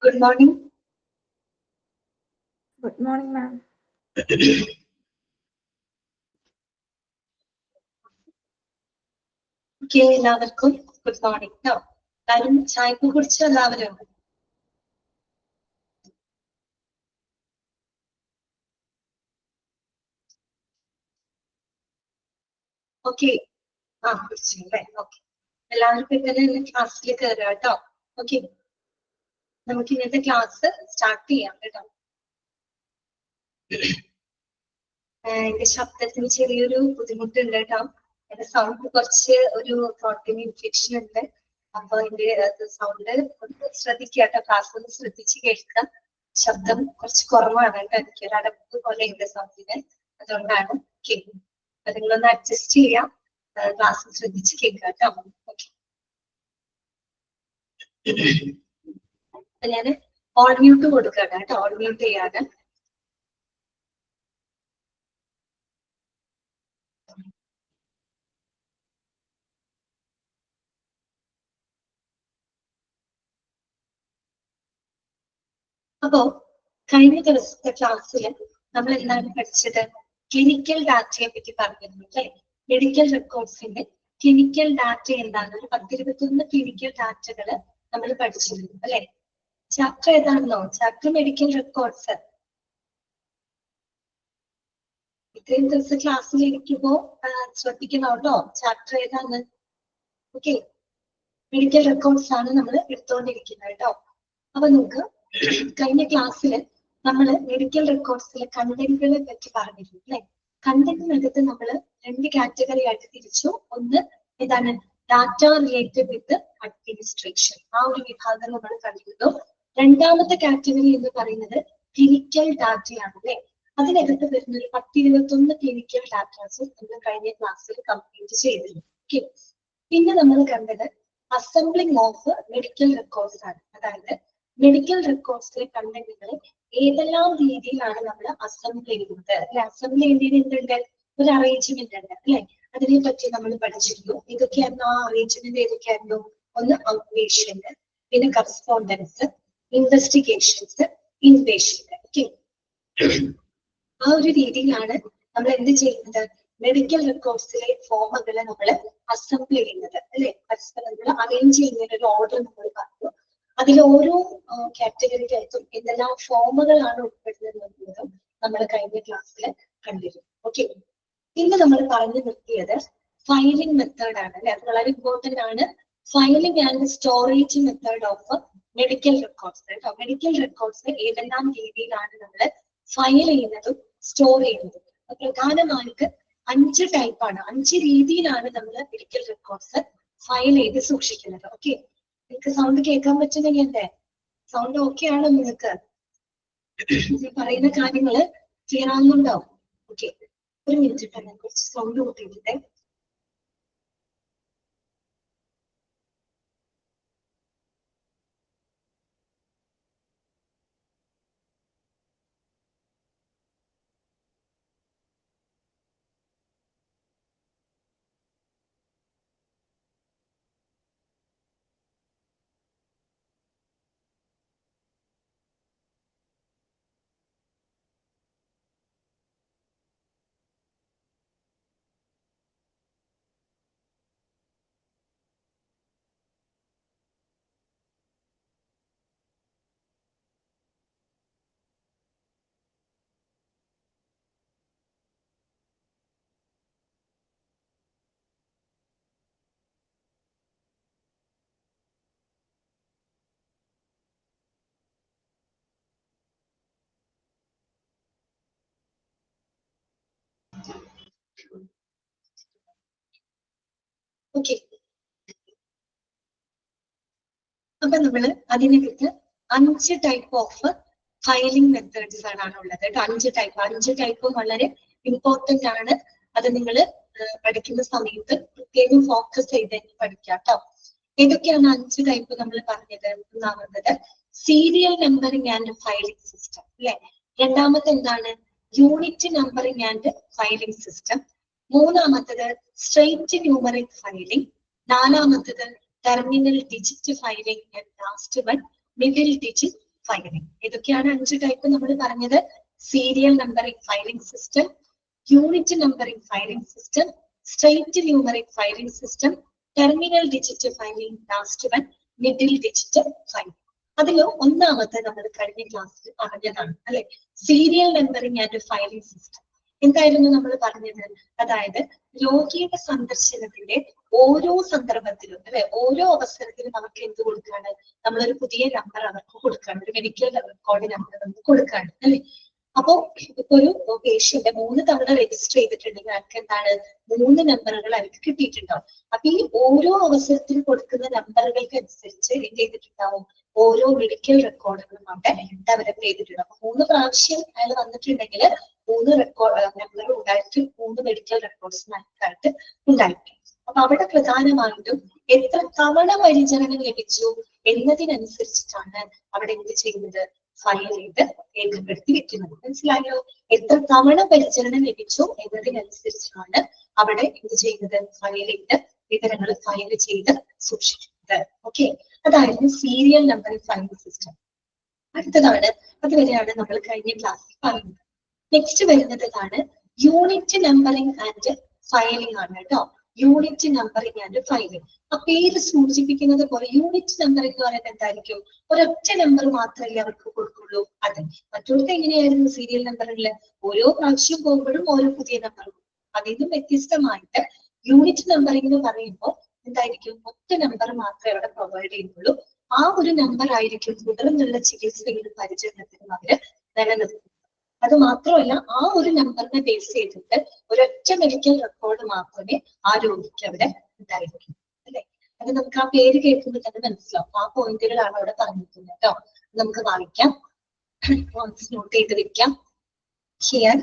Good morning. Good morning, ma'am. Okay, എല്ലാവർക്കും good morning. Now, എല്ലാവരും ചായക്ക് കുറിച്ച് എല്ലാവരും ഓക്കെ കുറിച്ചല്ലേ? ഓക്കെ, എല്ലാവർക്കും ഇന്നലെ ക്ലാസ്സിൽ കയറുക കേട്ടോ. ഓക്കെ, നമുക്ക് ഇന്നത്തെ ക്ലാസ് സ്റ്റാർട്ട് ചെയ്യാം കേട്ടോ. എന്റെ ശബ്ദത്തിന് ചെറിയൊരു ബുദ്ധിമുട്ടുണ്ട് കേട്ടോ. എന്റെ സൗണ്ട് കുറച്ച് ഒരു ത്രോട്ടിന് ഇൻഫെക്ഷൻ ഉണ്ട്. അപ്പൊ എന്റെ സൗണ്ട് ഒന്ന് ശ്രദ്ധിക്കുക കേട്ടോ. ക്ലാസ് ഒന്ന് ശ്രദ്ധിച്ച് കേൾക്കുക. ശബ്ദം കുറച്ച് കുറവാണ് കേട്ടോ. എനിക്ക് ഒരു അടപ്പ് പോലെ ഉണ്ട് സൗണ്ടിന്, അതുകൊണ്ടാണ്. ഓക്കെ, അപ്പൊ നിങ്ങളൊന്ന് അഡ്ജസ്റ്റ് ചെയ്യാം. ക്ലാസ് ശ്രദ്ധിച്ച് കേൾക്കുക കേട്ടോ. ഓക്കെ, അപ്പൊ ഞാൻ ഓൾ മ്യൂട്ട് കൊടുക്കണം കേട്ടോ. ഓൾ മ്യൂട്ട് ചെയ്യാണ്. അപ്പോ കഴിഞ്ഞ ദിവസത്തെ ക്ലാസ്സിൽ നമ്മൾ എന്താണ് പഠിച്ചത്? ക്ലിനിക്കൽ ഡാറ്റയെ പറ്റി പറഞ്ഞിരുന്നു അല്ലെ? മെഡിക്കൽ റെക്കോർഡ്സിന്റെ ക്ലിനിക്കൽ ഡാറ്റ എന്താണ്? ഒരു 10-21 ക്ലിനിക്കൽ ഡാറ്റകള് നമ്മൾ പഠിച്ചിരുന്നു അല്ലെ? ചാപ്റ്റർ ഏതാണെന്നോ? Chapter medical records. ഇത്രയും ദിവസം ക്ലാസ്സിലിരിക്കുമ്പോ ശ്രദ്ധിക്കണം കേട്ടോ. ചാപ്റ്റർ ഏതാണ്? ഓക്കെ, മെഡിക്കൽ റെക്കോർഡ്സ് ആണ് നമ്മൾ എടുത്തുകൊണ്ടിരിക്കുന്നത് കേട്ടോ. അപ്പൊ നമുക്ക് കഴിഞ്ഞ ക്ലാസ്സിൽ നമ്മൾ മെഡിക്കൽ റെക്കോർഡ്സിലെ കണ്ടന്റുകളെ പറ്റി പറഞ്ഞിരുന്നു അല്ലെ? കണ്ടന്റിനകത്ത് നമ്മൾ 2 കാറ്റഗറി ആയിട്ട് തിരിച്ചു. ഒന്ന് ഏതാണ്? ഡാറ്റ റിലേറ്റഡ് വിത്ത് അഡ്മിനിസ്ട്രേഷൻ, ആ ഒരു വിഭാഗം നമ്മൾ കണ്ടിരുന്നു. രണ്ടാമത്തെ കാറ്റഗറി എന്ന് പറയുന്നത് ക്ലിനിക്കൽ ഡാറ്റയാണ് അല്ലെ? അതിനകത്ത് വരുന്ന ഒരു 10-21 ക്ലിനിക്കൽ ഡാറ്റാസ് നമ്മൾ കഴിഞ്ഞ ക്ലാസ്സിൽ കംപ്ലീറ്റ് ചെയ്തിരുന്നു. ഓക്കെ, പിന്നെ നമ്മൾ കണ്ടത് അസംബ്ലിംഗ് ഓഫ് മെഡിക്കൽ റെക്കോർഡ്സ് ആണ്. അതായത് മെഡിക്കൽ റെക്കോർഡ്സിലെ കണ്ടന്റുകൾ ഏതെല്ലാം രീതിയിലാണ് നമ്മൾ അസംബിൾ ചെയ്യുന്നത് അല്ലെ? അസംബിൾ ചെയ്യുന്നതിന് എന്തുണ്ട്? ഒരു അറേഞ്ച്മെന്റ് ഉണ്ട് അല്ലെ? അതിനെ പറ്റി നമ്മൾ പഠിച്ചിരുന്നു. ഇതൊക്കെയായിരുന്നു ആ അറേഞ്ച്മെന്റ്. ഏതൊക്കെയായിരുന്നു? ഒന്ന് ഔട്ട്പേഷ്യന്റ്, പിന്നെ കറസ്പോണ്ടൻസ്, ഇൻവെസ്റ്റിഗേഷൻസ്, ഇൻപേഷ്യന്റ്. ഓക്കെ, ആ ഒരു രീതിയിലാണ് നമ്മൾ എന്ത് ചെയ്യുന്നത്? മെഡിക്കൽ റെക്കോർഡ്സിലെ ഫോമുകളെ നമ്മൾ അസംബിൾ ചെയ്യുന്നത് അല്ലെ? പരസ്പരം നമ്മൾ അറേഞ്ച് ചെയ്യുന്നതിന് ഒരു ഓർഡർ നമ്മൾ പറഞ്ഞു. അതിൽ ഓരോ കാറ്റഗറിക്കകത്തും എന്തെല്ലാം ഫോമുകളാണ് ഉൾപ്പെടുന്നത് എന്നുള്ളതും നമ്മൾ കഴിഞ്ഞ ക്ലാസ്സിൽ കണ്ടിരുന്നു. ഓക്കെ, ഇന്ന് നമ്മൾ പറഞ്ഞു നിർത്തിയത് ഫയലിംഗ് മെത്തേഡ് ആണ് അല്ലെ? അത് വളരെ ഇമ്പോർട്ടന്റ് ആണ്. Filing and storage method of medical records കേട്ടോ. മെഡിക്കൽ റെക്കോർഡ്സ് ഏതെല്ലാം രീതിയിലാണ് നമ്മൾ ഫയൽ ചെയ്യുന്നതും സ്റ്റോർ ചെയ്യുന്നതും. പ്രധാനമായിട്ട് 5 ടൈപ്പാണ്, 5 രീതിയിലാണ് നമ്മൾ മെഡിക്കൽ റെക്കോർഡ്സ് ഫയൽ ചെയ്ത് സൂക്ഷിക്കുന്നത്. ഓക്കെ, നിങ്ങൾക്ക് സൗണ്ട് കേൾക്കാൻ പറ്റുന്നെങ്കിൽ എന്റെ സൗണ്ട് ഓക്കെ ആണോ നിങ്ങൾക്ക്? പറയുന്ന കാര്യങ്ങള് ക്ലിയർ ആകുന്നുണ്ടോ? ഓക്കെ, ഒരു മിനിറ്റ് ഇട്ടോ, ഞാൻ കുറച്ച് സൗണ്ട് കൂട്ടിയിട്ടെ. ഓക്കെ, അപ്പൊ നമ്മള് അതിനകത്ത് 5 ടൈപ്പ് ഓഫ് ഫയലിംഗ് മെത്തേഡ്സ് ആണ് ഉള്ളത്. 5 ടൈപ്പ് വളരെ ഇമ്പോർട്ടന്റ് ആണ്. അത് നിങ്ങൾ പഠിക്കുന്ന സമയത്ത് പ്രത്യേകം ഫോക്കസ് ചെയ്ത് പഠിക്കാം കേട്ടോ. ഏതൊക്കെയാണ് 5 ടൈപ്പ് നമ്മൾ പറഞ്ഞത്? ഒന്നാമത്തത് serial numbering and filing system അല്ലെ? രണ്ടാമത്തെ എന്താണ്? Unit numbering and filing system. മൂന്നാമത്തത് സ്ട്രെയിറ്റ് ന്യൂമറിക് ഫയലിംഗ്. നാലാമത്തത് terminal digit filing. And last one middle digit filing. ഏതൊക്കെയാണ് 5 ടൈപ്പ് നമ്മൾ പറഞ്ഞത്? Serial numbering filing system, unit numbering filing system, straight numeric filing system, terminal digit filing, last one middle digit filing. അതിൽ ഒന്നാമത്തെ നമ്മൾ കഴിഞ്ഞ ക്ലാസ്സിൽ പറഞ്ഞതാണ് അല്ലെ, serial numbering and filing system. എന്തായിരുന്നു നമ്മൾ പറഞ്ഞത്? അതായത് രോഗിയുടെ സന്ദർശനത്തിന്റെ ഓരോ സന്ദർഭത്തിലും അല്ലെ, ഓരോ അവസരത്തിലും നമുക്ക് എന്ത് കൊടുക്കാണ്? നമ്മളൊരു പുതിയ നമ്പർ അവർക്ക് കൊടുക്കാണ്, ഒരു മെഡിക്കൽ റെക്കോർഡ് നമ്പർ നമുക്ക് കൊടുക്കാണ് അല്ലെ. അപ്പോ ഇപ്പൊ ഒരു പേഷ്യന്റ് 3 തവണ രജിസ്റ്റർ ചെയ്തിട്ടുണ്ടെങ്കിൽ അവർക്ക് എന്താണ് 3 നമ്പറുകൾ അവർക്ക് കിട്ടിയിട്ടുണ്ടാവും. അപ്പൊ ഈ ഓരോ അവസരത്തിൽ കൊടുക്കുന്ന നമ്പറുകൾക്ക് അനുസരിച്ച് എന്ത് ചെയ്തിട്ടുണ്ടാവും? ഓരോ മെഡിക്കൽ റെക്കോർഡുകളും അവിടെ ഡെവലപ്പ് ചെയ്തിട്ടുണ്ട്. അപ്പൊ 3 പ്രാവശ്യം അയാൾ വന്നിട്ടുണ്ടെങ്കിൽ 3 റെക്കോർഡ് നമ്പർ ഉണ്ടായിട്ട് 3 മെഡിക്കൽ റെക്കോർഡ്സ് നമുക്കായിട്ട് ഉണ്ടായിട്ടുണ്ട്. അപ്പൊ അവിടെ പ്രധാനമായിട്ടും എത്ര തവണ പരിചരണം ലഭിച്ചു എന്നതിനനുസരിച്ചിട്ടാണ് അവിടെ എന്ത് ചെയ്യുന്നത്? ഫയൽ ചെയ്ത് രേഖപ്പെടുത്തി വെക്കുന്നത്. മനസ്സിലായോ? എത്ര തവണ പരിചരണം ലഭിച്ചു എന്നതിനനുസരിച്ചാണ് അവിടെ എന്ത് ചെയ്യുന്നത്? ഫയൽ ചെയ്ത് വിവരങ്ങൾ ഫയൽ ചെയ്ത് സൂക്ഷിക്കുന്നത്. ഓക്കെ, അതായിരുന്നു സീരിയൽ നമ്പറിംഗ് ഫയലിംഗ് സിസ്റ്റം. അടുത്തതാണ്, അതുവരെയാണ് നമ്മൾ കഴിഞ്ഞ ക്ലാസ്സിൽ പറഞ്ഞത്. നെക്സ്റ്റ് വരുന്നത് ഇതാണ്, യൂണിറ്റ് നമ്പറിംഗ് ആൻഡ് ഫയലിംഗ് ആണ് കേട്ടോ. Unit numbering and filing. ആ പേര് സൂചിപ്പിക്കുന്നത് പോലെ യൂണിറ്റ് നമ്പറിംഗ് എന്ന് പറയുന്നത് എന്തായിരിക്കും? ഒരൊറ്റ നമ്പർ മാത്രമല്ലേ അവർക്ക് കൊടുക്കുള്ളൂ. അതെ, മറ്റൊരു എങ്ങനെയായിരുന്നു സീരിയൽ നമ്പറിൽ? ഓരോ പ്രാവശ്യം പോകുമ്പോഴും ഓരോ പുതിയ നമ്പർ. അതിനും വ്യത്യസ്തമായിട്ട് യൂണിറ്റ് നമ്പറിംഗ് എന്ന് പറയുമ്പോൾ എന്തായിരിക്കും? ഒറ്റ നമ്പർ മാത്രമേ അവിടെ പ്രൊവൈഡ് ചെയ്യുന്നുള്ളൂ. ആ ഒരു നമ്പർ ആയിരിക്കും തുടർന്നുള്ള ചികിത്സയിലും പരിചരണത്തിനും അവര് നിലനിർത്തുന്നത്. അത് മാത്രമല്ല, ആ ഒരു നമ്പറിനെ ബേസ് ചെയ്തിട്ട് ഒരൊറ്റ മെഡിക്കൽ റെക്കോർഡ് മാത്രമേ ആ രോഗിക്ക് അവിടെ ഉണ്ടായിരിക്കും അല്ലെ. അത് നമുക്ക് ആ പേര് കേൾക്കുമ്പോൾ തന്നെ മനസ്സിലാവും. ആ പോയിന്റുകളാണ് അവിടെ പറഞ്ഞിരിക്കുന്നത് കേട്ടോ. നമുക്ക് വായിക്കാം, നോട്ട് ചെയ്ത് വെക്കാം. Here,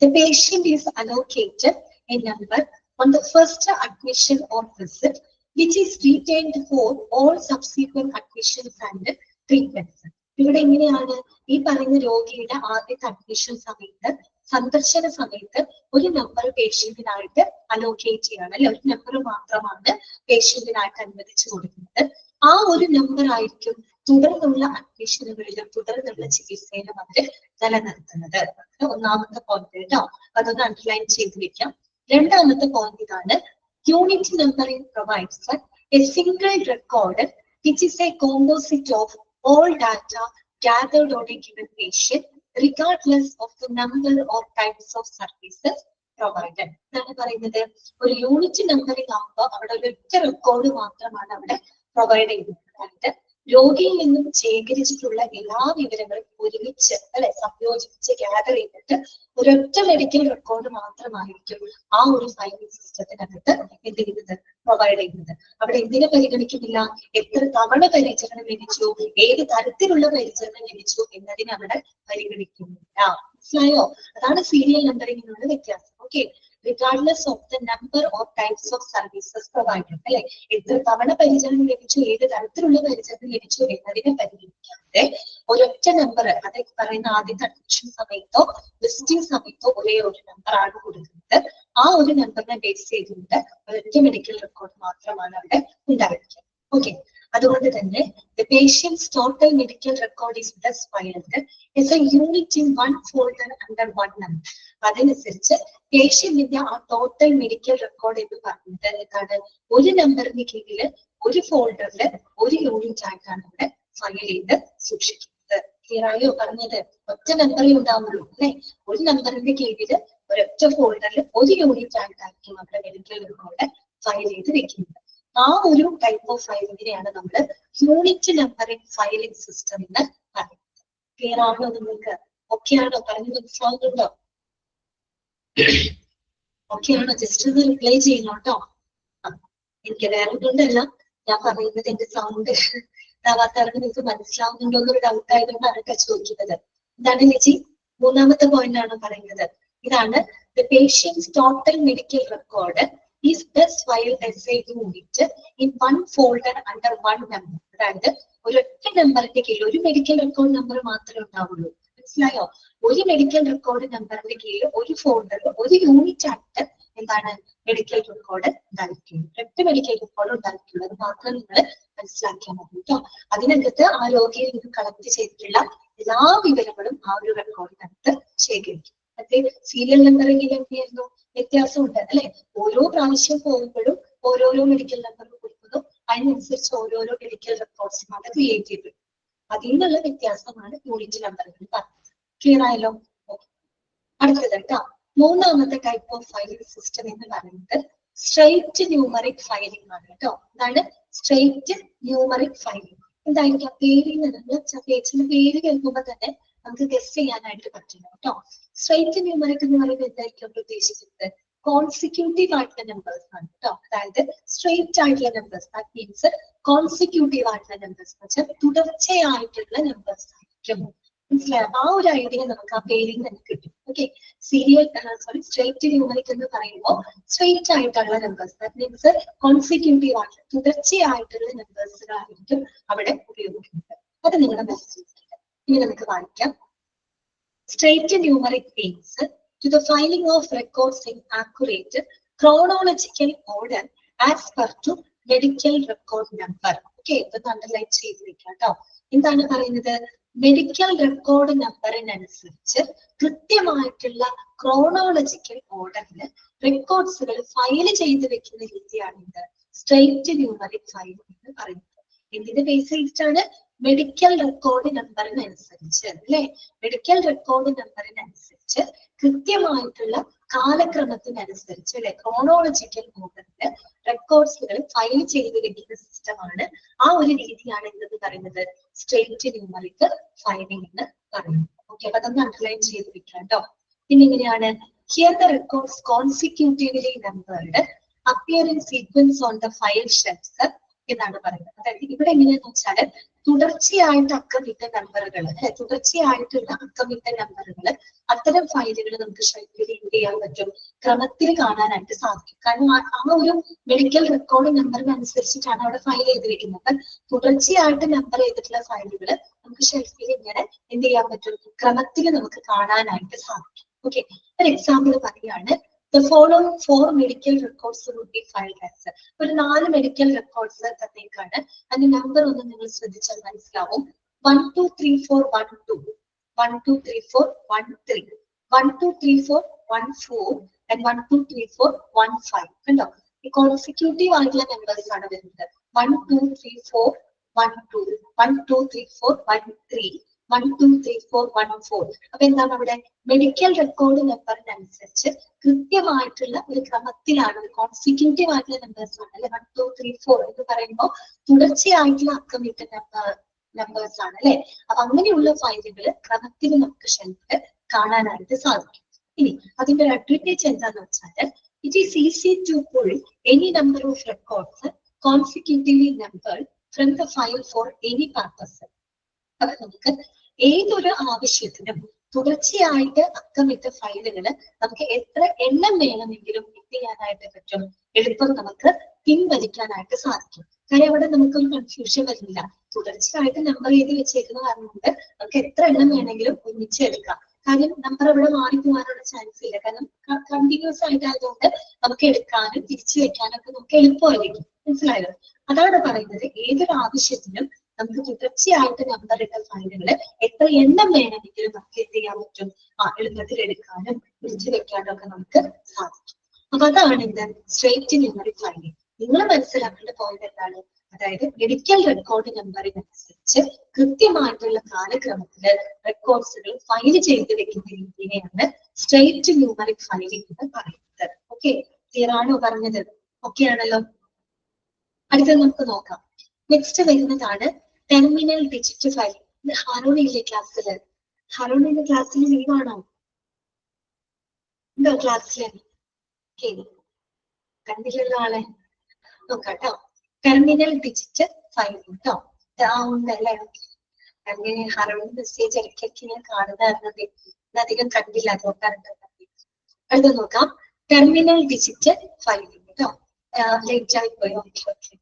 the patient is allocated a number on the first admission or visit, which is retained for all subsequent admissions and treatments. ഇവിടെ എങ്ങനെയാണ് ഈ പറയുന്ന രോഗിയുടെ ആദ്യത്തെ അഡ്മിഷൻ സമയത്ത്, സന്ദർശന സമയത്ത് ഒരു നമ്പർ പേഷ്യന്റിനായിട്ട് അലോക്കേറ്റ് ചെയ്യണം അല്ലെ. ഒരു നമ്പർ മാത്രമാണ് പേഷ്യന്റിനായിട്ട് അനുവദിച്ചു കൊടുക്കുന്നത്. ആ ഒരു നമ്പർ ആയിരിക്കും തുടർന്നുള്ള അഡ്മിഷനുകളിലും തുടർന്നുള്ള ചികിത്സയിലും അവര് നിലനിർത്തുന്നത്. ഒന്നാമത്തെ പോയിന്റ് കേട്ടോ, അതൊന്ന് അണ്ടർലൈൻ ചെയ്ത് വെക്കാം. രണ്ടാമത്തെ പോയിന്റ് ഇതാണ്, unit numbering provides A single record which is a composite of all data gathered on a given patient regardless of the number or types of services provided. എന്നാണ് പറയുന്നത്. ഒരു യൂണിറ്റ് നമ്പറിംഗ് ആകുമ്പോൾ അവിടെ ഒരൊറ്റ റെക്കോർഡ് മാത്രമാണ് അവിടെ provide ചെയ്യുന്നത്. അതായത് രോഗിയിൽ നിന്നും ശേഖരിച്ചിട്ടുള്ള എല്ലാ വിവരങ്ങളും ഒരുമിച്ച് അല്ലെ സംയോജിപ്പിച്ച് ഗ്യാദർ ചെയ്തിട്ട് ഒരൊറ്റ മെഡിക്കൽ റെക്കോർഡ് മാത്രമായിരിക്കും ആ ഒരു ഫയലിംഗ് സിസ്റ്റത്തിനകത്ത് എന്ത് ചെയ്യുന്നത്? പ്രൊവൈഡ് ചെയ്യുന്നത്. അവിടെ എന്തിനെ പരിഗണിക്കുന്നില്ല? എത്ര തവണ പരിചരണം ലഭിച്ചു, ഏത് തരത്തിലുള്ള പരിചരണം ലഭിച്ചു എന്നതിനെ അവിടെ പരിഗണിക്കുന്നില്ല. മനസ്സിലായോ? അതാണ് സീരിയൽ നമ്പറിംഗിനുള്ള വ്യത്യാസം. Okay, regardless of the number or types of services provided അല്ലെ, എത്ര തവണ പരിചരണം ലഭിച്ചു, ഏത് തരത്തിലുള്ള പരിചരണം ലഭിച്ചു എന്നതിനെ പരിഗണിക്കാതെ ഒരൊറ്റ നമ്പർ, അത് പറയുന്ന ആദ്യത്തെ അഡ്മിഷൻ സമയത്തോ വിസിറ്റിംഗ് സമയത്തോ ഒരേ ഒരു നമ്പർ ആണ് കൊടുക്കുന്നത്. ആ ഒരു നമ്പറിനെ ബേസ് ചെയ്തുകൊണ്ട് ഒരൊറ്റ മെഡിക്കൽ റെക്കോർഡ് മാത്രമാണ് അവിടെ ഉണ്ടായിരിക്കുക. ഓക്കെ, അതുകൊണ്ട് തന്നെ the patient's total medical record is thus filed as a unit in one folder under one number. അതനുസരിച്ച് പേഷ്യന്റിന്റെ ആ ടോട്ടൽ മെഡിക്കൽ റെക്കോർഡ് എന്ന് പറയുന്നത് എന്താണ്? ഒരു നമ്പറിന് കീഴിൽ ഒരു ഫോൾഡറില് ഒരു യൂണിറ്റ് ആയിട്ടാണ് ഇവിടെ ഫയൽ ചെയ്ത് സൂക്ഷിക്കുന്നത്. ക്ലിയർ ആയോ പറഞ്ഞത്? ഒറ്റ നമ്പറേ ഉണ്ടാവുള്ളൂ അല്ലെ. ഒരു നമ്പറിന്റെ കീഴിൽ ഒരൊറ്റ ഫോൾഡറിൽ ഒരു യൂണിറ്റ് ആയിട്ടായിരിക്കും നമ്മുടെ മെഡിക്കൽ റെക്കോർഡ് ഫയൽ ചെയ്ത് വെക്കുന്നത്. ആ ഒരു ടൈപ്പ് ഓഫ് ഫയലിങ്ങിനെയാണ് നമ്മൾ യൂണിറ്റ് നമ്പറിംഗ് ഫയലിംഗ് സിസ്റ്റം എന്ന് പറയുന്നത്. ക്ലിയർ ആണോ നിങ്ങൾക്ക്? ഓക്കെ ആണോ? പറഞ്ഞു മനസ്സിലാവുന്നുണ്ടോ? ഓക്കെ ആണോ? ജസ്റ്റ് ഒന്ന് റിപ്ലൈ ചെയ്യണം കേട്ടോ. എനിക്ക് വേറെ കൊണ്ടല്ല ഞാൻ പറയുന്നത്, എന്റെ സൗണ്ട് ഇതാവാത്തവർക്ക് നിങ്ങൾക്ക് മനസ്സിലാവുന്നുണ്ടോ എന്നൊരു ഡൗട്ട് ആയതുകൊണ്ടാണ് കേട്ടോ ചോദിക്കുന്നത്. എന്താണ് ചേച്ചി? മൂന്നാമത്തെ പോയിന്റ് ആണ് പറയുന്നത്. ഇതാണ്, the patient's total medical record is best filed as a unit in one folder under one number. അതായത് ഒരൊറ്റ നമ്പറിന്റെ കീഴിൽ ഒരു മെഡിക്കൽ റെക്കോർഡ് നമ്പർ മാത്രമേ ഉണ്ടാവുള്ളൂ. മനസ്സിലായോ? ഒരു മെഡിക്കൽ റെക്കോർഡ് നമ്പറിന്റെ കീഴിൽ ഒരു ഫോൾഡറിൽ ഒരു യൂണിറ്റ് ആയിട്ട് എന്താണ് മെഡിക്കൽ റെക്കോർഡ് ഉണ്ടായിരിക്കും. ഒറ്റ മെഡിക്കൽ റെക്കോർഡ് ഉണ്ടായിരിക്കുള്ളൂ. അത് മാത്രം നിങ്ങൾ മനസ്സിലാക്കിയാൽ മതി കേട്ടോ. അതിനകത്ത് ആ രോഗിയിൽ നിന്ന് കളക്ട് ചെയ്തിട്ടുള്ള എല്ലാ വിവരങ്ങളും ആ ഒരു റെക്കോർഡിനകത്ത് ശേഖരിക്കും. മറ്റേ സീരിയൽ നമ്പർ എങ്കിലും എന്തായിരുന്നു വ്യത്യാസമുണ്ട് അല്ലെ? ഓരോ പ്രാവശ്യം പോകുമ്പോഴും ഓരോരോ മെഡിക്കൽ നമ്പർ കൊടുക്കുന്നു, അതിനനുസരിച്ച് ഓരോരോ മെഡിക്കൽ റെക്കോർഡ്സും അത് ക്രിയേറ്റ് ചെയ്തു. അതിൽ നിന്നുള്ള വ്യത്യാസമാണ് യൂണിറ്റ് നമ്പറുകൾ പറഞ്ഞത്. ക്ലിയർ ആയല്ലോ? അടുത്തത് കേട്ടോ, മൂന്നാമത്തെ ടൈപ്പ് ഓഫ് ഫയലിംഗ് സിസ്റ്റം എന്ന് പറയുന്നത് സ്ട്രെയിറ്റ് ന്യൂമറിക് ഫയലിംഗ് ആണ് കേട്ടോ. എന്താണ് സ്ട്രെയിറ്റ് ന്യൂമറിക് ഫയലിംഗ്? എന്തായിരിക്കും പേരിൽ നിന്ന് പേജിന്റെ പേര് കേൾക്കുമ്പോൾ തന്നെ നമുക്ക് ഗസ് ചെയ്യാനായിട്ട് പറ്റില്ല കേട്ടോ. സ്ട്രെയിറ്റ് ന്യൂമറിക് എന്ന് പറയുമ്പോൾ എന്തായിരിക്കും ഉദ്ദേശിക്കുന്നത്? കോൺസിക്യൂട്ടീവ് ആയിട്ടുള്ള നമ്പേഴ്സ് ആണ് കേട്ടോ. അതായത് സ്ട്രെയിറ്റ് ആയിട്ടുള്ള നമ്പേഴ്സ്, ദാറ്റ് മീൻസ് കോൺസിക്യൂട്ടീവ് ആയിട്ടുള്ള നമ്പേഴ്സ് എന്ന് വെച്ചാൽ തുടർച്ചയായിട്ടുള്ള നമ്പേഴ്സ് ആയിരിക്കും. മനസ്സിലായോ? ആ ഒരു ഐഡിയ നമുക്ക് ആ പേരിൽ തന്നെ കിട്ടും. ഓക്കെ, സ്ട്രെയിറ്റ് ന്യൂമറിക് എന്ന് പറയുമ്പോൾ സ്ട്രെയിറ്റ് ആയിട്ടുള്ള നമ്പേഴ്സ്, ദാറ്റ് മീൻസ് കോൺസിക്യൂട്ടീവ് ആയിട്ടുള്ള തുടർച്ചയായിട്ടുള്ള നമ്പേഴ്സുകളായിരിക്കും അവിടെ ഉപയോഗിക്കുന്നത്. അത് നിങ്ങളുടെ മനസ്സിലാക്കുക. ഇനി നമുക്ക് വായിക്കാം. Straight numeric means to the filing of records in accurate chronological order as per to medical record number. Okay, ഇത് അണ്ടർലൈൻ ചെയ്തിരിക്കാം കേട്ടോ. എന്താണ് പറയുന്നത്? മെഡിക്കൽ റെക്കോർഡ് നമ്പറിനനുസരിച്ച് കൃത്യമായിട്ടുള്ള ക്രോണോളജിക്കൽ ഓർഡറിൽ റെക്കോർഡ്സുകൾ ഫയൽ ചെയ്ത് വെക്കുന്ന രീതിയാണ് ഇത് സ്ട്രെയിറ്റ് ന്യൂമറിക് ഫയലിംഗ് എന്ന് പറയുന്നത്. എന്തിന്റെ ബേസ് ചെയ്തിട്ടാണ്? മെഡിക്കൽ റെക്കോർഡ് നമ്പറിനനുസരിച്ച് അല്ലെ? മെഡിക്കൽ റെക്കോർഡ് നമ്പറിനനുസരിച്ച് കൃത്യമായിട്ടുള്ള കാലക്രമത്തിനനുസരിച്ച് അല്ലെ ക്രോണോളജിക്കൽ ഓർഡറിൽ റെക്കോർഡ്സുകൾ ഫയൽ ചെയ്ത് വെക്കുന്ന സിസ്റ്റമാണ്. ആ ഒരു രീതിയാണ് എന്തെന്ന് പറയുന്നത് സ്ട്രെയിറ്റ് ന്യൂമറിക് ഫയലിംഗ് എന്ന് പറയുന്നത്. ഓക്കെ, അപ്പൊ അതൊന്ന് അണ്ടർലൈൻ ചെയ്ത് വെക്കാം കേട്ടോ. പിന്നെ എങ്ങനെയാണ്? Here the records consecutively numbered appear in sequence on the file shelfs എന്നാണ് പറയുന്നത്. അതായത് ഇവിടെ എങ്ങനെയാന്ന് വെച്ചാൽ തുടർച്ചയായിട്ട് അക്കമിട്ട നമ്പറുകൾ അല്ലെ, തുടർച്ചയായിട്ടുള്ള അക്കമിട്ട നമ്പറുകൾ അത്തരം ഫയലുകൾ നമുക്ക് ഷെൽഫിൽ എന്ത് ചെയ്യാൻ പറ്റും? ക്രമത്തിൽ കാണാനായിട്ട് സാധിക്കും. കാരണം ആ ഒരു മെഡിക്കൽ റെക്കോർഡ് നമ്പറിനനുസരിച്ചിട്ടാണ് അവിടെ ഫയൽ ചെയ്ത് വെക്കുന്നത്. അപ്പൊ തുടർച്ചയായിട്ട് നമ്പർ ചെയ്തിട്ടുള്ള ഫയലുകൾ നമുക്ക് ഷെൽഫിൽ ഇങ്ങനെ എന്ത് ചെയ്യാൻ പറ്റും? ക്രമത്തിൽ നമുക്ക് കാണാനായിട്ട് സാധിക്കും. ഓക്കെ, ഒരു എക്സാമ്പിൾ പറയുകയാണ്. The following 4 medical records would be filed as. ഒരു 4 മെഡിക്കൽ റെക്കോർഡ്സ് തന്നേക്കാണ്. അതിന്റെ നമ്പർ ഒന്ന് നിങ്ങൾ ശ്രദ്ധിച്ചാൽ മനസ്സിലാവും. 1 2 3 4 1 2, 1 2 3 4 1 3, 1 2 3 4 1 4 and 1 2 3 4 1 5. കണ്ടോ? ഈ കോൺസിക്യൂട്ടീവ് ആയിട്ടുള്ള നമ്പേഴ്സ് ആണ് വരുന്നത്. 1 2 3 4 1 2, 1 2 3 4 1 3, 1 2 3 4 1 4. അപ്പൊ എന്താണ് അവിടെ? മെഡിക്കൽ റെക്കോർഡ് നമ്പറിനനുസരിച്ച് കൃത്യമായിട്ടുള്ള ഒരു ക്രമത്തിലാണ്, ഒരു കോൺസിക്യൂട്ടീവ് ആയിട്ടുള്ള നമ്പേഴ്സ് ആണ് അല്ലെ. 1 2 3 4 എന്ന് പറയുമ്പോൾ തുടർച്ചയായിട്ടുള്ള അക്കമിട്ട നമ്പേഴ്സ് ആണ് അല്ലെ. അപ്പൊ അങ്ങനെയുള്ള ഫയലുകൾ ക്രമത്തിൽ നമുക്ക് ഷെൽഫിൽ കാണാനായിട്ട് സാധിക്കും. ഇനി അതിന്റെ ഒരു അഡ്വാൻറ്റേജ് എന്താന്ന് വെച്ചാൽ it is easy to pull any number of records consecutively number from the file for any purpose. അപ്പൊ നമുക്ക് ഏതൊരു ആവശ്യത്തിനും തുടർച്ചയായിട്ട് അക്കമിട്ട ഫയലുകൾ നമുക്ക് എത്ര എണ്ണം വേണമെങ്കിലും എന്ത് ചെയ്യാനായിട്ട് പറ്റും? എളുപ്പം നമുക്ക് പിൻവലിക്കാനായിട്ട് സാധിക്കും. കാര്യം അവിടെ നമുക്കൊരു കൺഫ്യൂഷൻ വരുന്നില്ല. തുടർച്ചയായിട്ട് നമ്പർ എഴുതി വെച്ചേക്കുന്ന കാരണം കൊണ്ട് നമുക്ക് എത്ര എണ്ണം വേണമെങ്കിലും ഒന്നിച്ച് എടുക്കാം. കാര്യം നമ്പർ അവിടെ മാറിപ്പോകാനുള്ള ചാൻസ് ഇല്ല. കാരണം കണ്ടിന്യൂസ് ആയിട്ടായതുകൊണ്ട് നമുക്ക് എടുക്കാനും തിരിച്ചു വെക്കാനും ഒക്കെ നമുക്ക് എളുപ്പമായിരിക്കും. മനസ്സിലായോ? അതാണ് പറയുന്നത് ഏതൊരു ആവശ്യത്തിനും നമുക്ക് തുടർച്ചയായിട്ട് നമ്പർ ഇട്ട ഫയലുകൾ എത്ര എണ്ണം വേണമെങ്കിലും നമുക്ക് എന്ത് ചെയ്യാൻ പറ്റും? എളുപ്പത്തിൽ എടുക്കാനും തിരിച്ചു വെക്കാനും ഒക്കെ നമുക്ക് സാധിക്കും. അപ്പൊ അതാണ് ഇത് സ്ട്രെയിറ്റ് ന്യൂമറിക് ഫയലിംഗ്. നിങ്ങൾ മനസ്സിലാക്കേണ്ട പോയിന്റ് എന്താണ്? അതായത് മെഡിക്കൽ റെക്കോർഡ് നമ്പറിനനുസരിച്ച് കൃത്യമായിട്ടുള്ള കാലക്രമത്തില് റെക്കോർഡ്സുകൾ ഫയൽ ചെയ്ത് വെക്കുന്ന രീതിയാണ് സ്ട്രെയിറ്റ് ന്യൂമറിക് ഫയലിംഗ് എന്ന് പറയുന്നത്. ഓക്കെ, ക്ലിയർ ആണോ പറഞ്ഞത്? ഓക്കെ ആണല്ലോ. അടുത്തത് നമുക്ക് നോക്കാം. നെക്സ്റ്റ് വരുന്നതാണ് ടെർമിനൽ ഡിജിറ്റ് ഫയലിംഗ്. ഹാരോണില്ലേ ക്ലാസ്സില്? ഹാരോണിന്റെ ക്ലാസ്സിൽ ലീവാണോ? ഉണ്ടോ ക്ലാസ്സില്? കണ്ടില്ലല്ലോ ആളെ. നോക്കാട്ടോ. ടെർമിനൽ ഡിജിറ്റ് ഫയലിംഗ് കേട്ടോ. ഉണ്ടല്ലേ? അങ്ങനെ ഹാരോണിന്റെ മെസ്സേജ് ഇടയ്ക്കൊക്കെ ഞാൻ കാണുന്നതായിരുന്നത് അധികം കണ്ടില്ല, അതുകൊണ്ടാണ്. അടുത്ത നോക്കാം. ടെർമിനൽ ഡിജിറ്റ് ഫയലിംഗ് കേട്ടോ. ലേറ്റ് ആയി പോയി. ഓക്കെ ഓക്കെ,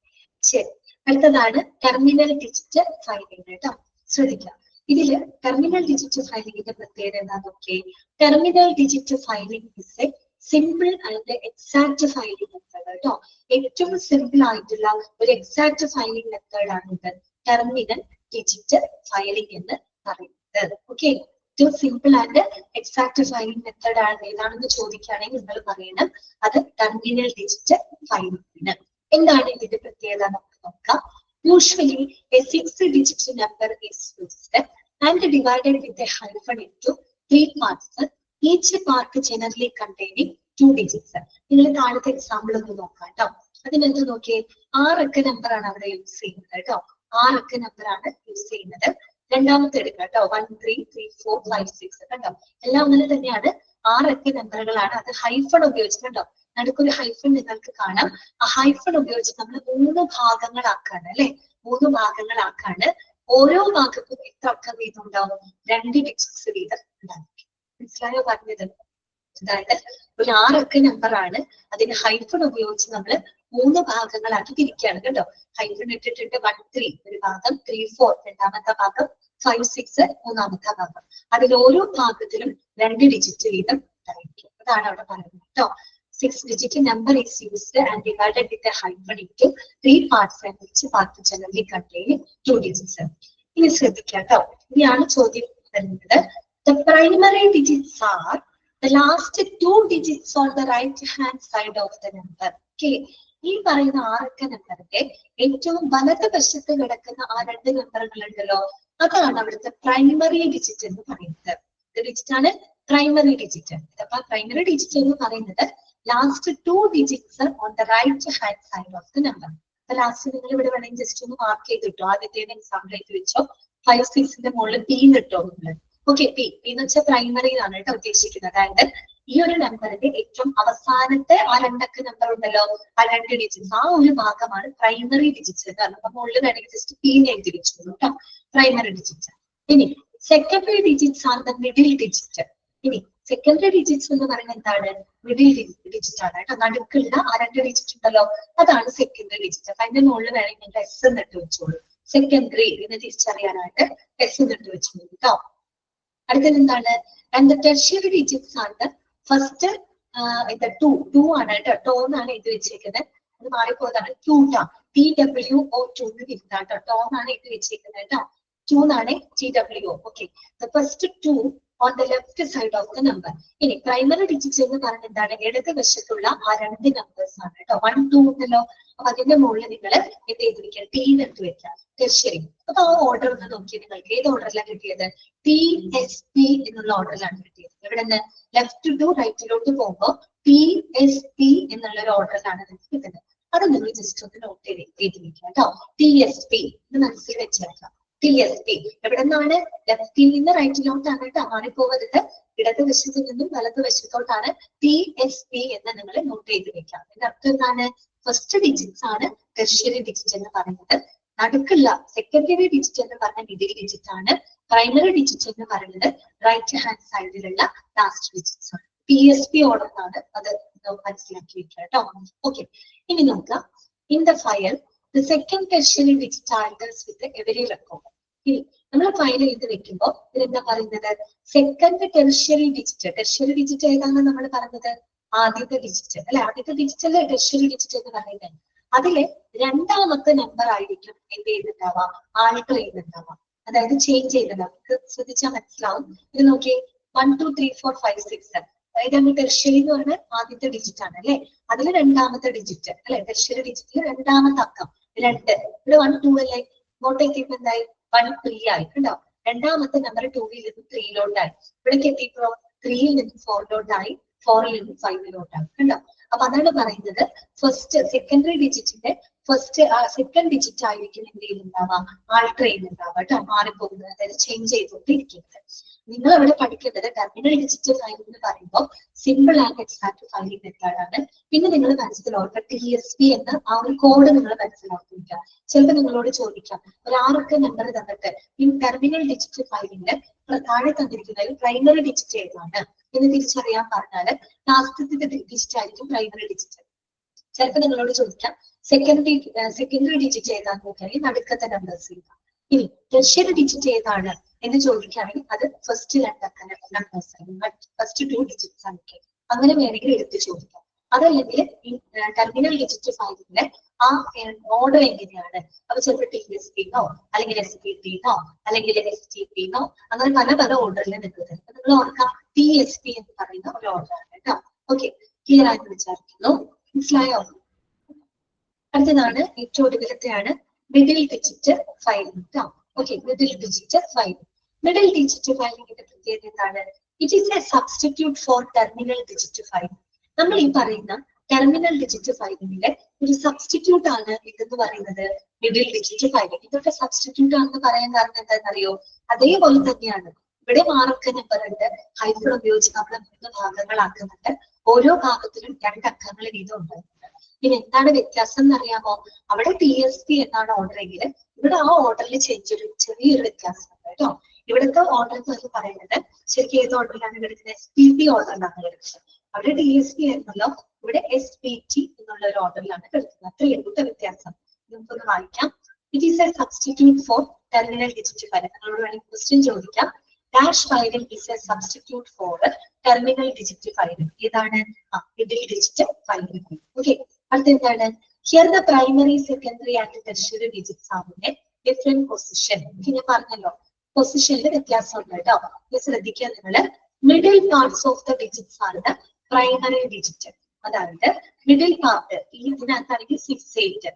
ശരി. അടുത്തതാണ് ടെർമിനൽ ഡിജിറ്റ് ഫയലിംഗ് കേട്ടോ. ശ്രദ്ധിക്കാം. ഇതില് ടെർമിനൽ ഡിജിറ്റ് ഫയലിംഗിന്റെ പ്രത്യേകത എന്താ നോക്കിയേ. Terminal digit filing is A simple and exact filing method കേട്ടോ. ഏറ്റവും സിമ്പിൾ ആയിട്ടുള്ള ഒരു എക്സാക്ട് ഫൈലിംഗ് മെത്തേഡ് ആണ് ഇത് ടെർമിനൽ ഡിജിറ്റ് ഫയലിംഗ് എന്ന് പറയുന്നത്. ഓക്കെ, ഏറ്റവും simple and exact filing method ആണ് ഏതാണെന്ന് ചോദിക്കുകയാണെങ്കിൽ നിങ്ങൾ പറയണം അത് ടെർമിനൽ ഡിജിറ്റ് ഫയലിംഗ്. എന്താണ് ഇതിന്റെ പ്രത്യേകത നമുക്ക് നോക്കാം. Usually a 6-digit number is used and divided with a hyphen into 3 parts, each part generally containing 2 digits. നിങ്ങൾ താഴത്തെ എക്സാമ്പിൾ ഒന്ന് നോക്കാം കേട്ടോ. അതിനെന്ത് നോക്കിയേ, 6 അക്ക നമ്പർ ആണ് അവിടെ യൂസ് ചെയ്യുന്നത് കേട്ടോ. 6 അക്ക നമ്പർ ആണ് യൂസ് ചെയ്യുന്നത്. രണ്ടാമത്തെ എടുക്കാം കേട്ടോ, 1 3 3 4 5 6 കണ്ടോ. എല്ലാം ഒന്നിന് തന്നെയാണ്, 6 അക്ക നമ്പറുകളാണ്. അത് ഹൈഫൺ ഉപയോഗിച്ചിട്ടുണ്ടോ, നടുക്കൊരു ഹൈഫൺ നിങ്ങൾക്ക് കാണാം. ആ ഹൈഫൺ ഉപയോഗിച്ച് നമ്മൾ 3 ഭാഗങ്ങളാക്കാണ് അല്ലെ, 3 ഭാഗങ്ങളാക്കാണ്. ഓരോ ഭാഗത്തും എത്ര അക്കം വീതം ഉണ്ടാവും, 2 ഡിജിറ്റ്സ് വീതം ഉണ്ടാവും. മനസ്സിലായോ പറഞ്ഞത്? അതായത് ഒരു 6 അക്ക നമ്പർ ആണ്, അതിന് ഹൈഫൺ ഉപയോഗിച്ച് നമ്മൾ 3 ഭാഗങ്ങളാക്കി തിരിക്കുകയാണ് കേട്ടോ. ഹൈഫൺ ഇട്ടിട്ടുണ്ട്. 1 3 ഒരു ഭാഗം, 3 4 രണ്ടാമത്തെ ഭാഗം, 5 6 മൂന്നാമത്തെ ഭാഗം. അതിൽ ഓരോ ഭാഗത്തിലും 2 ഡിജിറ്റ് വീതം ഉണ്ടായിരിക്കും. അതാണ് അവിടെ പറയുന്നത് കേട്ടോ. 6-digit number is used and divided with a hyphen into 3 parts and each part generally containing 2 digits. ഇനി ശ്രദ്ധിക്കാം കേട്ടോ. ഇനിയാണ് ചോദ്യം വരുന്നത്. The primary digits are the last 2 digits on the right hand side of the number. Okay, ഈ പറയുന്ന 6 അക്ക നമ്പറിന്റെ ഏറ്റവും വലതുവശത്ത് കിടക്കുന്ന ആ 2 നമ്പറുകൾ ഉണ്ടല്ലോ, അതാണ് അവിടുത്തെ പ്രൈമറി ഡിജിറ്റ് എന്ന് പറയുന്നത്. ഡിജിറ്റ് ആണ് പ്രൈമറി ഡിജിറ്റ്. അപ്പൊ പ്രൈമറി ഡിജിറ്റ് എന്ന് പറയുന്നത് last 2 digits on the right hand side of the number. അപ്പൊ ലാസ്റ്റ് നിങ്ങൾ ഇവിടെ വേണമെങ്കിൽ ജസ്റ്റ് ഒന്ന് മാർക്ക് ചെയ്തിട്ടോ. ആദ്യത്തെ എക്സാമ്പിൾ ആയിട്ട് വെച്ചോ. 5 6ന്റെ മുകളിൽ പി ഇട്ടോ നിങ്ങൾ. ഓക്കെ, പി എന്ന് വെച്ചാൽ പ്രൈമറി ആണ് കേട്ടോ ഉദ്ദേശിക്കുന്നത്. അതായത് ഈ ഒരു നമ്പറിന്റെ ഏറ്റവും അവസാനത്തെ ആ 2 അക്ക നമ്പർ ഉണ്ടല്ലോ, ആ 2 ഡിജിറ്റ്സ്, ആ ഒരു ഭാഗമാണ് പ്രൈമറി ഡിജിറ്റ്സ് എന്ന് പറഞ്ഞത്. അപ്പൊ മുകളിൽ വേണമെങ്കിൽ ജസ്റ്റ് പി എഴുതി വെച്ചു കേട്ടോ, പ്രൈമറി ഡിജിറ്റ്. ഇനി സെക്കൻഡറി ഡിജിറ്റ്സ് ആണ് ദ മിഡിൽ ഡിജിറ്റ്. ഇനി സെക്കൻഡറി ഡിജിറ്റ്സ് എന്ന് പറയുന്നത് എന്താണ്, മിഡിൽ ഡിജിറ്റ് ആണ് കേട്ടോ. നടുക്കുള്ള ആ 2 ഡിജിറ്റ് ഉണ്ടല്ലോ, അതാണ് സെക്കൻഡറി ഡിജിറ്റ്. അപ്പൊ അതിന്റെ മുകളിൽ വേണമെങ്കിൽ എസ് എന്നിട്ട് വെച്ചോളൂ. സെക്കൻഡറി എന്ന് തിരിച്ചറിയാനായിട്ട് എസ് എന്നിട്ട് വെച്ചോളൂ കേട്ടോ. അടുത്തത് എന്താണ്, ആൻഡ് ദ ടെർഷ്യറി ഡിജിറ്റ്സ് ആണ് ദ ഫസ്റ്റ്. ഇത് 2 ആണ് കേട്ടോ. ടോന്നാണ് ഇത് വെച്ചേക്കുന്നത്. അത് മാറിപ്പോയതാണ്. TW TWO2 തിരുത്താട്ടോ. ടോന്നാണ് ഇത് വെച്ചേക്കുന്നത് കേട്ടോ. 2 എന്നാണ് TWO. Okay, the first 2 on the left side of the number. ഇനി പ്രൈമറി ഡിജിറ്റ് എന്ന് പറഞ്ഞ എന്താണ്, ഇടത് വശത്തുള്ള ആ 2 നമ്പേഴ്സ് ആണ് കേട്ടോ. 1 2 ഉണ്ടല്ലോ. അപ്പൊ അതിന്റെ മുകളിൽ നിങ്ങൾ എന്ത് ചെയ്തിരിക്കുക, ടി എടുത്ത് വെക്കാം. ടെർഷ്യറി. അപ്പൊ ആ ഓർഡർ ഒന്ന് നോക്കി, നിങ്ങൾക്ക് ഏത് ഓർഡറിലാണ് കിട്ടിയത്, TSP എന്നുള്ള ഓർഡറിലാണ് കിട്ടിയത്. ഇവിടെ നിന്ന് ലെഫ്റ്റ് ടു റൈറ്റിലോട്ട് പോകുമ്പോൾ TSP എന്നുള്ള ഒരു ഓർഡറിലാണ് നിങ്ങൾക്ക് കിട്ടുന്നത്. അത് നിങ്ങൾ ജസ്റ്റ് ഒന്ന് നോട്ട് ചെയ്ത് വെക്കാം കേട്ടോ. TSP എന്ന് മനസ്സിൽ വെച്ചേക്കാം. TSP എവിടെ നിന്നാണ്, ലെഫ്റ്റിൽ നിന്ന് റൈറ്റിലോട്ടാണ് കേട്ടോ. മാറിപ്പോകരുത്. ഇടതുവശത്തു നിന്നും വലതുവശത്തോട്ടാണ് TSP എന്ന് നിങ്ങൾ നോട്ട് ചെയ്ത് വെക്കാം. ഇതിന്റെ അർത്ഥം എന്താണ്, ഫസ്റ്റ് ഡിജിറ്റ്സ് ആണ് ടെർഷ്യറി ഡിജിറ്റ് എന്ന് പറയുന്നത്. നടുക്കുള്ള സെക്കൻഡറി ഡിജിറ്റ് എന്ന് പറഞ്ഞ മിഡിൽ ഡിജിറ്റ് ആണ്. പ്രൈമറി ഡിജിറ്റ് എന്ന് പറയുന്നത് റൈറ്റ് ഹാൻഡ് സൈഡിലുള്ള ലാസ്റ്റ് ഡിജിറ്റ്സ് ആണ്. TSP ഓർഡർ ആണ്, അത് മനസ്സിലാക്കി വെക്കുക കേട്ടോ. ഓക്കെ, ഇനി നോക്കാം. In the file the second tertiary digit enters with every record. ഇനി നമ്മൾ ഫയൽ ചെയ്ത് വെക്കുമ്പോൾ ഇതെന്താ പറയുന്നത്, second tertiary digit. Tertiary digit ഏതാണ് നമ്മൾ പറഞ്ഞത്, ആദ്യത്തെ ഡിജിറ്റ് അല്ലെ. ആദ്യത്തെ ഡിജിറ്റ് അല്ലേ ടെർഷ്യറി ഡിജിറ്റ് എന്ന് പറയുന്നത്. അതിലെ രണ്ടാമത്തെ നമ്പർ ആയിരിക്കും എന്ത് ചെയ്യുന്നുണ്ടാവാം, ആൾട്ടർ ചെയ്യുന്നുണ്ടാവാം. അതായത് ചേഞ്ച് ചെയ്യുന്നത്. നമുക്ക് ശ്രദ്ധിച്ചാൽ മനസ്സിലാവും. ഇത് നോക്കിയേ, 1 2 3 4 5 6. അതായത് ടെർഷ്യറി എന്ന് പറഞ്ഞാൽ ആദ്യത്തെ ഡിജിറ്റ് ആണ് അല്ലെ. അതിൽ രണ്ടാമത്തെ ഡിജിറ്റ് അല്ലെ, ടെർഷ്യറി ഡിജിറ്റിൽ രണ്ടാമത്തെ അക്കം 2. ഇവിടെ 1 2 അല്ലേ. ഇങ്ങോട്ടേക്ക് എന്തായി, 1 3 ആയി കണ്ടോ. രണ്ടാമത്തെ നമ്പർ 2ൽ നിന്ന് 3ലോട്ടായി. ഇവിടേക്ക് എത്തിയപ്പോ 3ൽ നിന്ന് 4ലോട്ടായി, 4ൽ നിന്ന് 5ലോട്ടായി കണ്ടോ. അപ്പൊ അതാണ് പറയുന്നത്, ഫസ്റ്റ് സെക്കൻഡറി ഡിജിറ്റിന്റെ ഫസ്റ്റ് സെക്കൻഡ് ഡിജിറ്റ് ആയിരിക്കും എന്ത് ചെയ്യുന്നുണ്ടാവാം, ആൾട്ടർ ചെയ്യുന്നുണ്ടാവാം കേട്ടോ. മാറിപ്പോകുന്നത്, അതായത് ചേഞ്ച് ചെയ്തുകൊണ്ടിരിക്കുന്നത്. നിങ്ങൾ അവിടെ പഠിക്കേണ്ടത് ടെർമിനൽ ഡിജിറ്റ് ഫയലിംഗ് എന്ന് പറയുമ്പോൾ simple and exact filing method ആണ്. പിന്നെ നിങ്ങൾ മനസ്സിലാക്കുക TSP എന്ന ആ ഒരു കോഡ് നിങ്ങൾ മനസ്സിലാക്കുക. ചിലപ്പോൾ നിങ്ങളോട് ചോദിക്കാം, ഒരു 6 അക്ക നമ്പർ തന്നിട്ട് ഈ ടെർമിനൽ ഡിജിറ്റ് ഫയലിംഗിൽ താഴെ തന്നിരിക്കുന്നതിൽ പ്രൈമറി ഡിജിറ്റ് ഏതാണ് എന്ന് തിരിച്ചറിയാൻ പറഞ്ഞാൽ ലാസ്റ്റത്തെ ഡിജിറ്റ് ആയിരിക്കും പ്രൈമറി ഡിജിറ്റ്. ചിലപ്പോൾ നിങ്ങളോട് ചോദിക്കാം സെക്കൻഡറി ഡിജിറ്റ് ഏതാന്ന് നോക്കുകയാണെങ്കിൽ നടുക്കത്തെ നമ്പേഴ്സ് എഴുതാം. ഇനി ടെർഷ്യറി ഡിജിറ്റ് ഏതാണ് എന്ന് ചോദിക്കുകയാണെങ്കിൽ അത് ഫസ്റ്റ് 2 അക്ക നമ്പേഴ്സ് ആണ്, ഫസ്റ്റ് 2 ഡിജിറ്റ്സ് ആണ്. അങ്ങനെ വേണമെങ്കിൽ എടുത്ത് ചോദിക്കാം. അതല്ലെങ്കിൽ ഈ ടെർമിനൽ ഡിജിറ്റ് ഫയലിലെ ആ ഓർഡർ എങ്ങനെയാണ്? അപ്പൊ ചിലപ്പോൾ TSP-ന്നോ അല്ലെങ്കിൽ SPT-ന്നോ അല്ലെങ്കിൽ STP-ന്നോ അങ്ങനെ പല പല ഓർഡറിൽ നിൽക്കുന്നത്. നിങ്ങൾ ഓർക്കാം TSP എന്ന് പറയുന്ന ഒരു ഓർഡർ ആണ് കേട്ടോ. ഓക്കെ, ക്ലിയർ ആയിട്ട് വിചാരിക്കുന്നു. മനസ്സിലായോ? അടുത്തതാണ് ഏറ്റവും ഒടുവിലത്തെയാണ് മിഡിൽ ഡിജിറ്റ് ഫയലിംഗ് കേട്ടോ. Okay, middle digit filing. Middle digit ഫയലിംഗിന്റെ പ്രത്യേകത എന്താണ്? It is a substitute for terminal digit filing. നമ്മൾ ഈ പറയുന്ന ടെർമിനൽ ഡിജിറ്റ് ഫയലിംഗിലെ ഒരു സബ്സ്റ്റിറ്റ്യൂട്ട് ആണ് ഇതെന്ന് പറയുന്നത് മിഡിൽ ഡിജിറ്റ് ഫയലിംഗ്. ഇതൊക്കെ സബ്സ്റ്റിറ്റ്യൂട്ട് ആണെന്ന് പറയാൻ കാരണം എന്താണെന്നറിയോ? അതേപോലെ തന്നെയാണ് ഇവിടെ മാർക്ക് നമ്പർ ഉണ്ട്, ഹൈഫൺ ഉപയോഗിച്ച് നമ്മൾ 3 ഭാഗങ്ങളാക്കുന്നുണ്ട്. ഓരോ ഭാഗത്തിലും 2 അക്കങ്ങൾ വീതം ഉണ്ട്. പിന്നെ എന്താണ് വ്യത്യാസം എന്നറിയാമോ? അവിടെ TSP എന്നാണ് ഓർഡർ എങ്കിൽ ഇവിടെ ആ ഓർഡറിൽ ചെറിയൊരു വ്യത്യാസം ഉണ്ട് കേട്ടോ. ഇവിടുത്തെ ഓർഡർ എന്ന് പറയുന്നത് ശരിക്കും ഏത് ഓർഡറിലാണ് കിടക്കുന്നത്? SPP ഓർഡറിലാണ് കിടക്കുന്നത്. അവിടെ TSP ആയിരുന്നല്ലോ, ഇവിടെ SPT എന്നുള്ള ഒരു ഓർഡറിലാണ് കിടക്കുന്നത്. അത്രയും വ്യത്യാസം. നമുക്കൊന്ന് വായിക്കാം. It is a substitute for terminal digit file. നിങ്ങളോട് വേണമെങ്കിൽ ക്വസ്റ്റ്യൻ ചോദിക്കാം. Dash filing is a substitute for terminal digit filing. ഏതാണ്? Middle digit filing. ഓക്കെ, അടുത്ത എന്താണ്? Here the primary, secondary and tertiary digits are in a different position. ഞാൻ പറഞ്ഞല്ലോ പൊസിഷനിൽ വ്യത്യാസം ഉണ്ട് കേട്ടോ. ശ്രദ്ധിക്കുക നിങ്ങള്. Middle parts of the digits ആണ് ദ പ്രൈമറി ഡിജിറ്റ്. അതായത് മിഡിൽ പാർട്ട് ഇതിനകത്താണെങ്കിൽ 6, 8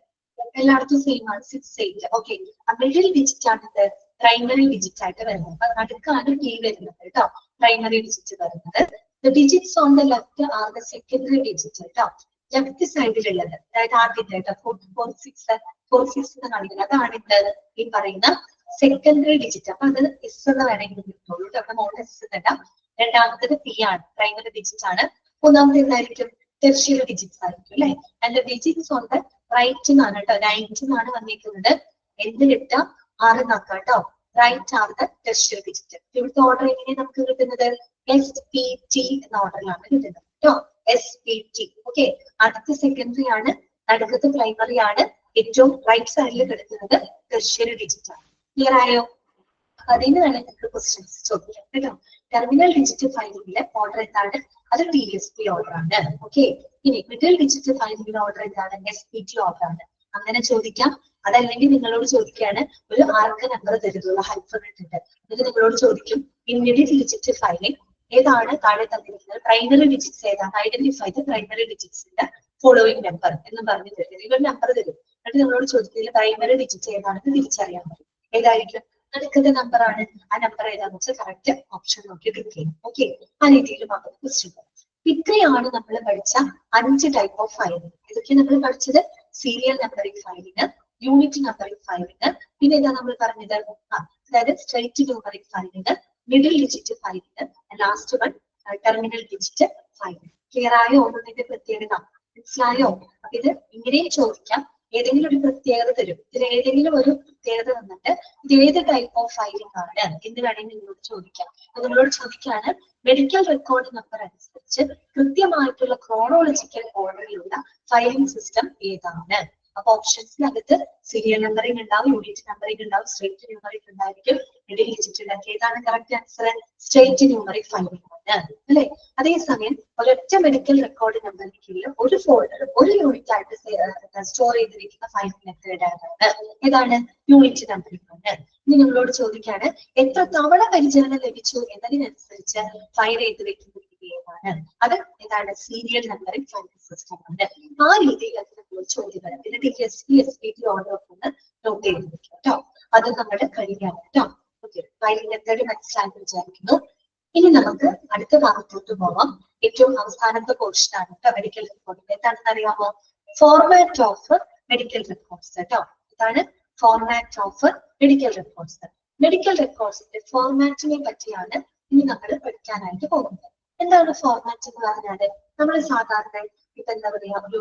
എല്ലായിടത്തും സെയിം ആണ്, 6, 8. ഓക്കെ, മിഡിൽ ഡിജിറ്റ് ആണ് ഇത് പ്രൈമറി ഡിജിറ്റ് ആയിട്ട് വരുന്നത്. അപ്പൊ നടുക്കാണ് T വരുന്നത് കേട്ടോ, പ്രൈമറി ഡിജിറ്റ് വരുന്നത്. The digits on the left are the secondary digit കേട്ടോ. ലെഫ്റ്റ് സൈഡിലുള്ളത്, അതായത് ആദ്യത്തെ കേട്ടോ 4, 6 എന്ന് കാണിക്കുന്നത്, അതാണ് ഇത് ഈ പറയുന്ന സെക്കൻഡറി ഡിജിറ്റ്. അപ്പൊ അത് S എന്ന് വേണമെങ്കിൽ കിട്ടുള്ളൂ കേട്ടോ. അപ്പൊ മോഡ് S എന്നിടാം. രണ്ടാമത്തത് P ആണ്, പ്രൈമറി ഡിജിറ്റ് ആണ്. മൂന്നാമത്തെ എന്തായിരിക്കും? ടെർഷ്യറി ഡിജിറ്റ്സ് ആയിരിക്കും അല്ലെ. And digits on the right എന്നാണ് കേട്ടോ, 9 എന്നാണ് വന്നിരിക്കുന്നത്. എന്തിലിട്ട 6 എന്നാക്കാം കേട്ടോ. Right are the tertiary digit. ഇവിടുത്തെ ഓർഡർ എങ്ങനെയാണ് നമുക്ക് കിട്ടുന്നത്? SPT എന്ന ഓർഡറിലാണ് കിട്ടുന്നത് കേട്ടോ. SPT. ഓക്കെ, അടുത്ത സെക്കൻഡറി ആണ്, നടുക്കത്ത് പ്രൈമറി ആണ്, ഏറ്റവും റൈറ്റ് സൈഡിൽ കിടക്കുന്നത് ടെർഷ്യറി ഡിജിറ്റ് ആണ്. ക്ലിയർ ആയോ? അതിന് വേണമെങ്കിൽ നിങ്ങൾക്ക് ക്വസ്റ്റ്യൻസ് ചോദിക്കാം കേട്ടോ. ടെർമിനൽ ഡിജിറ്റ് ഫയലിംഗിലെ ഓർഡർ എന്താണ്? അത് TSP ഓർഡർ ആണ്. ഓക്കെ, ഇനി മിഡിൽ ഡിജിറ്റ് ഫയലിംഗിലെ ഓർഡർ എന്താണ്? SPT ഓർഡർ ആണ്. അങ്ങനെ ചോദിക്കാം. അതല്ലെങ്കിൽ നിങ്ങളോട് ചോദിക്കുകയാണ്, ഒരു ആർക്ക് നമ്പർ തരുന്നുള്ളൂ ഹൈഫൺ ഇട്ടിട്ട്. എന്നിട്ട് നിങ്ങളോട് ചോദിക്കും ഇൻ മിഡിൽ ഡിജിറ്റ് ഫയലിംഗ് ഏതാണ് താഴെ തന്നിരിക്കുന്നത് പ്രൈമറി ഡിജിറ്റ്സ് ഏതാണ്? ഐഡന്റിഫൈ ദ പ്രൈമറി ഡിജിറ്റ്സിന്റെ ഫോളോയിങ് നമ്പർ എന്ന് പറഞ്ഞു തരും. ഇവർ നമ്പർ തരും. എന്നിട്ട് നിങ്ങളോട് ചോദിക്കുന്നതിൽ പ്രൈമറി ഡിജിറ്റ് ഏതാണെന്ന് തിരിച്ചറിയാൻ പറ്റും. ഏതായിരിക്കും? നടുക്കത്തെ നമ്പർ ആണ്. ആ നമ്പർ ഏതാണെന്ന് വെച്ചാൽ കറക്റ്റ് ഓപ്ഷൻ നോക്കി ക്ലിക്ക് ചെയ്യും. ഓക്കെ, ആ രീതിയിൽ മാത്രം ക്വസ്റ്റ്യൻ. ഇത്രയാണ് നമ്മൾ പഠിച്ച 5 ടൈപ്പ് ഓഫ് ഫയലിംഗ്. ഇതൊക്കെ നമ്മൾ പഠിച്ചത് serial numbering filing, unit numbering filing, പിന്നെ ഏതാ നമ്മൾ പറഞ്ഞത്? അതായത് straight numeric filing, middle digit filing, last one terminal digit filing. Clear ആയോ? ഓരോന്നിന്റെ പ്രത്യേകത മനസ്സിലായോ? അപ്പൊ ഇത് ഇങ്ങനെയും ചോദിക്കാം. ഏതെങ്കിലും ഒരു പ്രത്യേകത തരും. ഇതിൽ ഏതെങ്കിലും ഒരു പ്രത്യേകത വന്നിട്ട് ഇത് ഏത് ടൈപ്പ് ഓഫ് ഫയലിംഗ് ആണ് എന്ന് വേണമെങ്കിൽ നിങ്ങളോട് ചോദിക്കാം. അപ്പൊ നിങ്ങളോട് ചോദിക്കാണ് മെഡിക്കൽ റെക്കോർഡ് നമ്പർ അനുസരിച്ച് കൃത്യമായിട്ടുള്ള ക്രോണോളജിക്കൽ ഓർഡറിലുള്ള ഫയലിംഗ് സിസ്റ്റം ഏതാണ്? അപ്പൊ ഓപ്ഷൻസിനകത്ത് സീരിയൽ നമ്പറിംഗ് ഉണ്ടാവും, യൂണിറ്റ് നമ്പറിംഗ് ഉണ്ടാവും, സ്ട്രേറ്റ് ന്യൂമറിക് ഉണ്ടായിരിക്കും, മിഡിൽ ഡിജിറ്റ് ഉണ്ടാക്കി. ഏതാണ് correct answer? Straight numeric filing ആണ് അല്ലെ. അതേസമയം ഒരൊറ്റ മെഡിക്കൽ റെക്കോർഡ് നമ്പറിന് കീഴിൽ ഒരു ഫോൾഡർ ഒരു യൂണിറ്റ് ആയിട്ട് സ്റ്റോർ ചെയ്തിരിക്കുന്ന ഫയലിംഗ് മെത്തേഡ് ഏതാണ്? യൂണിറ്റ് നമ്പറിംഗ് ആണ്. ഇനി നിങ്ങളോട് ചോദിക്കാണ് എത്ര തവണ പരിചരണം ലഭിച്ചു എന്നതിനനുസരിച്ച് ഫയൽ ചെയ്ത് വെക്കുന്ന രീതി ഏതാണ്? അത് ഏതാണ്? സീരിയൽ നമ്പറിംഗ് ഫയലിംഗ് സിസ്റ്റം ആണ്. ആ രീതിയിൽ ചോദ്യങ്ങൾ പിന്നെ TSP SPT ഓർഡർ ഒന്ന് നോട്ട് ചെയ്ത് വെക്കാം കേട്ടോ. അത് നമ്മുടെ കഴിയാണ് കേട്ടോ. ഓക്കെ, ഫയലിംഗ് മെത്തേഡ് മനസ്സിലാക്കി വിചാരിക്കുന്നു. ഇനി നമുക്ക് അടുത്ത ഭാഗത്തോട്ട് പോവാം. ഏറ്റവും അവസാനത്തെ പോർഷൻ ആണ് കേട്ടോ മെഡിക്കൽ റെക്കോർഡ്. എന്താണെന്ന് അറിയാമോ? ഫോർമാറ്റ് ഓഫ് മെഡിക്കൽ റെക്കോർഡ്സ് കേട്ടോ. ഇതാണ് format of medical records. Medical റെക്കോർഡ്സിന്റെ ഫോർമാറ്റിനെ പറ്റിയാണ് ഇനി നമ്മൾ പഠിക്കാനായിട്ട് പോകുന്നത്. എന്താണ് ഫോർമാറ്റ് എന്ന് പറഞ്ഞാല് നമ്മൾ സാധാരണ ഇപ്പൊ എന്താ പറയാ ഒരു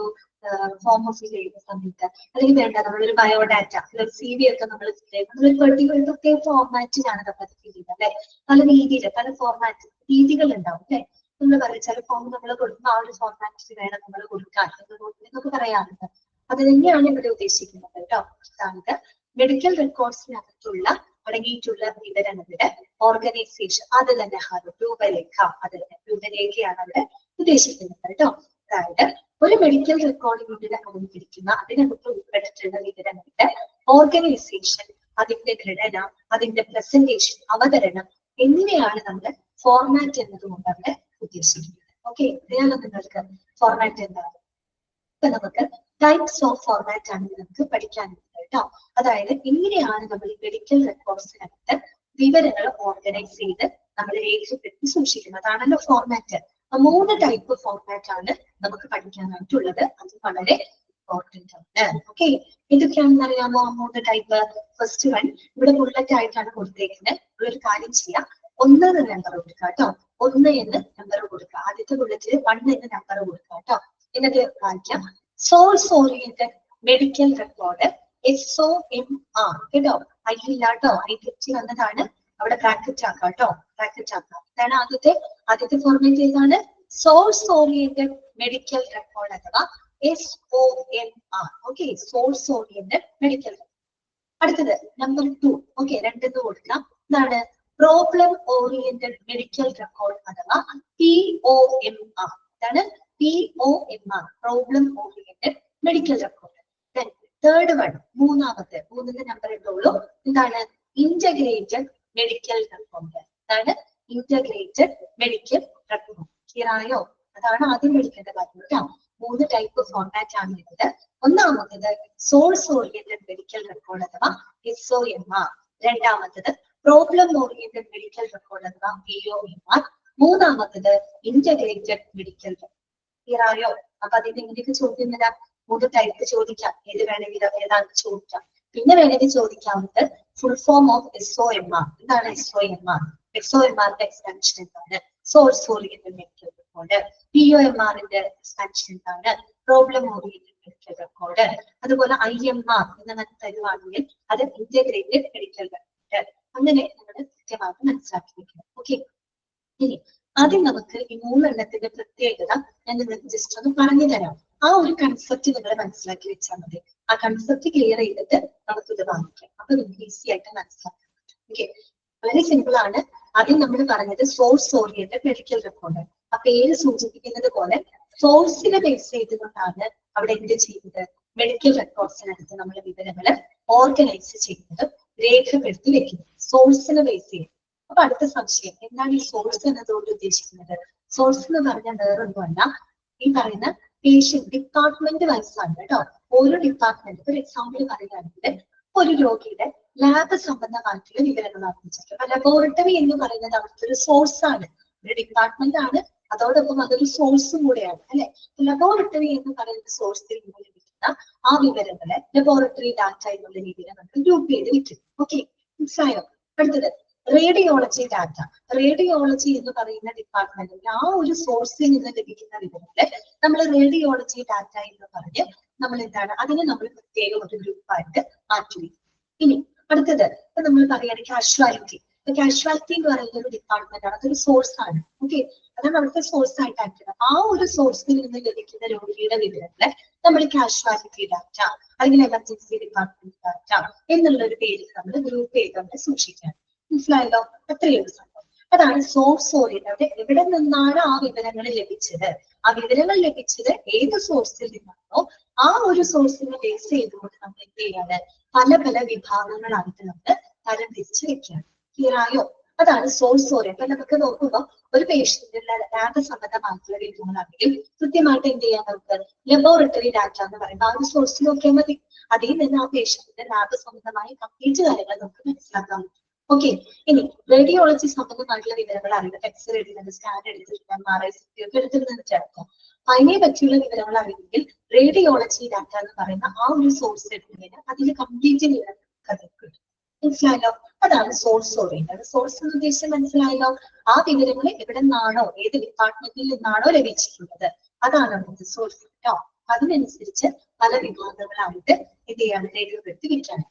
ഫോം ഫിൽ ചെയ്യുന്ന സമയത്ത് അല്ലെങ്കിൽ വേണ്ട നമ്മളൊരു ബയോഡാറ്റ ഒരു CV ഒക്കെ നമ്മൾ പെർട്ടിക്കുലർ പ്രത്യേക ഫോർമാറ്റിലാണ് നമ്മൾ ഫിൽ ചെയ്യുന്നത് അല്ലെ. പല രീതിയിൽ പല ഫോർമാറ്റ് രീതികൾ ഉണ്ടാവും അല്ലെ. നമ്മൾ പറയും ചില ഫോം നമ്മൾ കൊടുക്കുമ്പോൾ ആ ഒരു ഫോർമാറ്റിൽ വേണം നമ്മൾ കൊടുക്കാൻ എന്നൊക്കെ പറയാറുണ്ട്. അത് തന്നെയാണ് ഇവിടെ ഉദ്ദേശിക്കുന്നത് കേട്ടോ. അതായത് മെഡിക്കൽ റെക്കോർഡ്സിനകത്തുള്ള അടങ്ങിയിട്ടുള്ള വിവരങ്ങളുടെ ഓർഗനൈസേഷൻ, അത് തന്നെ രൂപരേഖ, അത് തന്നെ രൂപരേഖയാണ് അവിടെ ഉദ്ദേശിക്കുന്നത് കേട്ടോ. അതായത് ഒരു മെഡിക്കൽ റെക്കോർഡിലൂടെ അടങ്ങിയിരിക്കുന്ന അതിനകത്ത് ഉൾപ്പെട്ടിട്ടുള്ള വിവരങ്ങളുടെ ഓർഗനൈസേഷൻ, അതിന്റെ ഘടന, അതിന്റെ പ്രസന്റേഷൻ, അവതരണം എന്നിവയാണ് നമ്മൾ ഫോർമാറ്റ് എന്നതുകൊണ്ട് അവിടെ ഉദ്ദേശിക്കുന്നത്. ഓക്കെ, അറിയാലോ നിങ്ങൾക്ക് ഫോർമാറ്റ് എന്താണ്. ഇപ്പൊ നമുക്ക് ടൈപ്സ് ഓഫ് ഫോർമാറ്റ് ആണ് നമുക്ക് പഠിക്കാനുള്ളത് കേട്ടോ. അതായത് എങ്ങനെയാണ് നമ്മൾ ഈ മെഡിക്കൽ റെക്കോർഡ്സിനകത്ത് വിവരങ്ങൾ ഓർഗനൈസ് ചെയ്ത് നമ്മൾ രേഖപ്പെടുത്തി സൂക്ഷിക്കുന്നത്, അതാണല്ലോ ഫോർമാറ്റ്. 3 ടൈപ്പ് ഫോർമാറ്റ് ആണ് നമുക്ക് പഠിക്കാനായിട്ടുള്ളത്. അത് വളരെ ഇമ്പോർട്ടന്റ് ആണ്. ഓക്കെ, എന്തൊക്കെയാണെന്ന് അറിയാമോ 3 ടൈപ്പ്? ഫസ്റ്റ് വൺ ഇവിടെ ബുള്ളറ്റ് ആയിട്ടാണ് കൊടുത്തേക്കുന്നത്. ഒരു കാര്യം ചെയ്യാം, 1 എന്ന് നമ്പർ കൊടുക്കുക കേട്ടോ. 1 എന്ന് നമ്പർ കൊടുക്കുക. ആദ്യത്തെ ബുള്ളറ്റിൽ 1 എന്ന് നമ്പർ കൊടുക്കുക കേട്ടോ. എന്നിട്ട് വായിക്കാം, source oriented medical record SOMR കേട്ടോ. ഇല്ല കേട്ടോ, തെറ്റി വന്നതാണ്, അവിടെ ബ്രാക്കറ്റ് ആക്കാം കേട്ടോ, ബ്രാക്കറ്റ് ആക്കാം. ഇതാണ് ആദ്യത്തെ ഫോർമാറ്റ് ഏതാണ്? സോഴ്സ് ഓറിയന്റഡ് മെഡിക്കൽ റെക്കോർഡ് അഥവാ SOMR. Okay, source oriented medical record. അടുത്തത് നമ്പർ 2. ഓക്കെ, 2 കൊടുക്കാം. എന്താണ്? പ്രോബ്ലം ഓറിയന്റഡ് മെഡിക്കൽ റെക്കോർഡ് അഥവാ POMR. ഇതാണ് POMR, problem oriented medical record. Third one, മൂന്നാമത്തെ, 3ന്റെ നമ്പർ ഇട്ടുള്ളൂ. എന്താണ്? Integrated medical record. എന്താണ്? Integrated medical record. ക്ലിയർ ആയോ? അതാണ് ആദ്യം പഠിക്കേണ്ട കാര്യം കേട്ടോ. 3 ടൈപ്പ് ഫോർമാറ്റ് ആണ് ഉള്ളത്. ഒന്നാമത്തത് സോഴ്സ് ഓറിയന്റഡ് മെഡിക്കൽ റെക്കോർഡ് അഥവാ SOMR. രണ്ടാമത്തത് പ്രോബ്ലം ഓറിയന്റഡ് മെഡിക്കൽ റെക്കോർഡ് അഥവാ POMR. മൂന്നാമത്തത് ഇന്റഗ്രേറ്റഡ് മെഡിക്കൽ റെക്കോർഡ്. ക്ലിയർ ആയോ? അപ്പൊ അതിന്റെ ഇങ്ങനെയൊക്കെ ചോദ്യം വരാം. 3 ടൈപ്പ് ചോദിക്കാം, ഏത് വേണമെങ്കിലും ഏതാണ്ട് ചോദിക്കാം. പിന്നെ വേണമെങ്കിൽ ചോദിക്കാവുന്നത് ഫുൾ ഫോം ഓഫ് SOMR. എന്താണ് SOMR? SOMRന്റെ എക്സ്പാൻഷൻ എന്താണ്? Source oriented medical record. POMRന്റെ എക്സ്പാൻഷൻ എന്താണ്? Problem oriented medical record. അതുപോലെ IMR എന്ന് തരുവാണെങ്കിൽ അത് ഇന്റഗ്രേറ്റഡ് മെഡിക്കൽ റെക്കോർഡ്. അങ്ങനെ നമ്മൾ കൃത്യമായിട്ട് മനസ്സിലാക്കി വെക്കണം. ഓക്കെ, ഇനി ആദ്യം നമുക്ക് ഈ 3 എണ്ണത്തിന്റെ പ്രത്യേകത ഞാൻ നിങ്ങൾക്ക് ജസ്റ്റ് ഒന്ന് പറഞ്ഞു തരാം. ആ ഒരു കൺസെപ്റ്റ് നിങ്ങൾ മനസ്സിലാക്കി വെച്ചാൽ മതി. ആ കൺസെപ്റ്റ് ക്ലിയർ ചെയ്തിട്ട് നമുക്ക് ഇത് വാങ്ങിക്കാം. അപ്പൊ നിങ്ങൾക്ക് ഈസി ആയിട്ട് മനസ്സിലാക്കാം. ഓക്കെ, വളരെ സിമ്പിൾ ആണ്. ആദ്യം നമ്മൾ പറഞ്ഞത് സോഴ്സ് ഓറിയന്റഡ് മെഡിക്കൽ റെക്കോർഡ്. ആ പേര് സൂചിപ്പിക്കുന്നത് പോലെ സോഴ്സിനെ ബേസ് ചെയ്തുകൊണ്ടാണ് അവിടെ എന്ത് ചെയ്യുന്നത്? മെഡിക്കൽ റെക്കോർഡ്സിനകത്ത് നമ്മൾ വിവരങ്ങൾ ഓർഗനൈസ് ചെയ്യുന്നത്, രേഖപ്പെടുത്തി വെക്കുന്നത്. സോഴ്സിനെ ബേസ് ചെയ്ത്. അപ്പൊ അടുത്ത സംശയം, എന്താണ് ഈ സോഴ്സ് എന്നതുകൊണ്ട് ഉദ്ദേശിക്കുന്നത്? സോഴ്സ് എന്ന് പറഞ്ഞാൽ വേറൊന്നുമല്ല, ഈ പറയുന്ന പേഷ്യന്റ് ഡിപ്പാർട്ട്മെന്റ് വൈസ് ആണ് കേട്ടോ. ഓരോ ഡിപ്പാർട്ട്മെന്റ്, ഒരു എക്സാമ്പിൾ പറയുകയാണെങ്കിൽ ഒരു രോഗിയുടെ ലാബ് സംബന്ധമായിട്ടുള്ള വിവരങ്ങൾ അറിയിച്ചിട്ടുണ്ട്. അപ്പൊ ലബോറട്ടറി എന്ന് പറയുന്നത് അവിടുത്തെ ഒരു സോഴ്സ് ആണ്, ഒരു ഡിപ്പാർട്ട്മെന്റ് ആണ്, അതോടൊപ്പം അതൊരു സോഴ്സും കൂടെയാണ് അല്ലെ. ലബോറട്ടറി എന്ന് പറയുന്ന സോഴ്സിൽ നിന്ന് ലഭിക്കുന്ന ആ വിവരങ്ങളെ ലബോറട്ടറി ഡാറ്റ എന്നുള്ള രീതിയിൽ നമുക്ക് ഗ്രൂപ്പ് ചെയ്ത് വെക്കും. ഓക്കെ, മനസ്സിലായോ? അടുത്തത് റേഡിയോളജി ഡാറ്റ. റേഡിയോളജി എന്ന് പറയുന്ന ഡിപ്പാർട്ട്മെന്റിന്റെ ആ ഒരു സോഴ്സിൽ നിന്ന് ലഭിക്കുന്ന വിവരങ്ങളെ നമ്മൾ റേഡിയോളജി ഡാറ്റ എന്ന് പറഞ്ഞ് നമ്മൾ എന്താണ് അതിനെ നമ്മൾ പ്രത്യേകം ഒരു ഗ്രൂപ്പായിട്ട് മാറ്റി. ഇനി അടുത്തത് ഇപ്പൊ നമ്മൾ പറയുകയാണ് കാഷ്വാലിറ്റി. കാഷ്വാലിറ്റി എന്ന് പറയുന്ന ഒരു ഡിപ്പാർട്ട്മെന്റ് ആണ്, അതൊരു സോഴ്സ് ആണ്. ഓക്കെ, അതാണ് അവിടുത്തെ സോഴ്സ് ആയിട്ട് ആക്കുന്നത്. ആ ഒരു സോഴ്സിൽ നിന്ന് ലഭിക്കുന്ന രോഗിയുടെ വിവരങ്ങളെ നമ്മൾ കാഷ്വാലിറ്റി ഡാറ്റ അല്ലെങ്കിൽ എമർജൻസി ഡിപ്പാർട്ട്മെന്റ് ഡാറ്റ എന്നുള്ള ഒരു പേരിൽ നമ്മൾ ഗ്രൂപ്പ് ചെയ്തുകൊണ്ട് സൂക്ഷിക്കാം. മനസ്സിലായല്ലോ? അത്രയും സംഭവം. അതാണ് സോഴ്സ് ഓറിയന്റഡ്. അവിടെ എവിടെ നിന്നാണ് ആ വിവരങ്ങൾ ലഭിച്ചത്, ആ വിവരങ്ങൾ ലഭിച്ചത് ഏത് സോഴ്സിൽ നിന്നാണോ ആ ഒരു സോഴ്സിനെ ബേസ് ചെയ്തുകൊണ്ട് നമ്മൾ എന്ത് ചെയ്യാണ്? പല പല വിഭാഗങ്ങളായിട്ട് നമ്മൾ തരംതിരിച്ച് വെക്കുകയാണ്. ക്ലിയർ ആയോ? അതാണ് സോഴ്സ് ഓറിയന്റഡ്. അപ്പൊ നമുക്ക് നോക്കുമ്പോൾ ഒരു പേഷ്യന്റിന്റെ ലാബ് സംബന്ധമായിട്ടുള്ള വിവരങ്ങളാണെങ്കിൽ കൃത്യമായിട്ട് എന്ത് ചെയ്യാൻ നമുക്ക് ലബോറട്ടറി ഡാറ്റ എന്ന് പറയുമ്പോൾ ആ ഒരു സോഴ്സിൽ നോക്കിയാൽ മതി. അതിൽ നിന്ന് ആ പേഷ്യന്റിന്റെ ലാബ് സംബന്ധമായ കംപ്ലീറ്റ് കാര്യങ്ങൾ നമുക്ക് മനസ്സിലാക്കാൻ പറ്റും. ഓക്കെ, ഇനി റേഡിയോളജി സംബന്ധമായിട്ടുള്ള വിവരങ്ങൾ അറിയുന്നത്, എക്സ്റേ എടുക്കുന്നത്, സ്കാൻ എടുത്തിട്ടുണ്ട്, MRI ഒക്കെ എടുത്തിരുന്നത് ചേർക്കാം. അതിനെ പറ്റിയുള്ള വിവരങ്ങൾ അറിയുമെങ്കിൽ റേഡിയോളജി ഡാറ്റ എന്ന് പറയുന്ന ആ ഒരു സോഴ്സ് എടുക്കുന്നതിന് അതിൽ കംപ്ലീറ്റ് വിവരങ്ങൾ കിട്ടും. മനസ്സിലായല്ലോ? അതാണ് സോഴ്സ് ഓറിയന്റഡ്. സോഴ്സ് എന്ന ഉദ്ദേശം മനസ്സിലായല്ലോ? ആ വിവരങ്ങൾ എവിടെ നിന്നാണോ ഏത് ഡിപ്പാർട്ട്മെന്റിൽ നിന്നാണോ ലഭിച്ചിട്ടുള്ളത് അതാണ് അവിടുത്തെ സോഴ്സ് കേട്ടോ. അതിനനുസരിച്ച് പല വിഭാഗങ്ങളായിട്ട് ഇത് ചെയ്യാണ് രേഖപ്പെടുത്തി വെക്കാൻ.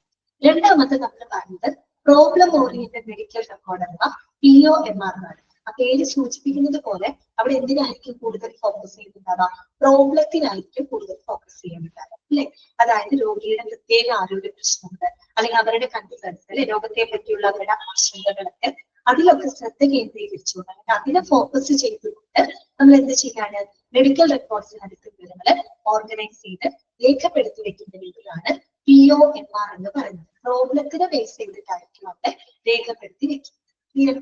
രണ്ടാമത്തെ നമ്മൾ പറയുന്നത് പ്രോബ്ലം ഓറിയന്റഡ് മെഡിക്കൽ റെക്കോർഡ് അഥവാ POMR ആണ്. ആ പേര് സൂചിപ്പിക്കുന്നത് പോലെ അവിടെ എന്തിനായിരിക്കും കൂടുതൽ ഫോക്കസ് ചെയ്യുന്നുണ്ടാവുക? പ്രോബ്ലത്തിനായിരിക്കും കൂടുതൽ ഫോക്കസ് ചെയ്യുന്നുണ്ടാവുക അല്ലെ. അതായത് രോഗിയുടെ പ്രത്യേക ആരോഗ്യ പ്രശ്നങ്ങൾ, അല്ലെങ്കിൽ അവരുടെ കൺസേൺസ് അല്ലെ, രോഗത്തെ പറ്റിയുള്ള അവരുടെ ആശങ്കകളൊക്കെ അതിലൊക്കെ ശ്രദ്ധ കേന്ദ്രീകരിച്ചുകൊണ്ട് അല്ലെങ്കിൽ അതിനെ ഫോക്കസ് ചെയ്തുകൊണ്ട് നമ്മൾ എന്ത് ചെയ്യാണ്, മെഡിക്കൽ റെക്കോർഡ്സിനടുത്ത് വിവരങ്ങൾ ഓർഗനൈസ് ചെയ്ത് രേഖപ്പെടുത്തി വെക്കുന്ന രീതിയിലാണ് POMR എന്ന് പറയുന്നത്. പ്രോബ്ലത്തിനെ ബേസ് ചെയ്തിട്ടായിരിക്കും അവിടെ രേഖപ്പെടുത്തി വെക്കുന്നത്.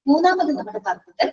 മൂന്നാമത് നമ്മൾ പറഞ്ഞത്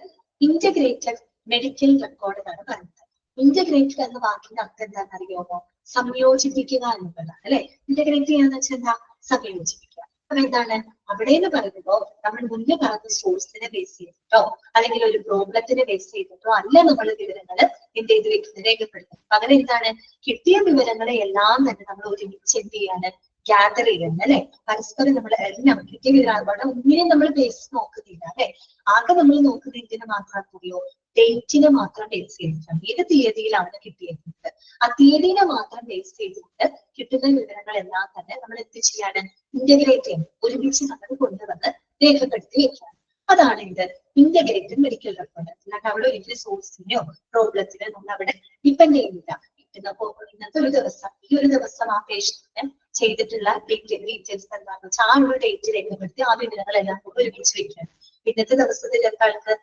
ഇന്റഗ്രേറ്റഡ് മെഡിക്കൽ റെക്കോർഡ് എന്നാണ് പറയുന്നത്. ഇന്റഗ്രേറ്റഡ് എന്ന വാക്കിന്റെ അർത്ഥം എന്താണെന്ന് അറിയാമോ? സംയോജിപ്പിക്കുക എന്നുള്ളതാണ് അല്ലെ. ഇന്റഗ്രേറ്റ് ചെയ്യാന്ന് വെച്ചാൽ എന്താ? സംയോജിപ്പിക്കുക. അപ്പൊ എന്താണ് അവിടെ എന്ന് പറയുമ്പോ നമ്മൾ മുന്നേ പറഞ്ഞ സോഴ്സിനെ ബേസ് ചെയ്തിട്ടോ അല്ലെങ്കിൽ ഒരു പ്രോബ്ലത്തിനെ ബേസ് ചെയ്തിട്ടോ അല്ല നമ്മൾ വിവരങ്ങൾ എന്ത് ചെയ്ത് വെക്കുന്നത്, രേഖപ്പെടുത്തുന്നത്. പകരം എന്താണ്, കിട്ടിയ വിവരങ്ങളെ എല്ലാം തന്നെ നമ്മൾ ഒരുമിച്ച് എന്ത് ചെയ്യാണ്, ഗ്യാദർ ചെയ്യുന്നത് അല്ലെ. പരസ്പരം നമ്മൾ എല്ലാം കിട്ടിയ വിവരമാണ് ഒന്നിനെ നമ്മൾ ബേസ് നോക്കുന്നില്ല അല്ലെ. ആകെ നമ്മൾ നോക്കുന്ന ഇതിനെ മാത്രം അറിയോ, ഡേറ്റിനെ മാത്രം ബേസ് ചെയ്തിട്ടാണ്. ഏത് തീയതിയിലാണ് കിട്ടിയത് ആ തീയതിനെ മാത്രം ബേസ് ചെയ്തിട്ട് കിട്ടുന്ന വിവരങ്ങളെല്ലാം തന്നെ നമ്മൾ എന്ത് ചെയ്യാണ്, ഇന്റഗ്രേറ്റ് ചെയ്യണം, ഒരുമിച്ച് നമ്മൾ കൊണ്ടുവന്ന് രേഖപ്പെടുത്തി വെക്കണം. അതാണ് ഇത് ഇന്റഗ്രേറ്റഡ് മെഡിക്കൽ റെക്കോർഡ്. അല്ലാണ്ട് അവിടെ ഒരിക്കലും സോഴ്സിനെയോ പ്രോബ്ലത്തിനോ നമ്മൾ അവിടെ ഡിപ്പെൻഡ് ചെയ്യുന്നില്ല. ഇന്നത്തെ ഒരു ദിവസം, ഈ ഒരു ദിവസം ആ പേഷ്യന്റിന് ചെയ്തിട്ടുള്ള ഡീറ്റെയിൽസ് എന്താണെന്ന് വെച്ചാൽ ആ ഒരു ഡേറ്റ് രേഖപ്പെടുത്തി ആ വിവരങ്ങളെല്ലാം കൂടെ ഒരുമിച്ച് വെക്കണം. ഇന്നത്തെ ദിവസത്തിൽ ആൾക്ക്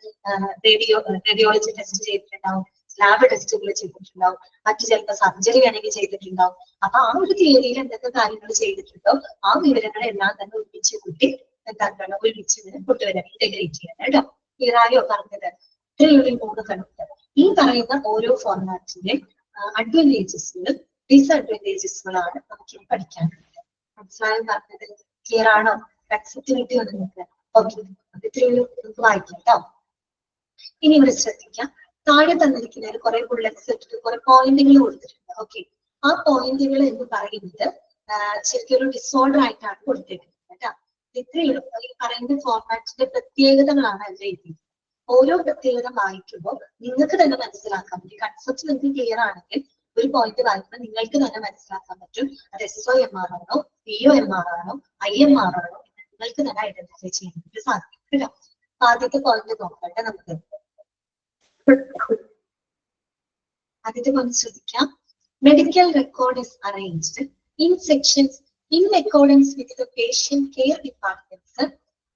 റേഡിയോളജി ടെസ്റ്റ് ചെയ്തിട്ടുണ്ടാവും, ലാബ് ടെസ്റ്റുകൾ ചെയ്തിട്ടുണ്ടാവും, മറ്റു ചിലപ്പോൾ സർജറി ആണെങ്കിൽ ചെയ്തിട്ടുണ്ടാവും. അപ്പൊ ആ ഒരു തീയതിയിൽ എന്തൊക്കെ കാര്യങ്ങൾ ചെയ്തിട്ടുണ്ടോ ആ വിവരങ്ങളെല്ലാം തന്നെ ഒരുമിച്ച് കൂട്ടി എന്താക്കണം, ഒരുമിച്ച് കൊണ്ടുവരാൻ ഇന്റഗ്രേറ്റ് ചെയ്യാൻ കേട്ടോ. ക്ലിയറായോ പറഞ്ഞത്? ഇത്രയുള്ള 3 കണക്ക്. ഈ പറയുന്ന ഓരോ ഫോർമാറ്റിന്റെയും അഡ്വാൻറ്റേജസുകളും ഡിസ്അഡ്വാൻറ്റേജസുകളാണ് നമുക്ക് പഠിക്കാനുള്ളത്. മനസ്സിലായോ പറഞ്ഞത്? ക്ലിയർ ആണോ? ഫ്ലെക്സിബിലിറ്റി ഒന്ന് നിങ്ങൾക്ക് ഓക്കെ. ഇത്രയും നമുക്ക് വായിക്കാം കേട്ടോ. ഇനി ഇവിടെ ശ്രദ്ധിക്കാം, താഴെ തന്നിരിക്കുന്നതിൽ കുറെ ബുള്ളറ്റ്സ് ഇട്ടിട്ട് കുറെ പോയിന്റുകൾ കൊടുത്തിട്ടുണ്ട്. ഓക്കെ, ആ പോയിന്റുകൾ എന്ന് പറയുന്നത് ശരിക്കും ഒരു ഡിസോർഡർ ആയിട്ടാണ് കൊടുത്തിരിക്കുന്നത് കേട്ടോ. ഇത്രയും ഈ പറയുന്ന ഫോർമാറ്റിന്റെ പ്രത്യേകതകളാണ് അതിൽ എഴുതിയത്. ഓരോ പ്രത്യേകത വായിക്കുമ്പോൾ നിങ്ങൾക്ക് തന്നെ മനസ്സിലാക്കാൻ പറ്റും. കൺസെപ്റ്റ് നിങ്ങൾക്ക് ക്ലിയർ ആണെങ്കിൽ ഒരു പോയിന്റ് വായിക്കുമ്പോൾ നിങ്ങൾക്ക് തന്നെ മനസ്സിലാക്കാൻ പറ്റും അത് SOMR ആണോ, POMR ആണോ, IMR ആണോ എന്ന് നിങ്ങൾക്ക് തന്നെ ഐഡന്റിഫൈ ചെയ്യാനായിട്ട് സാധിക്കും കേട്ടോ. ആദ്യത്തെ പോയിന്റ് നോക്കട്ടെ നമുക്ക്. ആദ്യത്തെ പോയിന്റ് ശ്രദ്ധിക്കാം. Medical record is arranged in sections in accordance with the patient care departments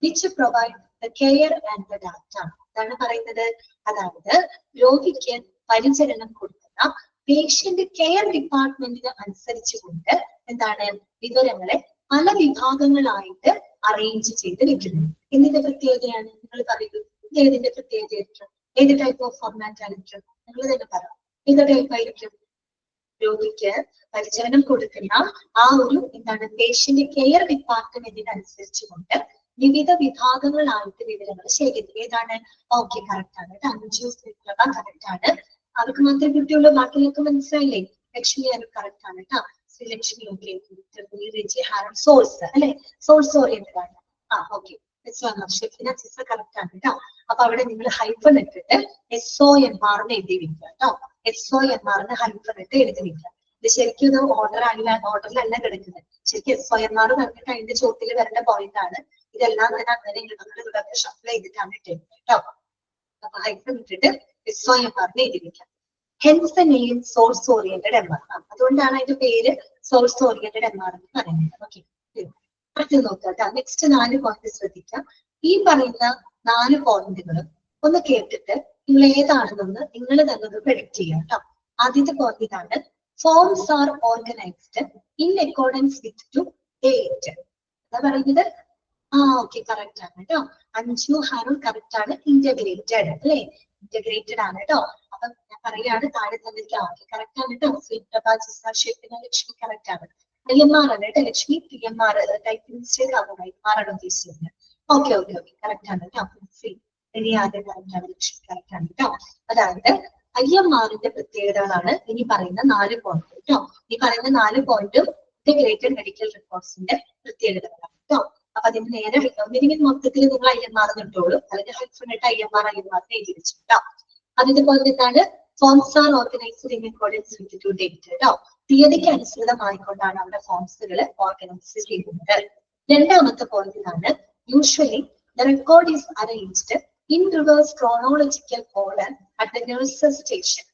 which provide the care and the data. എന്താണ് പറയുന്നത്? അതായത് രോഗിക്ക് പരിചരണം കൊടുക്കുന്ന പേഷ്യന്റ് കെയർ ഡിപ്പാർട്ട്മെന്റിന് അനുസരിച്ചുകൊണ്ട് എന്താണ് വിവരങ്ങളെ പല വിഭാഗങ്ങളായിട്ട് അറേഞ്ച് ചെയ്ത് വെക്കുന്നു. എന്തിന്റെ പ്രത്യേകതയാണ് നിങ്ങൾ പറയുന്നത്? ഏതിന്റെ പ്രത്യേകതയായിരിക്കും? ഏത് ടൈപ്പ് ഓഫ് ഫോർമാറ്റ് ആയിരിക്കും? നിങ്ങൾ തന്നെ പറയാം. ഏത് ടൈപ്പ് ആയിരിക്കും? രോഗിക്ക് പരിചരണം കൊടുക്കുന്ന ആ ഒരു എന്താണ് പേഷ്യന്റ് കെയർ ഡിപ്പാർട്ട്മെന്റിനനുസരിച്ചുകൊണ്ട് വിവിധ വിഭാഗങ്ങളായിട്ട് വിവരങ്ങൾ ശേഖരിക്കും. ഏതാണ്? ഓക്കെ, കറക്റ്റ് ആണ് കേട്ടോ. 5 കറക്റ്റ് ആണ്. അവർക്ക് മാത്രമേ കിട്ടിയുള്ളൂ, ബാക്കിയൊക്കെ മനസ്സിലായില്ലേ? ലക്ഷ്മി അത് കറക്റ്റ് ആണ് കേട്ടോ. ശ്രീലക്ഷ്മി ഓക്കെ. സോഴ്സ് അല്ലെ, സോഴ്സ് ഓറിയന്റഡ് ആണ്. ഓക്കെ, കറക്റ്റ് ആണ് കേട്ടോ. അപ്പൊ അവിടെ നിങ്ങൾ ഹൈഫൺ ഇട്ടിട്ട് SOMR എഴുതി വെക്കുക കേട്ടോ. SOMR ഹൈഫൺ ഇട്ട് എഴുതി വെക്കുക. ഇത് ശരിക്കും ഇത് ഓർഡറിലല്ല കിടക്കുന്നത്. ശരിക്കും SOMR പറഞ്ഞിട്ട് അതിന്റെ ചോട്ടിൽ വരേണ്ട പോയിന്റ് ആണ്. ഇതെല്ലാം തന്നെ അങ്ങനെ നമ്മൾ ഇവിടെ ഷഫിൾ ചെയ്തിട്ടാണ് ഇട്ടത് കേട്ടോ. അപ്പൊ ഹൈഫൺ ഇട്ടിട്ട് SOMR എഴുതി വെക്കാം. Hence the name source oriented MR. അതുകൊണ്ടാണ് അതിന്റെ പേര് സോഴ്സ് ഓറിയന്റഡ് MR എന്ന് പറയുന്നത്. ഓക്കെ, അടുത്ത് നോക്കാം. നെക്സ്റ്റ് 4 പോയിന്റ് ശ്രദ്ധിക്കാം. ഈ പറയുന്ന 4 പോയിന്റുകളും ഒന്ന് കേട്ടിട്ട് നിങ്ങൾ ഏതാണെന്നൊന്ന് നിങ്ങൾ തന്നെ ഒന്ന് പ്രെഡിക്റ്റ് ചെയ്യാം കേട്ടോ. ആദ്യത്തെ പോയിന്റ് ഇതാണ്. Forms are organized in accordance with to date. എന്താ പറയുന്നത്? ഓക്കെ, കറക്റ്റ് ആണ് കേട്ടോ. അഞ്ജു ഹാരൂൺ കറക്റ്റ് ആണ്. ഇന്റഗ്രേറ്റഡ് അല്ലെ, ഇന്റഗ്രേറ്റഡ് ആണ് കേട്ടോ. അപ്പൊ ഞാൻ പറയാണ് താഴെ തന്നിരിക്കാം. ഓക്കെ, കറക്റ്റ് ആണ് കേട്ടോ. ലക്ഷ്മി കറക്റ്റ് ആണ്. IMR ആണ് കേട്ടോ. ലക്ഷ്മി PMR ടൈപ്പ് മിസ്റ്റേക്ക് ആകും. IMR ആണ് ഉദ്ദേശിച്ചത്. ഓക്കെ ഓക്കെ ഓക്കെ, കറക്റ്റ് ആണ് കേട്ടോ. ഇനി ആദ്യം കറക്റ്റ് ആണ്. ലക്ഷ്മി കറക്റ്റ് ആണ് കേട്ടോ. അതായത് IMRന്റെ പ്രത്യേകതകളാണ് ഇനി പറയുന്ന 4 പോയിന്റ് കേട്ടോ. ഈ പറയുന്ന 4 പോയിന്റും ഇന്റഗ്രേറ്റഡ് മെഡിക്കൽ റെക്കോർഡ്സിന്റെ പ്രത്യേകതകളാണ് കേട്ടോ. അപ്പൊ അതിന് നേരെ ഒന്നിനും മൊത്തത്തിൽ നിങ്ങൾ IMR കിട്ടുള്ളൂ. അല്ലെങ്കിൽ ഹെൽഫിനായിട്ട് IMR എഴുതി വെച്ചു കേട്ടോ. അതിന്റെ പോയിന്റ് എന്താണ്? Forms are organized in accordance with to date കേട്ടോ. തീയതിക്ക് അനുസൃതമായിക്കൊണ്ടാണ് അവിടെ ഫോംസുകൾ ഓർഗനൈസ് ചെയ്യുന്നത്. രണ്ടാമത്തെ പോയിന്റ് ഇതാണ്. Usually the record is arranged in reverse chronological order at the nurses station.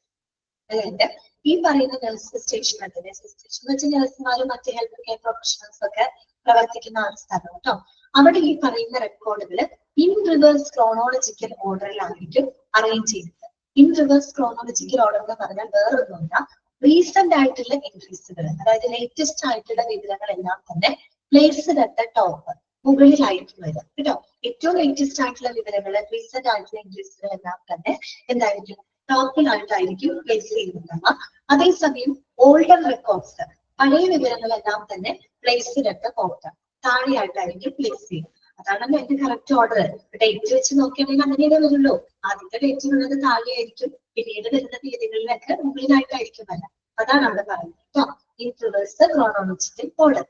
അതായത് ഈ പറയുന്ന നഴ്സസ് സ്റ്റേഷൻ, നഴ്സസ് സ്റ്റേഷൻ എന്ന് വെച്ചാൽ നഴ്സുമാരും മറ്റ് ഹെൽത്ത് കെയർ പ്രൊഫഷണൽസ് ഒക്കെ പ്രവർത്തിക്കുന്ന ആ സ്ഥലം കേട്ടോ. അവിടെ ഈ പറയുന്ന റെക്കോർഡുകൾ ഇൻ റിവേഴ്സ് ക്രോണോളജിക്കൽ ഓർഡറിലായിരിക്കും അറേഞ്ച് ചെയ്യുന്നത്. ഇൻ റിവേഴ്സ് ക്രോണോളജിക്കൽ ഓർഡർ എന്ന് പറഞ്ഞാൽ വേറൊന്നുമില്ല, റീസെന്റ് ആയിട്ടുള്ള എൻട്രീസുകൾ, അതായത് ലേറ്റസ്റ്റ് ആയിട്ടുള്ള വിവരങ്ങളെല്ലാം തന്നെ പ്ലേസ്ഡ് അറ്റ് ദ ടോപ്പ്, മുകളിലായിരിക്കും വരിക കേട്ടോ. ഏറ്റവും ലേറ്റസ്റ്റ് ആയിട്ടുള്ള വിവരങ്ങൾ, റീസെന്റ് ആയിട്ടുള്ള എൻട്രീസുകൾ എല്ലാം തന്നെ എന്തായിരിക്കും, ടോപ്പിലായിട്ടായിരിക്കും പ്ലേസ് ചെയ്യുന്നുണ്ടാവുക. അതേസമയം ഓൾഡർ റെക്കോർഡ്സ്, പഴയ വിവരങ്ങളെല്ലാം തന്നെ പ്ലേസ്ഡ് അറ്റ് ദ ബോട്ടം, താഴെയായിട്ടായിരിക്കും പ്ലേസ് ചെയ്യുന്നത്. അതാണല്ലോ എന്റെ കറക്റ്റ് ഓർഡർ. ഡേറ്റ് വെച്ച് നോക്കിയാണെങ്കിൽ അങ്ങനെയേ വരുള്ളൂ. ആദ്യത്തെ ഡേറ്റിലുള്ളത് താഴെയായിരിക്കും, പിന്നീട് വരുന്ന തീയതികളിലൊക്കെ മുകളിലായിട്ടായിരിക്കും വരാം. അതാണ് അവിടെ പറയുന്നത് കേട്ടോ, in reverse chronological order.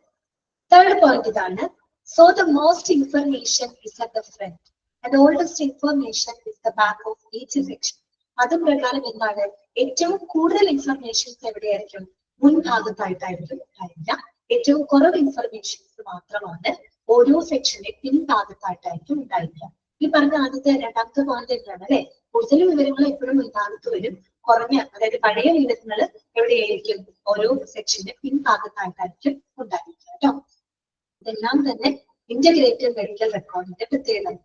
Third point ഇതാണ്. So the most information is at the front and the oldest information is the back of each section. അതും പ്രകാരം എന്താണ്, ഏറ്റവും കൂടുതൽ ഇൻഫർമേഷൻസ് എവിടെയായിരിക്കും, മുൻഭാഗത്തായിട്ടായിരിക്കും ഉണ്ടായിരിക്കുക. ഏറ്റവും കുറവ് ഇൻഫർമേഷൻസ് മാത്രമാണ് ഓരോ സെക്ഷന്റെ പിൻഭാഗത്തായിട്ടായിരിക്കും ഉണ്ടായിരിക്കുക. ഈ പറഞ്ഞ ആദ്യത്തെ രണ്ടാമത്തെ പോയിന്റ് എന്താണ് അല്ലെ, കൂടുതൽ വിവരങ്ങൾ എപ്പോഴും മുൻഭാഗത്ത് വരും, കുറഞ്ഞ അതായത് പഴയ വിവരങ്ങൾ എവിടെയായിരിക്കും, ഓരോ സെക്ഷന്റെ പിൻഭാഗത്തായിട്ടായിരിക്കും ഉണ്ടായിരിക്കുക കേട്ടോ. ഇതെല്ലാം തന്നെ ഇന്റഗ്രേറ്റഡ് മെഡിക്കൽ റെക്കോർഡിന്റെ പ്രത്യേകത.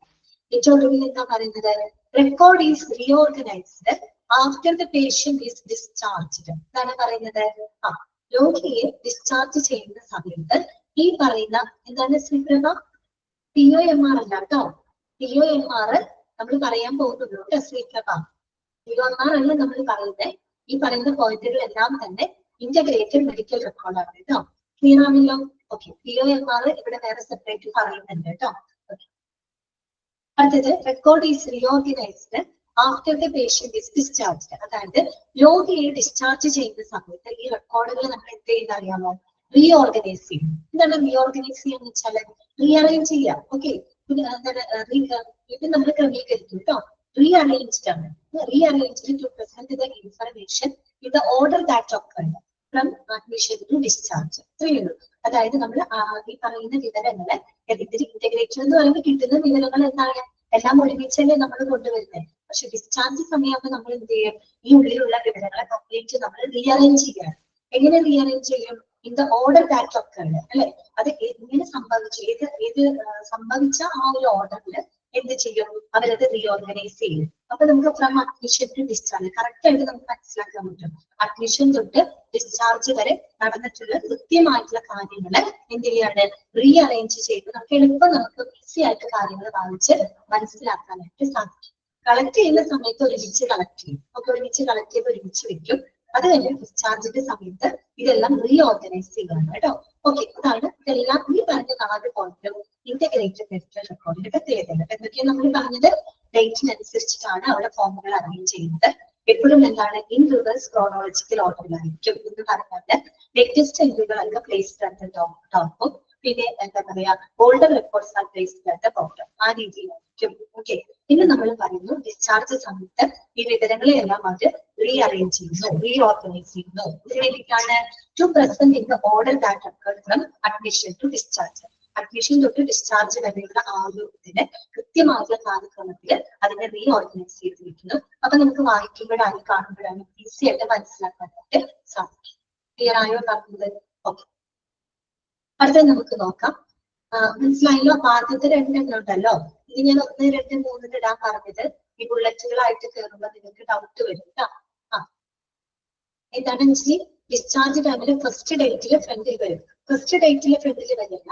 ഏറ്റവും ഒടുവിൽ എന്താ പറയുന്നത്, record is reorganised after the patient is discharged. എന്താണ് പറയുന്നത്, രോഗിയെ ഡിസ്ചാർജ് ചെയ്യുന്ന സമയത്ത് ഈ പറയുന്ന എന്താണ് ശ്രീപ്രഭ, POMR അല്ല കേട്ടോ, POMR നമ്മൾ പറയാൻ പോകുന്നുള്ളൂ കേട്ടോ. ശ്രീപ്രഭ POMR അല്ല നമ്മൾ പറയുന്നത്. ഈ പറയുന്ന പോയിന്റുകളെല്ലാം തന്നെ ഇന്റഗ്രേറ്റഡ് മെഡിക്കൽ റെക്കോർഡാണ് കേട്ടോ. ക്ലിയർ ആണല്ലോ? ഓക്കെ, POMR ഇവിടെ വേറെ സെപ്പറേറ്റ് പറയുന്നുണ്ട് കേട്ടോ. അടുത്തത്, record is reorganised after the patient is discharged. അതായത് രോഗിയെ ഡിസ്ചാർജ് ചെയ്യുന്ന സമയത്ത് ഈ റെക്കോർഡുകൾ നമ്മൾ എന്ത് ചെയ്യുന്ന അറിയാമോ, റീഓർഗനൈസ് ചെയ്യും. എന്താണ് റീഓർഗനൈസ് ചെയ്യാന്ന് വെച്ചാൽ റീഅറേഞ്ച് ചെയ്യാം. ഓക്കെ, ഇത് നമ്മൾ ക്രമീകരിക്കും കേട്ടോ. റീഅറേഞ്ച്ഡ് ആണ്, rearranged to present the information in the order that occurred from admission to discharge. ഇത്രയേ ഉള്ളൂ. അതായത് നമ്മൾ ഈ പറയുന്ന വിവരങ്ങള് ഇതിൽ ഇന്റഗ്രേറ്റഡ് എന്ന് പറയുമ്പോൾ കിട്ടുന്ന വിവരങ്ങൾ എന്താണ്, എല്ലാം ഒരുമിച്ചല്ലേ നമ്മൾ കൊണ്ടുവരുന്നത്. പക്ഷെ ഡിസ്ചാർജ് സമയമാകുമ്പോൾ നമ്മൾ എന്ത് ചെയ്യും, ഈ ഉള്ളിലുള്ള വിവരങ്ങളെ കംപ്ലീറ്റ് നമ്മൾ റീഅറേഞ്ച് ചെയ്യണം. എങ്ങനെ റീഅറേഞ്ച് ചെയ്യും, ഇൻ ദ ഓർഡർ ദാറ്റ് ഒക്കർഡ് അല്ലെ. അത് എങ്ങനെ സംഭവിച്ചു, ഏത് സംഭവിച്ച ആ ഒരു ഓർഡറിൽ എന്ത് ചെയ്യും, അവരത് റീഓർഗനൈസ് ചെയ്യും. അപ്പൊ നമുക്ക് from admission to discharge correct ആയിട്ട് നമുക്ക് മനസ്സിലാക്കാൻ പറ്റും. അഡ്മിഷൻ തൊട്ട് ഡിസ്ചാർജ് വരെ നടന്നിട്ടുള്ള കൃത്യമായിട്ടുള്ള കാര്യങ്ങൾ എന്ത് ചെയ്യാണ്, റീഅറേഞ്ച് ചെയ്ത് നമുക്ക് എളുപ്പം നമുക്ക് ഈസി ആയിട്ട് കാര്യങ്ങൾ വായിച്ച് മനസ്സിലാക്കാനായിട്ട് സാധിക്കും. കളക്ട് ചെയ്യുന്ന സമയത്ത് ഒരുമിച്ച് കളക്ട് ചെയ്യും. ഒക്കെ ഒരുമിച്ച് കളക്ട് ചെയ്ത് ഒരുമിച്ച് വെക്കും. അത് കഴിഞ്ഞ് ഡിസ്ചാർജിന്റെ സമയത്ത് ഇതെല്ലാം റീഓർഗനൈസ് ചെയ്യണം കേട്ടോ. ഓക്കെ, അതാണ് ഇതെല്ലാം ഈ പറഞ്ഞ 4 പോയിന്റും ഇന്റഗ്രേറ്റഡ് മെഡിക്കൽ റെക്കോർഡിന്റെ പ്രത്യേകതകൾ. എന്തൊക്കെയാണ് നമ്മൾ പറഞ്ഞത്, ഡേറ്റിനനുസരിച്ചിട്ടാണ് അവിടെ ഫോമുകൾ അറേഞ്ച് ചെയ്യുന്നത്. എപ്പോഴും എന്താണ്, ഇൻ റിവേഴ്സ് ക്രോണോളജിക്കൽ ഓർഡറിലായിരിക്കും എന്ന് പറഞ്ഞാൽ ലേറ്റസ്റ്റ് എൻട്രികളൊക്കെ പ്ലേസ്ഡ് അറ്റ് ദ ടോപ്പും, പിന്നെ എന്താ പറയാ, older records are placed at the bottom, ആ രീതിയിലായിരിക്കും. ഓക്കെ, പിന്നെ നമ്മൾ പറയുന്നു ഡിസ്ചാർജ് സമയത്ത് ഈ വിവരങ്ങളെല്ലാം അത് റീഅറേഞ്ച് ചെയ്യുന്നു, റീഓർഗനൈസ് ചെയ്യുന്നു. ഇതിന് വേണ്ടിയിട്ടാണ് to present in the order that occurred from admission to discharge. Admission തൊട്ട് ഡിസ്ചാർജ് വരെയുള്ള ആ ഒരു ഇതിന് കൃത്യമായിട്ടുള്ള കാലക്രമത്തിൽ അതിനെ റീഓർഗനൈസ് ചെയ്തിരിക്കുന്നു. അപ്പൊ നമുക്ക് വായിക്കുമ്പോഴാണ് കാണുമ്പോഴാണ് ഈസി ആയിട്ട് മനസ്സിലാക്കാനായിട്ട് സാധിക്കും. ക്ലിയർ ആയോ പറഞ്ഞത്? ഓക്കെ, അടുത്തത് നമുക്ക് നോക്കാം. മനസ്സിലായല്ലോ? അപ്പൊ ആദ്യത്തെ 2 എണ്ണം ഉണ്ടല്ലോ, ഇത് ഞാൻ 1, 2, 3 ഇടാൻ പറഞ്ഞത് ഈ ബുള്ളറ്റുകളായിട്ട് കയറുമ്പോൾ നിങ്ങൾക്ക് ഡൗട്ട് വരും കേട്ടോ. എന്താണെന്ന് വെച്ചാൽ ഡിസ്ചാർജ് ടൈമിൽ ഫസ്റ്റ് ഡേറ്റിലെ ഫ്രണ്ടിൽ വരും. ഫസ്റ്റ് ഡേറ്റിലെ ഫ്രണ്ടിൽ വരില്ല,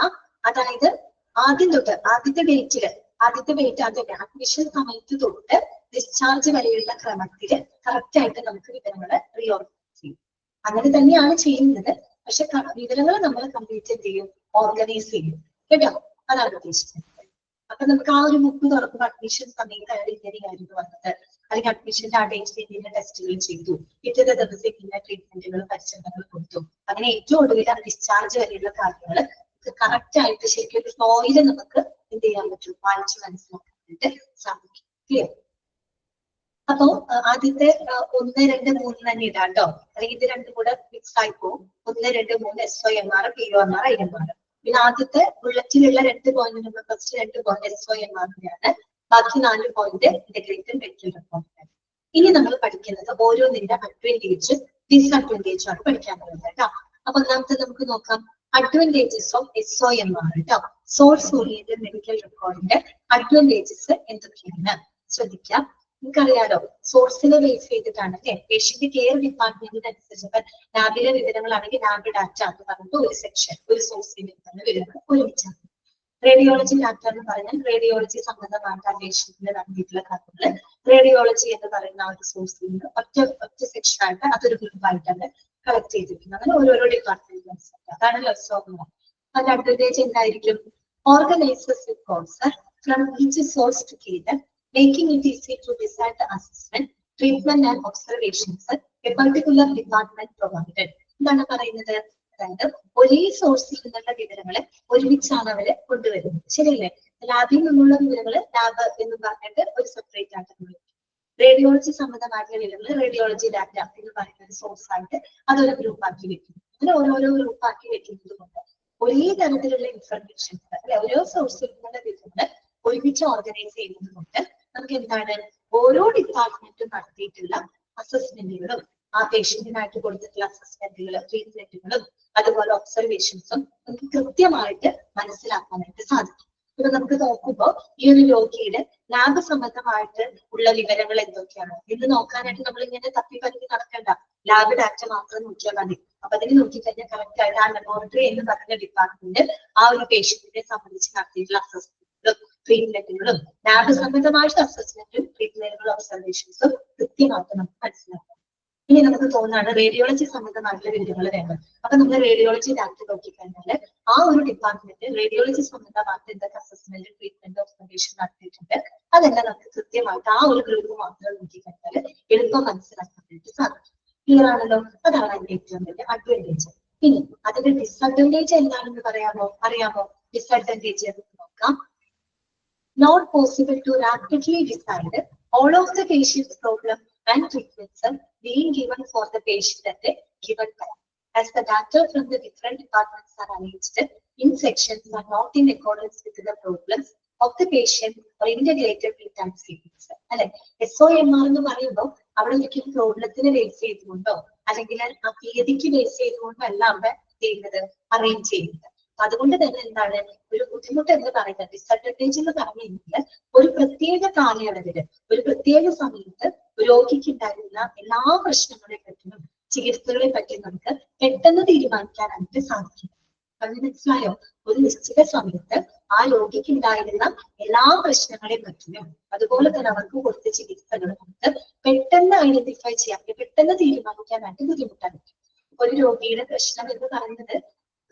അതായത് ആദ്യം തൊട്ട് ആദ്യത്തെ ഡേറ്റില് അതന്നെ അഡ്മിഷൻ സമയത്ത് തൊട്ട് ഡിസ്ചാർജ് വരെയുള്ള ക്രമത്തിൽ കറക്റ്റ് ആയിട്ട് നമുക്ക് വിവരങ്ങൾ റീഓർഗനൈസ് ചെയ്യും. അങ്ങനെ തന്നെയാണ് ചെയ്യുന്നത്. പക്ഷെ വിവരങ്ങൾ നമ്മൾ കംപ്ലീറ്റ് ചെയ്യും, ഓർഗനൈസ് ചെയ്യും കേട്ടോ. അതാണ് ഉദ്ദേശിക്കുന്നത്. അപ്പൊ നമുക്ക് ആ ഒരു ബുക്ക് തുറക്കുമ്പോൾ അഡ്മിഷൻ സമയത്ത് അയാൾ ഇങ്ങനെയായിരുന്നു വന്നത്, അല്ലെങ്കിൽ അഡ്മിഷന്റെ ആ ഡേറ്റിൽ ഇങ്ങനെ ടെസ്റ്റുകൾ ചെയ്തു, പിറ്റത്തെ ദിവസം ഇന്ന ട്രീറ്റ്മെന്റുകൾ പരിചരണങ്ങൾ കൊടുത്തു, അങ്ങനെ ഏറ്റവും ഒടുവിൽ ഡിസ്ചാർജ് വരെയുള്ള കാര്യങ്ങൾ കറക്റ്റ് ആയിട്ട് ശരിക്കും ഒരു ഫ്ലോയില് നമുക്ക് എന്ത് ചെയ്യാൻ പറ്റും, വായിച്ച് മനസ്സിലാക്കാനായിട്ട് സാധിക്കും. ക്ലിയർ? അപ്പൊ ആദ്യത്തെ 1, 2, 3 തന്നെ ഇടാം കേട്ടോ, അല്ലെങ്കിൽ ഇത് രണ്ടും കൂടെ മിക്സ് ആയി പോകും. 1, 2, 3 SOMR, POMR, IMR. പിന്നെ ആദ്യത്തെ ബുള്ളറ്റിലുള്ള 2 പോയിന്റ് നമ്മൾ ഫസ്റ്റ് 2 പോയിന്റ് SOMR-ാണ്, ബാക്കി 4 പോയിന്റ് ഇന്റഗ്രേറ്റഡ് മെഡിക്കൽ റെക്കോർഡ്. ഇനി നമ്മൾ പഠിക്കുന്നത് ഓരോന്നിന്റെ അഡ്വാൻറ്റേജ് ഡിസ്അഡ്വാൻറ്റേജ് ആണ് പഠിക്കാനുള്ളത് കേട്ടോ. അപ്പൊ ഒന്നാമത്തെ നമുക്ക് നോക്കാം, അഡ്വാൻറ്റേജസ് ഓഫ് SOMR കേട്ടോ. സോഴ്സ് ഓറിയന്റഡ് മെഡിക്കൽ റെക്കോർഡിന്റെ അഡ്വാൻറ്റേജസ് എന്തൊക്കെയാണ് ശ്രദ്ധിക്കാം. നിങ്ങൾക്കറിയാലോ, സോഴ്സിനെ ബേസ് ചെയ്തിട്ടാണ് അല്ലെ പേഷ്യന്റ് കെയർ ഡിപ്പാർട്ട്മെന്റിനനുസരിച്ച് ഇപ്പൊ ലാബിലെ വിവരങ്ങളാണെങ്കിൽ ലാബ് ഡാറ്റ എന്ന് പറഞ്ഞിട്ട് ഒരു സെക്ഷൻ, ഒരു സോഴ്സിൽ നിന്ന് വിവരങ്ങൾ ഒരുമിച്ചാണ്. റേഡിയോളജി ഡാറ്റ എന്ന് പറഞ്ഞാൽ റേഡിയോളജി സംബന്ധമായിട്ട് അന്വേഷണത്തിന് നടത്തിയിട്ടുള്ള കാര്യങ്ങൾ റേഡിയോളജി എന്ന് പറയുന്ന ആ ഒരു സോഴ്സിൽ നിന്ന് ഒറ്റ സെക്ഷൻ ആയിട്ട് അതൊരു ഗ്രൂപ്പായിട്ടാണ് കളക്ട് ചെയ്തിരിക്കുന്നത്. അങ്ങനെ ഓരോരോ ഡിപ്പാർട്ട്മെന്റ് അതാണല്ലോ SOMR. അതിന്റെ അഡ്വാൻറ്റേജ് എന്തായിരിക്കും? Organizers reports from each source together, making it easy to decide the assessment, treatment and observations a particular department provided. എന്താണ് പറയുന്നത്? അതായത് ഒരേ സോഴ്സിൽ നിന്നുള്ള വിവരങ്ങളെ ഒരുമിച്ചാണ് അവര് കൊണ്ടുവരുന്നത്. ശരിയല്ലേ? ലാബിൽ നിന്നുള്ള വിവരങ്ങൾ ലാബ് എന്ന് പറഞ്ഞിട്ട് ഒരു സെപ്പറേറ്റ് ആയിട്ട് റേഡിയോളജി സംബന്ധമായിട്ടുള്ള വിവരങ്ങൾ റേഡിയോളജി ഡാറ്റ എന്ന് പറയുന്ന ഒരു സോഴ്സ് ആയിട്ട് അതൊരു ഗ്രൂപ്പ് ആക്കി വെക്കുന്നു. അങ്ങനെ ഓരോരോ ഗ്രൂപ്പ് ആക്കി വെക്കുന്നത് കൊണ്ട് ഒരേ തരത്തിലുള്ള ഇൻഫർമേഷൻസ് അല്ലെ ഓരോ സോഴ്സിൽ നിന്നുള്ള വിവരങ്ങൾ ഒരുമിച്ച് ഓർഗനൈസ് ചെയ്യുന്നത് കൊണ്ട് നമുക്ക് എന്താണ് ഓരോ ഡിപ്പാർട്ട്മെന്റും നടത്തിയിട്ടുള്ള അസസ്മെന്റുകളും ആ പേഷ്യന്റിനായിട്ട് കൊടുത്തിട്ടുള്ള അസസ്മെന്റുകളും ട്രീറ്റ്മെന്റുകളും അതുപോലെ ഒബ്സർവേഷൻസും നമുക്ക് കൃത്യമായിട്ട് മനസ്സിലാക്കാനായിട്ട് സാധിക്കും. ഇപ്പൊ നമുക്ക് നോക്കുമ്പോൾ ഈ ഒരു രോഗിയുടെ ലാബ് സംബന്ധമായിട്ട് ഉള്ള വിവരങ്ങൾ എന്തൊക്കെയാണ് എന്ന് നോക്കാനായിട്ട് നമ്മൾ ഇങ്ങനെ തപ്പിപ്പറ്റി നടക്കണ്ട. ലാബ് ഡാറ്റ മാത്രം നോക്കിയാൽ മതി. അപ്പൊ അതിന് നോക്കിക്കഴിഞ്ഞാൽ കറക്റ്റ് ആയിട്ട് ആ ലബോറട്ടറി എന്ന് പറഞ്ഞ ഡിപ്പാർട്ട്മെന്റ് ആ ഒരു പേഷ്യന്റിനെ സംബന്ധിച്ച് നടത്തിയിട്ടുള്ള അസസ്മെന്റുകളും ട്രീറ്റ്മെന്റുകളും ലാബ് സംബന്ധമായിട്ട് അസസ്മെന്റും ട്രീറ്റ്മെന്റുകളും ഒബ്സർവേഷൻസും കൃത്യമായിട്ട് നമുക്ക് മനസ്സിലാക്കാം. ഇനി നമുക്ക് തോന്നുന്നതാണ് റേഡിയോളജി സംബന്ധമായിട്ടുള്ള വിവരങ്ങൾ വേണം. അപ്പൊ നമ്മൾ റേഡിയോളജി ഡാറ്റ നോക്കിക്കഴിഞ്ഞാൽ ആ ഒരു ഡിപ്പാർട്ട്മെന്റ് റേഡിയോളജി സംബന്ധമായിട്ട് എന്തൊക്കെ അസസ്മെന്റ് ട്രീറ്റ്മെന്റ് ഒബ്സർവേഷൻ നടത്തിയിട്ടുണ്ട് അതെല്ലാം നമുക്ക് കൃത്യമായിട്ട് ആ ഒരു ഗ്രൂപ്പ് മാത്രം നോക്കിക്കഴിഞ്ഞാൽ എളുപ്പം മനസ്സിലാക്കാനായിട്ട് സാധിക്കും. ക്ലിയർ ആണല്ലോ? അതാണ് അതിന്റെ ഏറ്റവും വലിയ അഡ്വാൻറ്റേജ്. ഇനി അതിന്റെ ഡിസഡ്വാൻറ്റേജ് എന്താണെന്ന് അറിയാമോ? ഡിസഡ്വാൻറ്റേജ് നോക്കാം. Not possible to rapidly decide all of the patient's problem and treatments are being given for the patient at a given time, as the data from the different departments are arranged in sections are not in accordance with the problems of the patient or integrated with time sequence. അല്ലെ SOMR എന്ന് പറയുമ്പോൾ അവിടെ ഒരിക്കലും പ്രോബ്ലത്തിന് base ചെയ്തുകൊണ്ടോ അല്ലെങ്കിൽ ആ തീയതിക്ക് base ചെയ്തുകൊണ്ടോ അല്ല അവിടെ ചെയ്യുന്നത് അറേഞ്ച് ചെയ്യുന്നത്. അതുകൊണ്ട് തന്നെ എന്താണ് ഒരു ബുദ്ധിമുട്ട് എന്ന് പറയുന്നത് ഡിസഡ്വാൻറ്റേജ് എന്ന് പറഞ്ഞു കഴിഞ്ഞാൽ ഒരു പ്രത്യേക കാലയളവില് ഒരു പ്രത്യേക സമയത്ത് രോഗിക്ക് ഉണ്ടായിരുന്ന എല്ലാ പ്രശ്നങ്ങളെ പറ്റിയും ചികിത്സകളെ പറ്റിയും നമുക്ക് പെട്ടെന്ന് തീരുമാനിക്കാനായിട്ട് സാധിക്കും. അത് മനസ്സിലായോ? ഒരു നിശ്ചിത സമയത്ത് ആ രോഗിക്ക് ഉണ്ടായിരുന്ന എല്ലാ പ്രശ്നങ്ങളെ പറ്റിയും അതുപോലെ തന്നെ അവർക്ക് കൊടുത്ത ചികിത്സകൾ നമുക്ക് പെട്ടെന്ന് ഐഡന്റിഫൈ ചെയ്യാൻ പെട്ടെന്ന് തീരുമാനിക്കാനായിട്ട് ബുദ്ധിമുട്ടാണ്. ഒരു രോഗിയുടെ പ്രശ്നം എന്ന് പറയുന്നത്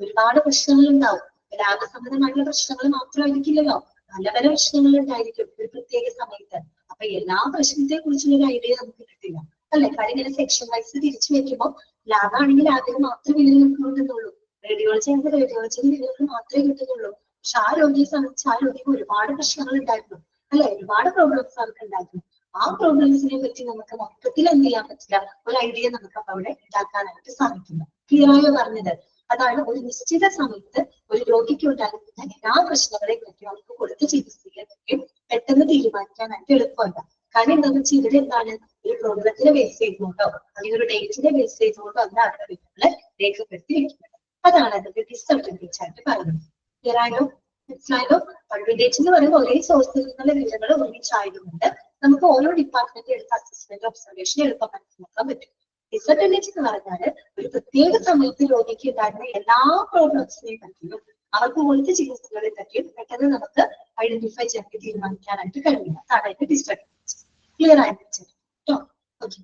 ഒരുപാട് പ്രശ്നങ്ങൾ ഉണ്ടാവും. ലാബ് സംബന്ധമായിട്ടുള്ള പ്രശ്നങ്ങൾ മാത്രമായിരിക്കില്ലല്ലോ, പല പല പ്രശ്നങ്ങൾ ഉണ്ടായിരിക്കും ഒരു പ്രത്യേക സമയത്ത്. അപ്പൊ എല്ലാ പ്രശ്നത്തെ കുറിച്ചുള്ള ഒരു ഐഡിയ നമുക്ക് കിട്ടില്ല അല്ലെ? കാര്യം ഇങ്ങനെ സെക്ഷൻ വൈസ് തിരിച്ചു വെക്കുമ്പോൾ ലാബാണെങ്കിൽ ലാബിന് മാത്രമേ വില കിട്ടുന്നുള്ളൂ, റേഡിയോളജി ആണെങ്കിൽ റേഡിയോളജിയുടെ വിവരങ്ങൾ മാത്രമേ കിട്ടുന്നുള്ളൂ. പക്ഷെ ആ രോഗിയെ സംബന്ധിച്ച് ആ രോഗിക്ക് ഒരുപാട് പ്രശ്നങ്ങൾ ഉണ്ടായിരുന്നു അല്ലെ? ഒരുപാട് പ്രോബ്ലംസ് അവർക്ക് ഉണ്ടായിരുന്നു. ആ പ്രോബ്ലംസിനെ പറ്റി നമുക്ക് മൊത്തത്തിൽ എന്ത് ചെയ്യാൻ പറ്റില്ല, ഒരു ഐഡിയ നമുക്ക് അപ്പൊ അവിടെ ഉണ്ടാക്കാനായിട്ട് സാധിക്കില്ല. ക്ലിയർ ആയോ പറഞ്ഞത്? അതാണ് ഒരു നിശ്ചിത സമയത്ത് ഒരു രോഗിക്ക് ഉണ്ടാകുന്ന എല്ലാ പ്രശ്നങ്ങളെ പറ്റി അവർക്ക് കൊടുത്ത ചികിത്സയെ പറ്റിയും പെട്ടെന്ന് തീരുമാനിക്കാനായിട്ട് എളുപ്പമല്ല. കാരണം എന്താണെന്ന് വെച്ചാൽ ഇവിടെ എന്താണ് ഒരു പ്രോബ്ലത്തിനെ ബേസ് ചെയ്തുകൊണ്ടോ അല്ലെങ്കിൽ ഒരു ഡേറ്റിനെ ബേസ് ചെയ്തുകൊണ്ടോ അതാണ് വിവരങ്ങളെ രേഖപ്പെടുത്തി വെക്കുന്നത്. അതാണ് അതിന്റെ ഡിസഡ്വാൻറ്റേജ് ആയിട്ട് പറയുന്നത്. ക്ലിയർ ആയോ? മനസ്സിലായല്ലോ? അഡ്വാൻറ്റേജ് എന്ന് പറയുമ്പോൾ ഒരേ സോഴ്സിൽ നിന്നുള്ള വിവരങ്ങൾ ഒരുമിച്ചായതുകൊണ്ട് നമുക്ക് ഓരോ ഡിപ്പാർട്ട്മെന്റ് എടുത്ത അസസ്മെന്റ് ഒബ്സർവേഷൻ എളുപ്പം മനസ്സിലാക്കാൻ പറ്റും. ഡിസഡ്വാൻറ്റേജ് എന്ന് പറഞ്ഞാൽ ഒരു പ്രത്യേക സമയത്ത് രോഗിക്ക് ഉണ്ടാകുന്ന എല്ലാ പ്രോബ്ലംസിനെ പറ്റിയും അവർക്ക് കൊടുത്ത ചികിത്സകളെ പറ്റിയും പെട്ടെന്ന് നമുക്ക് ഐഡന്റിഫൈ ചെയ്ത് തീരുമാനിക്കാനായിട്ട് കഴിയില്ല. അതാണ് അതിന്റെ ഡിസഡ്വാൻറ്റേജ്. ക്ലിയർ ആയിട്ട് കേട്ടോ? ഓക്കെ,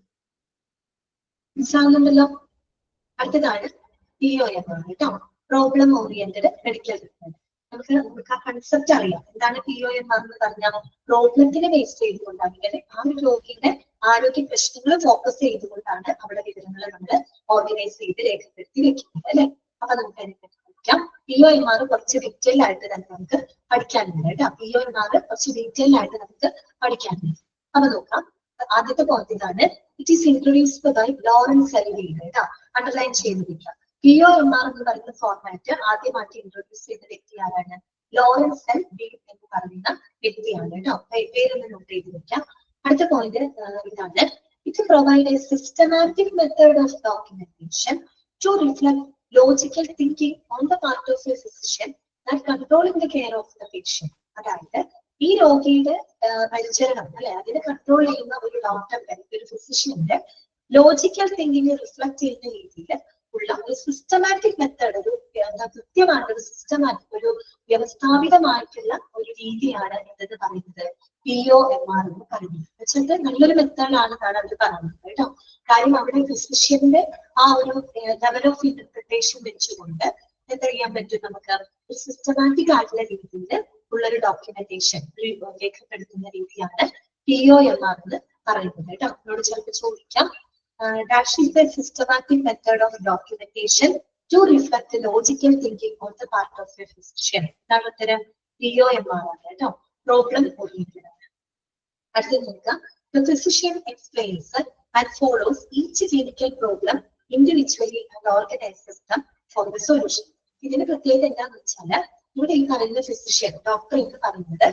മനസ്സിലാവുന്നുണ്ടല്ലോ? അടുത്തതാണ് POMR കേട്ടോ, പ്രോബ്ലം ഓറിയന്റഡ് മെഡിക്കൽ ട്രീറ്റ്മെന്റ്. നമുക്ക് ആ കൺസെപ്റ്റ് അറിയാം. എന്താണ് POMR എന്ന് പറഞ്ഞാൽ പ്രോബ്ലത്തിനെ ബേസ് ചെയ്തുകൊണ്ടാണ് ആ ഒരു രോഗിയുടെ ആരോഗ്യ പ്രശ്നങ്ങൾ ഫോക്കസ് ചെയ്തുകൊണ്ടാണ് അവിടെ വിവരങ്ങൾ നമ്മൾ ഓർഗനൈസ് ചെയ്ത് രേഖപ്പെടുത്തി വെക്കുന്നത് അല്ലെ? അപ്പൊ നമുക്ക് അതിനെപ്പറ്റി പഠിക്കാം. POMR കുറച്ച് ഡീറ്റെയിൽ ആയിട്ട് തന്നെ നമുക്ക് പഠിക്കാനുണ്ട് കേട്ടോ. POMR കുറച്ച് ഡീറ്റെയിൽ ആയിട്ട് നമുക്ക് പഠിക്കാനുണ്ട്. അപ്പൊ നോക്കാം. ആദ്യത്തെ പോയിന്റ് ഇതാണ്, it is introduced by Lawrence L Weed കേട്ടോ. അണ്ടർലൈൻ ചെയ്തിരിക്കാം. POMR എന്ന് പറയുന്ന ഫോർമാറ്റ് ആദ്യമായിട്ട് ഇൻട്രൊഡ്യൂസ് ചെയ്ത വ്യക്തി ആരാണ്? ലോറൻസ് എൽവീഡ് എന്ന് പറയുന്ന വ്യക്തിയാണ് കേട്ടോ. പേരൊന്ന് നോട്ട് ചെയ്ത് വെക്കാം. അടുത്ത പോയിന്റ് ഇതാണ്, it provide a systematic method of documentation to reflect logical thinking on the part of a physician that controlling the care of the patient. അതായത് ഈ രോഗിയുടെ പരിചരണം അല്ലെ അതിനെ കൺട്രോൾ ചെയ്യുന്ന ഒരു ഡോക്ടറുടെ ഒരു ഫിസിഷ്യന്റെ ലോജിക്കൽ തിങ്കിങ് റിഫ്ലക്ട് ചെയ്യുന്ന രീതിയിൽ ഉള്ള ഒരു സിസ്റ്റമാറ്റിക് മെത്തേഡ്, ഒരു കൃത്യമായിട്ട് ഒരു സിസ്റ്റമാറ്റിക് ഒരു വ്യവസ്ഥാപിതമായിട്ടുള്ള ഒരു രീതിയാണ് എന്തെന്ന് പറയുന്നത് POMR എന്ന് പറയുന്നത്. വെച്ചിട്ട് നല്ലൊരു മെത്തേഡാണ് അവർ പറയുന്നത് കേട്ടോ. കാര്യം അവിടെ ഫിസിഷ്യന്റെ ആ ഒരു ലെവൽ ഓഫ് ഇന്റർപ്രിട്ടേഷൻ വെച്ചുകൊണ്ട് എന്താ ചെയ്യാൻ പറ്റും, നമുക്ക് ഒരു സിസ്റ്റമാറ്റിക് ആയിട്ടുള്ള രീതിയിൽ ഉള്ളൊരു ഡോക്യുമെന്റേഷൻ രേഖപ്പെടുത്തുന്ന രീതിയാണ് POMR എന്ന് പറയുന്നത് കേട്ടോ. നമ്മളോട് ചിലപ്പോൾ ചോദിക്കാം, dash is the systematic method of documentation to reflect the logical thinking on the part of a physician. ഇതാണ് ഉത്തരം. POMR ആണ് കേട്ടോ. പ്രോബ്ലം ഓറിയന്റഡ് ആണ്. അടുത്ത നോക്കാം. The physician explains and follows each clinical problem individually and organizes them for the solution. ഇതിന്റെ പ്രത്യേകത എന്താണെന്ന് വെച്ചാൽ ഇവിടെ ഈ പറയുന്ന ഫിസിഷ്യൻ ഡോക്ടർ എന്ന് പറയുന്നത്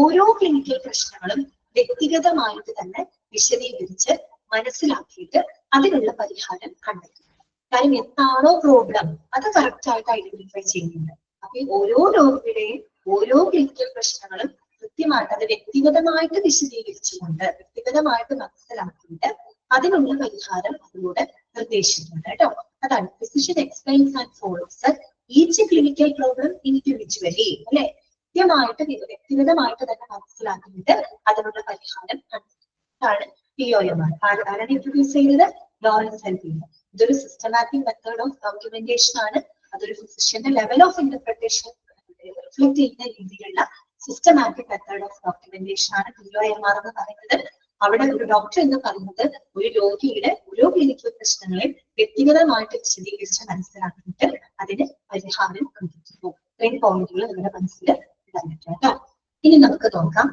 ഓരോ ക്ലിനിക്കൽ പ്രശ്നങ്ങളും വ്യക്തിഗതമായിട്ട് തന്നെ വിശദീകരിച്ച് മനസ്സിലാക്കിയിട്ട് അതിനുള്ള പരിഹാരം കണ്ടെത്തും. കാര്യം എന്താണോ പ്രോബ്ലം അത് കറക്റ്റ് ആയിട്ട് ഐഡന്റിഫൈ ചെയ്യുന്നുണ്ട്. അപ്പൊ ഈ ഓരോ രോഗിയുടെയും ഓരോ ക്ലിനിക്കൽ പ്രശ്നങ്ങളും കൃത്യമായിട്ട് അത് വ്യക്തിഗതമായിട്ട് വിശദീകരിച്ചുകൊണ്ട് വ്യക്തിഗതമായിട്ട് മനസ്സിലാക്കിയിട്ട് അതിനുള്ള പരിഹാരം അതിലൂടെ നിർദ്ദേശിക്കുന്നുണ്ട് കേട്ടോ. അതാണ് physician explains and follows each clinical problem individually അല്ലെ, കൃത്യമായിട്ട് വ്യക്തിഗതമായിട്ട് തന്നെ മനസ്സിലാക്കിയിട്ട് അതിനുള്ള പരിഹാരം കണ്ടെത്തുന്നതാണ് POMR. ആരാണ് ഇൻട്രൊഡ്യൂസ് ചെയ്തത്? ലോറൻസ് ഹെൽബിയർ. ഇതൊരു സിസ്റ്റമാറ്റിക് മെത്തേഡ് ഓഫ് ഡോക്യുമെന്റേഷൻ ആണ്. അതൊരു ഫിസിഷ്യന്റെ ലെവൽ ഓഫ് ഇന്റർപ്രിട്ടേഷൻ റിഫ്ലക്ട് ചെയ്യുന്ന രീതിയിലുള്ള സിസ്റ്റമാറ്റിക് മെത്തേഡ് ഓഫ് ഡോക്യുമെന്റേഷൻ ആണ് POMR എന്ന് പറയുന്നത്. അവിടെ ഒരു ഡോക്ടർ എന്ന് പറയുന്നത് ഒരു രോഗിയുടെ ഓരോ ക്ലിനിക്കൽ പ്രശ്നങ്ങളെ വ്യക്തിഗതമായിട്ട് വിശദീകരിച്ച് മനസ്സിലാക്കിയിട്ട് അതിന് പരിഹാരം കണ്ടെത്തുന്നു. ഇത്രയും പോയിന്റുകൾ നിങ്ങളുടെ മനസ്സിൽ ഇടാൻ പറ്റും കേട്ടോ. ഇനി നമുക്ക് നോക്കാം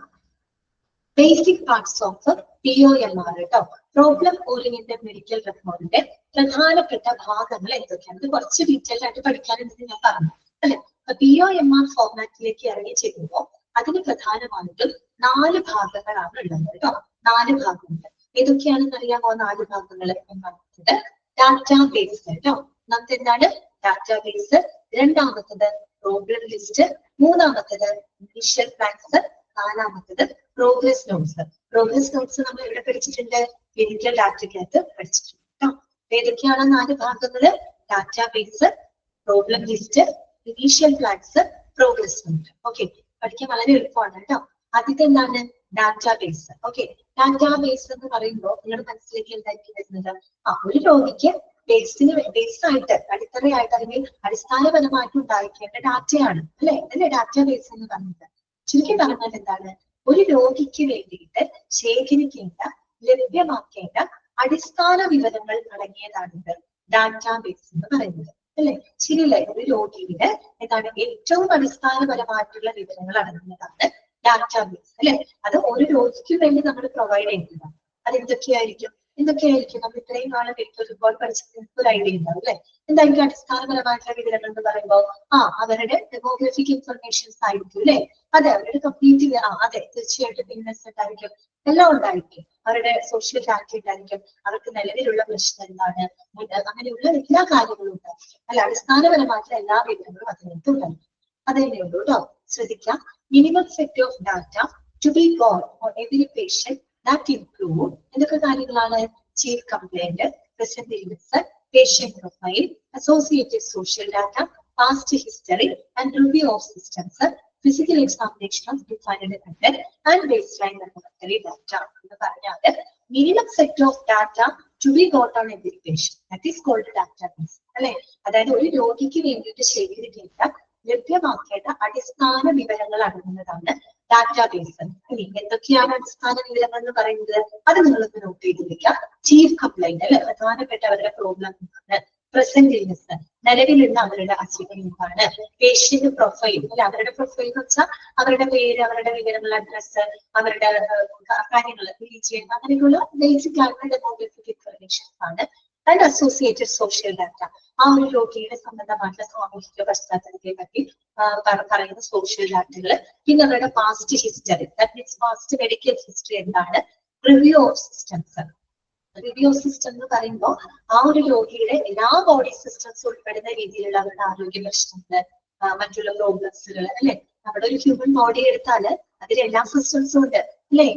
ബേസിക് പാർട്സ് ഓഫ് POMR കേട്ടോ. പ്രോബ്ലം ഓറിയന്റഡ് മെഡിക്കൽ റെക്കോർഡിന്റെ പ്രധാനപ്പെട്ട ഭാഗങ്ങൾ എന്തൊക്കെയാണ്? ഇത് കുറച്ച് ഡീറ്റെയിൽ ആയിട്ട് പഠിക്കാനുണ്ടെന്ന് ഞാൻ പറഞ്ഞു അല്ലെ. POMR ഫോർമാറ്റിലേക്ക് ഇറങ്ങി ചെല്ലുമ്പോൾ അതിന് പ്രധാനമായിട്ടും 4 ഭാഗങ്ങളാണ് ഉള്ളത് കേട്ടോ. 4 ഭാഗങ്ങൾ ഏതൊക്കെയാണെന്ന് അറിയാമോ? 4 ഭാഗങ്ങൾ ഒന്നാമത്തത് ഡാറ്റാ ബേസ് കേട്ടോ. ഒന്നാമത്തെ എന്താണ്? Data base. രണ്ടാമത്തത് പ്രോബ്ലം ലിസ്റ്റ്. മൂന്നാമത്തത് ഇനീഷ്യൽ പ്ലാൻസ്. നാലാമത്തത് പ്രോഗ്രസ് നോട്ട്സ്. പ്രോഗ്രസ് നോട്ട്സ് നമ്മൾ എവിടെ പഠിച്ചിട്ടുണ്ട്? ക്ലിനിക്കൽ ഡാറ്റയ്ക്കകത്ത് പഠിച്ചിട്ടുണ്ട് കേട്ടോ. ഏതൊക്കെയാണ് 4 ഭാഗങ്ങള്? Database, problem list, initial plans, progress note. Okay, പഠിക്കാൻ വളരെ എളുപ്പമാണ് കേട്ടോ. ആദ്യത്തെ എന്താണ്? Database. Okay, database എന്ന് പറയുമ്പോൾ നിങ്ങളുടെ മനസ്സിലേക്ക് എന്തായിരിക്കും വരുന്നത്? ഒരു രോഗിക്ക് ബേസായിട്ട് അടിത്തറയായിട്ട് അല്ലെങ്കിൽ അടിസ്ഥാനപരമായിട്ട് ഉണ്ടായിരിക്കേണ്ട ഡാറ്റയാണ് അല്ലെ ഡാറ്റാ ബേസ് എന്ന് പറയുന്നത്. ചുരുക്കി പറഞ്ഞാൽ എന്താണ്? ഒരു രോഗിക്ക് വേണ്ടിയിട്ട് ശേഖരിക്കേണ്ട ലഭ്യമാക്കേണ്ട അടിസ്ഥാന വിവരങ്ങൾ അടങ്ങിയതാണിത് ഡാറ്റാ ബേസ് എന്ന് പറയുന്നത് അല്ലെ. ശരിയല്ലേ? ഒരു രോഗിയുടെ എന്താണ് ഏറ്റവും അടിസ്ഥാനപരമായിട്ടുള്ള വിവരങ്ങൾ അടങ്ങുന്നതാണ് ഡാറ്റാ ബേസ് അല്ലെ. അത് ഒരു രോഗിക്ക് വേണ്ടി നമ്മൾ പ്രൊവൈഡ് ചെയ്യുന്നതാണ്. അത് എന്തൊക്കെയായിരിക്കും നമ്മൾ ഇത്രയും നാളെ മെഡിക്കൽ റിപ്പോർട്ട് പഠിച്ചത് ഒരു ഐഡിയ ഉണ്ടാവും അല്ലെ. എന്തായിരിക്കും അടിസ്ഥാനപരമായിട്ടുള്ള വിവരങ്ങൾ എന്ന് പറയുമ്പോൾ അവരുടെ ഡെമോഗ്രഫിക് ഇൻഫർമേഷൻസ് ആയിരിക്കും അല്ലെ. അതെ, അവരുടെ കംപ്ലീറ്റ് അതെ തീർച്ചയായിട്ടും ബിസിനസ് ഉണ്ടായിരിക്കും, എല്ലാം ഉണ്ടായിരിക്കും. അവരുടെ സോഷ്യൽ ഡാറ്റ ഉണ്ടായിരിക്കും, അവർക്ക് നിലവിലുള്ള പ്രശ്നം എന്താണ്, അങ്ങനെയുള്ള എല്ലാ കാര്യങ്ങളും ഉണ്ടായിരിക്കും അല്ല. അടിസ്ഥാനപരമായിട്ടുള്ള എല്ലാ വിവരങ്ങളും അതിനകത്ത് ഉണ്ടായിരിക്കും. അതന്നെ ഉള്ളൂ കേട്ടോ. ശ്രദ്ധിക്കാം. Minimum set of data to be got for every patient that include എന്തൊക്കെ കാര്യങ്ങളാണ്? Chief complaint, present illness, patient profile, associated social data, past history, and review of systems, physical examination of defined method, and baseline laboratory data. എന്ന് പറഞ്ഞാൽ minimum set of data to be got on every patient. That is called database. അല്ലെ, അതായത് ഒരു രോഗിക്ക് വേണ്ടിയിട്ട് ശേഖരിക്കേണ്ട ലഭ്യമാക്കേണ്ട അടിസ്ഥാന വിവരങ്ങൾ അടങ്ങുന്നതാണ് ഡാറ്റാബേസ്. ഇനി എന്തൊക്കെയാണ് അടിസ്ഥാന വിവരങ്ങൾ എന്ന് പറയുന്നത്? അത് നിങ്ങളൊന്ന് നോട്ട് ചെയ്തിരിക്കാം. ചീഫ് കംപ്ലൈന്റ് അല്ലെ, പ്രധാനപ്പെട്ട അവരുടെ പ്രോബ്ലം എന്താണ്? പ്രസന്റ് ഇൽനസ്, നിലവിലുള്ള അവരുടെ അസുഖം എന്താണ്? പേഷ്യന്റ് പ്രൊഫൈൽ അല്ലെ, അവരുടെ പ്രൊഫൈൽ എന്ന് വെച്ചാൽ അവരുടെ പേര്, അവരുടെ വിവരങ്ങൾ, അഡ്രസ്, അവരുടെ കാര്യങ്ങൾ, റിലീജിയൻ, അങ്ങനെയുള്ള ബേസിക് ആയിട്ടുള്ള ഡെമോഗ്രഫിക് ഇൻഫർമേഷൻസ് ആണ്. ആൻഡ് അസോസിയേറ്റഡ് സോഷ്യൽ ഡാറ്റ, ആ ഒരു രോഗിയുടെ സംബന്ധമായിട്ടുള്ള സാമൂഹിക പശ്ചാത്തലത്തെ പറ്റി പറയുന്ന സോഷ്യൽ ഡാറ്റകൾ. പിന്നെ അവരുടെ past history, that means past medical history എന്താണ്? Review of systems, review system എന്ന് പറയുമ്പോൾ ആ ഒരു രോഗിയുടെ എല്ലാ ബോഡി സിസ്റ്റംസും ഉൾപ്പെടുന്ന രീതിയിലുള്ള അവരുടെ ആരോഗ്യ പ്രശ്നങ്ങൾ, മറ്റുള്ള പ്രോബ്ലംസുകൾ അല്ലെ. നമ്മുടെ ഒരു ഹ്യൂമൻ ബോഡി എടുത്താല് അതിൽ എല്ലാ സിസ്റ്റംസും ഉണ്ട് അല്ലെ.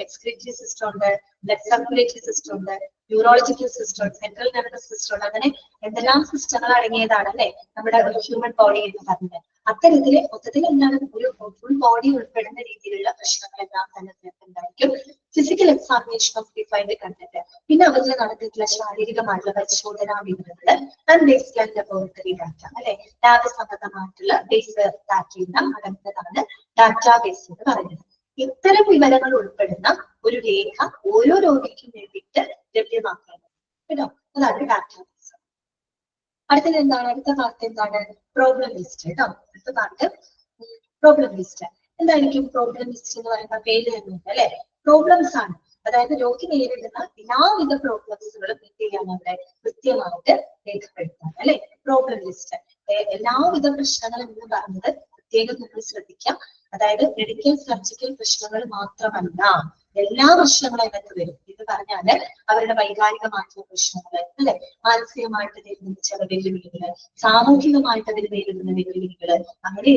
എക്സ്ക്രീറ്ററി സിസ്റ്റം ഉണ്ട്, ബ്ലഡ് സർക്കുലേറ്ററി സിസ്റ്റം ഉണ്ട്, neurological system, central nervous system ഉണ്ട്. അങ്ങനെ എന്തെല്ലാം സിസ്റ്റങ്ങൾ അടങ്ങിയതാണ് അല്ലെ നമ്മുടെ ഒരു ഹ്യൂമൻ ബോഡി എന്ന് പറഞ്ഞത്. അത്തരത്തില് മൊത്തത്തിൽ എന്താണ് ഒരു ഫുൾ ബോഡി ഉൾപ്പെടുന്ന രീതിയിലുള്ള പ്രശ്നങ്ങളെല്ലാം തന്നെ ഉണ്ടായിരിക്കും. Physical examination of defined content, പിന്നെ അവരിൽ നടത്തിയിട്ടുള്ള ശാരീരികമായിട്ടുള്ള പരിശോധനാ വിവരങ്ങള് ആൻഡ് ബേസ്ഡ് ലബോറട്ടറി ഡാറ്റ അല്ലെ. ലാബ് സംബന്ധമായിട്ടുള്ള ബേസ് ഡാറ്റയിൽ അടങ്ങുന്നതാണ് ഡാറ്റാ ബേസ് എന്ന് പറയുന്നത്. ഇത്തരം വിവരങ്ങൾ ഉൾപ്പെടുന്ന ഒരു രേഖ ഓരോ രോഗിക്കും വേണ്ടിയിട്ട് ലഭ്യമാക്കുന്നത് കേട്ടോ. അതാണ് ഡാറ്റാ ബേസ്. അടുത്തത് എന്താണ്? അടുത്ത പാർട്ട് എന്താണ്? പ്രോബ്ലം ലിസ്റ്റ് കേട്ടോ. അടുത്ത പാർട്ട് പ്രോബ്ലം ലിസ്റ്റ്. എന്തായിരിക്കും പ്രോബ്ലം ലിസ്റ്റ് എന്ന് പറയുന്ന പേര് തന്നെയുണ്ട് അല്ലെ. പ്രോബ്ലംസ് ആണ്, അതായത് രോഗി നേരിടുന്ന എല്ലാവിധ പ്രോബ്ലംസുകളും എന്ത് ചെയ്യാൻ അവിടെ കൃത്യമായിട്ട് രേഖപ്പെടുത്താൻ അല്ലെ. പ്രോബ്ലം ലിസ്റ്റ് എല്ലാവിധ പ്രശ്നങ്ങളും എന്ന് പറയുന്നത് പ്രത്യേകം നമ്മൾ ശ്രദ്ധിക്കാം. അതായത് മെഡിക്കൽ സർജിക്കൽ പ്രശ്നങ്ങൾ മാത്രമല്ല, എല്ലാ പ്രശ്നങ്ങളും അതിനകത്ത് വരും. ഇത് പറഞ്ഞാല് അവരുടെ വൈകാരികമായിട്ടുള്ള പ്രശ്നങ്ങൾ അല്ലെ, മാനസികമായിട്ട് നേരിടുന്ന ചില വെല്ലുവിളികള്, സാമൂഹികമായിട്ട് അവർ നേരിടുന്ന വെല്ലുവിളികള്, അങ്ങനെ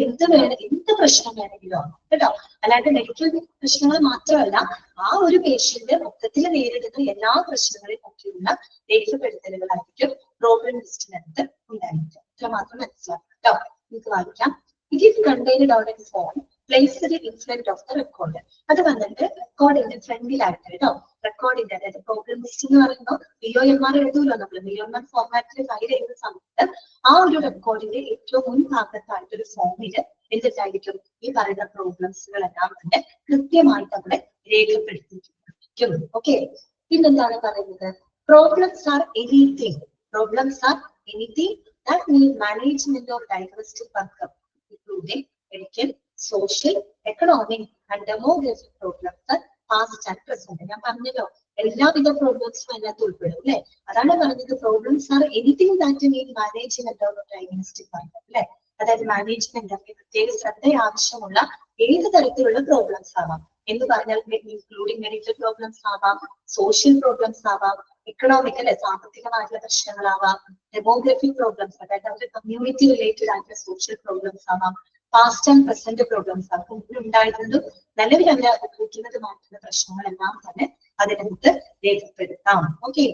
എന്ത് പ്രശ്നം വേണമെങ്കിലും ആണ് കേട്ടോ. അല്ലാണ്ട് മെഡിക്കൽ പ്രശ്നങ്ങൾ മാത്രമല്ല, ആ ഒരു പേഷ്യന്റ് മൊത്തത്തിൽ നേരിടുന്ന എല്ലാ പ്രശ്നങ്ങളെയും പറ്റിയുള്ള രേഖപ്പെടുത്തലുകളായിരിക്കും പ്രോബ്ലം ലിസ്റ്റിനകത്ത് ഉണ്ടായിരിക്കും. ഇത്ര മാത്രം മനസ്സിലാക്കാം കേട്ടോ. നിങ്ങൾക്ക് വായിക്കാം. It is contained on a form placed in front of the record. അത് വന്നിട്ട് റെക്കോർഡിന്റെ ഫ്രണ്ടിലായിട്ട് കേട്ടോ. റെക്കോർഡിന്റെ അതായത് പ്രോബ്ലം ലിസ്റ്റ് എന്ന് പറയുമ്പോൾ BOMR എഴുതൂല്ലോ നമ്മൾ. BOMR ഫോർമാറ്റിൽ ഫയൽ ചെയ്യുന്ന സമയത്ത് ആ ഒരു റെക്കോർഡിന്റെ ഏറ്റവും മുൻഭാഗത്തായിട്ട് ഒരു ഫോമില് എന്തിട്ടായിരിക്കും ഈ പറയുന്ന പ്രോബ്ലംസുകളെല്ലാം തന്നെ കൃത്യമായിട്ട് അവിടെ രേഖപ്പെടുത്തിയിരിക്കും. ഓക്കെ. പിന്നെന്താണ് പറയുന്നത്? Problems R anything. Problems R anything that need management of diagnostic outcome, including medical, social, economic and demographic problems past and present. ഞാൻ പറഞ്ഞല്ലോ എല്ലാവിധ പ്രോബ്ലംസും അതിനകത്ത് ഉൾപ്പെടും അല്ലെ. അതാണ് പറഞ്ഞത് problems R anything that need management of diagnostic outcome അല്ലെ. അതായത് മാനേജ്മെന്റ് പ്രത്യേക ശ്രദ്ധ ആവശ്യമുള്ള ഏത് തരത്തിലുള്ള പ്രോബ്ലംസ് ആവാം എന്ന് പറഞ്ഞാൽ ഇൻക്ലൂഡിംഗ് മെഡിക്കൽ പ്രോബ്ലംസ് ആവാം, സോഷ്യൽ പ്രോബ്ലംസ് ആവാം, എക്കണോമിക് അല്ലെ സാമ്പത്തികമായിട്ടുള്ള പ്രശ്നങ്ങളാവാം, ഡെമോഗ്രഫിക് പ്രോബ്ലംസ് അതായത് അവരുടെ കമ്മ്യൂണിറ്റി റിലേറ്റഡ് ആയിട്ടുള്ള സോഷ്യൽ പ്രോബ്ലംസ് ആവാം, പാസ്റ്റ് ആൻഡ് പ്രസന്റ് പ്രോബ്ലംസ് ആവാം, മുമ്പിൽ ഉണ്ടായിരുന്നതും നിലവിൽ അവർ അനുഭവിക്കുന്നതുമായിട്ടുള്ള പ്രശ്നങ്ങളെല്ലാം തന്നെ അതിനകത്ത് രേഖപ്പെടുത്താം. ഓക്കെ.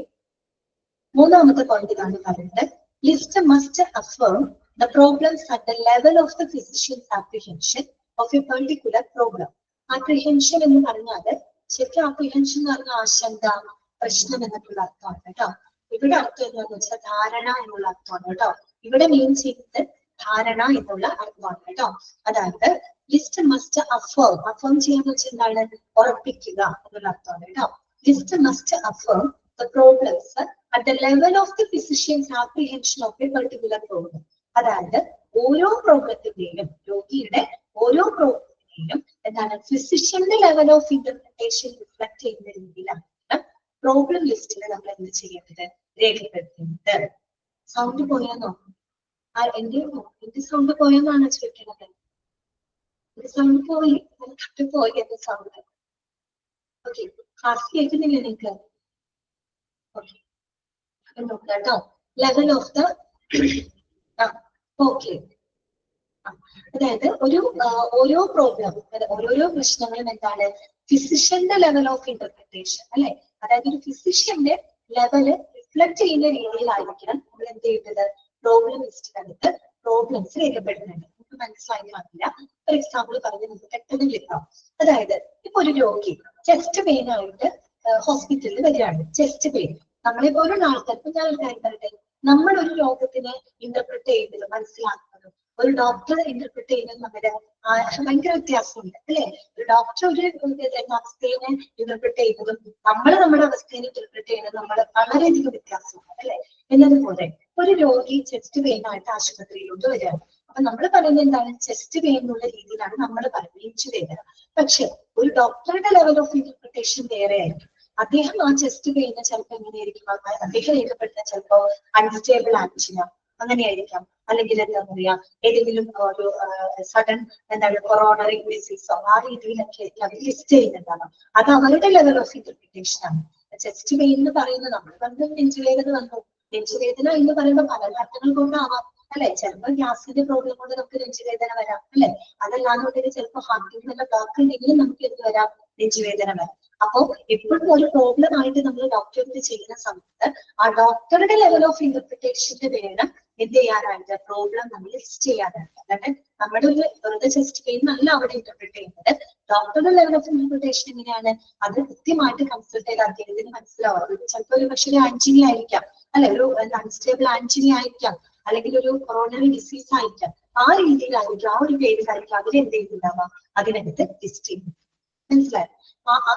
മൂന്നാമത്തെ പോയിന്റ് ആണ് പറയുന്നത് list must affirm the problems at the level of the physician's apprehension of a particular problem. Apprehension എന്ന് പറഞ്ഞാല് ശരിക്കും ആപ്രിഹെൻഷൻ എന്ന് പറഞ്ഞ ആശങ്ക, പ്രശ്നം എന്നിട്ടുള്ള അർത്ഥമാണ് കേട്ടോ. ഇവിടെ അർത്ഥം എന്താണെന്ന് വെച്ചാൽ ധാരണ എന്നുള്ള അർത്ഥമാണ് കേട്ടോ. ഇവിടെ മീൻ ചെയ്യുന്നത് ധാരണ എന്നുള്ള അർത്ഥമാണ് കേട്ടോ. അതായത് ലിസ്റ്റ് മസ്റ്റ് അഫേം. അഫേം ചെയ്യാന്ന് വെച്ചാൽ എന്താണ്? ഉറപ്പിക്കുക എന്നുള്ള അർത്ഥമാണ് കേട്ടോ. List must affirm the problems at the level of the physician's apprehension of a particular problem. അതായത് ഓരോ പ്രോബ്ലത്തിന്റെയും രോഗിയുടെ ഓരോ പ്രോബ്ലത്തിന്റെയും എന്താണ് ഫിസിഷ്യന്റെ ലെവൽ ഓഫ് ഇന്റർപ്രിട്ടേഷൻ റിഫ്ലക്ട് ചെയ്യുന്ന രീതിയിലാണ് പ്രോബ്ലം ലിസ്റ്റിൽ നമ്മൾ എന്ത് ചെയ്യേണ്ടത്? രേഖപ്പെടുത്തുന്നത്. സൗണ്ട് പോയാന്നോ? എന്റെ സൗണ്ട് പോയെന്നാണ് ചോദിക്കുന്നത്. എന്റെ സൗണ്ട് പോയി എന്റെ സൗണ്ട്. ഓക്കെ. ക്ലാസ് കേൾക്കുന്നില്ല നിങ്ങൾക്ക്? ഓക്കെ നോക്കാം കേട്ടോ. Level of the okay. അതായത് ഓരോ പ്രോബ്ലം ഓരോരോ പ്രശ്നങ്ങളും എന്താണ് ഫിസിഷ്യന്റെ ലെവൽ ഓഫ് ഇന്റർപ്രിട്ടേഷൻ അല്ലെ. അതായത് ഒരു ഫിസിഷ്യന്റെ ലെവല് റിഫ്ലക്ട് ചെയ്യുന്ന രീതിയിലായിരിക്കണം നമ്മൾ എന്ത് ചെയ്യുന്നത്? പ്രോബ്ലം ലിസ്റ്റിനകത്ത് പ്രോബ്ലംസ് രേഖപ്പെടുന്നുണ്ട്. നമുക്ക് മനസ്സിലായി കാണില്ല. ഒരു എക്സാമ്പിൾ പറഞ്ഞ് നമുക്ക് പെട്ടെന്ന് കിട്ടാം. അതായത് ഇപ്പൊ ഒരു രോഗി ചെസ്റ്റ് പെയിൻ ആയിട്ട് ഹോസ്പിറ്റലിൽ വരികയാണ്. ചെസ്റ്റ് പെയിൻ നമ്മളെ പോലുള്ള ആൾക്കാർക്ക് ഞാൻ ഒരു കാര്യം പറയട്ടെ, നമ്മൾ ഒരു രോഗത്തിനെ ഇന്റർപ്രിറ്റ് ചെയ്യുന്നതും മനസ്സിലാക്കുന്നതും ഒരു ഡോക്ടർ ഇന്റർപ്രിറ്റ് ചെയ്യുന്നതും നമ്മുടെ ഭയങ്കര വ്യത്യാസമുണ്ട് അല്ലെ. ഒരു ഡോക്ടർ ഒരു അവസ്ഥയെ ഇന്റർപ്രിറ്റ് ചെയ്യുന്നതും നമ്മുടെ അവസ്ഥയെ ഇന്റർപ്രിറ്റ് ചെയ്യുന്നതും നമ്മൾ വളരെയധികം വ്യത്യാസമുണ്ട് അല്ലെ. എന്നതുപോലെ ഒരു രോഗി ചെസ്റ്റ് പെയിൻ ആയിട്ട് ആശുപത്രിയിലോട്ട് വരികയാണ്. അപ്പൊ നമ്മൾ പറയുന്നത് എന്താണ്? ചെസ്റ്റ് പെയിൻ എന്നുള്ള രീതിയിലാണ് നമ്മൾ പറയുന്നത്, ഇഞ്ചുവേദന. പക്ഷെ ഒരു ഡോക്ടറുടെ ലെവൽ ഓഫ് ഇന്റർപ്രിട്ടേഷൻ വേറെ ആയിരിക്കും. അദ്ദേഹം ആ ചെസ്റ്റ് പെയിന് ചിലപ്പോൾ എങ്ങനെയായിരിക്കും അദ്ദേഹം രേഖപ്പെടുത്താൻ ചിലപ്പോൾ അൺസ്റ്റേബിൾ ആൻജിന അങ്ങനെയായിരിക്കാം. അല്ലെങ്കിൽ എന്താ പറയാ ഏതെങ്കിലും ഒരു സഡൻ എന്താണ് കൊറോണറി ഡിസീസോ ആ രീതിയിലൊക്കെ ആയിരിക്കും അവർ ലിസ്റ്റ് ചെയ്യുന്നുണ്ടാകാം. അത് അവരുടെ ലെവൽ ഓഫ് ഇന്റർപ്രിട്ടേഷൻ ആണ്. ചെസ്റ്റ് പെയിൻ എന്ന് പറയുന്നത് നമ്മൾ പറഞ്ഞ നെഞ്ചുവേദന വന്നു. നെഞ്ചുവേദന എന്ന് പറയുമ്പോൾ പല കാരണങ്ങൾ കൊണ്ടാവാം അല്ലെ. ചിലപ്പോൾ ഗ്യാസിന്റെ പ്രോബ്ലം കൊണ്ട് നമുക്ക് നെഞ്ചുവേദന വരാം അല്ലെ. അതല്ലാന്നുണ്ടെങ്കിൽ ചിലപ്പോൾ ഹാർട്ടിൽ നല്ല ബ്ലോക്ക് ഉണ്ടെങ്കിലും നമുക്ക് എന്ത് വരാം, നെഞ്ചുവേദന വരാം. അപ്പോ എപ്പോഴും ഒരു പ്രോബ്ലം ആയിട്ട് നമ്മൾ ഡോക്ടറിന് ചെയ്യുന്ന സമയത്ത് ആ ഡോക്ടറുടെ ലെവൽ ഓഫ് ഇന്റർപ്രിട്ടേഷന് വേണം എന്ത് ചെയ്യാനായിട്ട്, പ്രോബ്ലം നമ്മൾ ലിസ്റ്റ് ചെയ്യാനായിട്ട്. അല്ലാണ്ട് നമ്മുടെ ഒരു വെറുതെ ചെസ്റ്റ് പെയിൻ അല്ല അവിടെ ഇന്റർപ്രിറ്റ് ചെയ്യുന്നത്. ഡോക്ടറുടെ ലെവൽ ഓഫ് ഇന്റർപ്രിട്ടേഷൻ എങ്ങനെയാണ്, അത് കൃത്യമായിട്ട് കൺസൾട്ട് ചെയ്ത് അദ്ദേഹത്തിന് മനസ്സിലാവും. ചിലപ്പോൾ ഒരു പക്ഷേ ഒരു ആന്റിനി ആയിരിക്കാം അല്ലെ, ഒരു അൺസ്റ്റേബിൾ ആന്റിനി ആയിരിക്കാം, അല്ലെങ്കിൽ ഒരു കൊറോണറി ഡിസീസ് ആയിരിക്കാം. ആ രീതിയിലായിരിക്കും, ആ ഒരു പേരിലായിരിക്കും അവരെന്ത് ചെയ്യുന്നുണ്ടാവുക, അതിനകത്ത് ലിസ്റ്റ് ചെയ്യുന്നത്. മനസ്സിലായോ?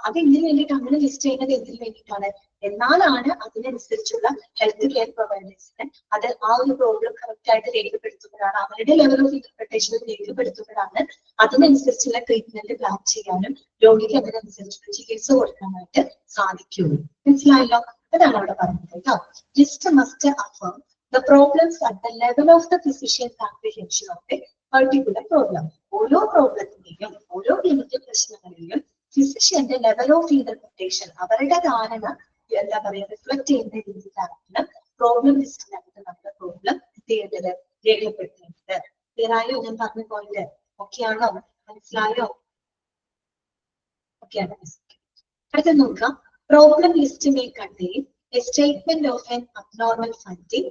അതെന്തിനു വേണ്ടിയിട്ട് അങ്ങനെ ലിസ്റ്റ് ചെയ്യുന്നത് എന്തിനു വേണ്ടിയിട്ടാണ്, എന്നാലാണ് അതിനനുസരിച്ചുള്ള ഹെൽത്ത് കെയർ പ്രൊവൈഡേഴ്സിന് അത് ആ ഒരു പ്രോബ്ലം കറക്റ്റ് ആയിട്ട് രേഖപ്പെടുത്തുമ്പോഴാണ്, അവരുടെ ലെവൽ ഓഫ് ഇന്റർപ്രിട്ടേഷൻ രേഖപ്പെടുത്തുമ്പോഴാണ് അതിനനുസരിച്ചുള്ള ട്രീറ്റ്മെന്റ് പ്ലാൻ ചെയ്യാനും രോഗിക്ക് അതിനനുസരിച്ചുള്ള ചികിത്സ കൊടുക്കാനായിട്ട് സാധിക്കുള്ളൂ. മനസ്സിലായല്ലോ? അതാണ് അവിടെ പറഞ്ഞത് കേട്ടോ. List must affirm the problems at the level of the physician's apprehension of a particular problem. ഓരോ പ്രോബ്ലത്തിന്റെയും ഓരോ ക്ലിനിക്കൽ പ്രശ്നങ്ങളിലെയും ഫിസിഷ്യന്റെ ലെവൽ ഓഫ് ഇന്റർപ്രിട്ടേഷൻ, അവരുടെ ധാരണ എന്താ പറയുക, റിഫ്ലക്ട് ചെയ്യുന്ന രീതിയിലാണ് പ്രോബ്ലം ലിസ്റ്റിനകത്ത് നമ്മുടെ പ്രോബ്ലം ചെയ്യേണ്ടത്, രേഖപ്പെടുത്തേണ്ടത്. ക്ലിയറായോ ഞാൻ പറഞ്ഞ പോയിന്റ്? ഓക്കെ ആണോ? മനസ്സിലായോ? ഓക്കെ ആണ്. അടുത്ത നോക്കാം. Problem list may contain a statement of an abnormal finding,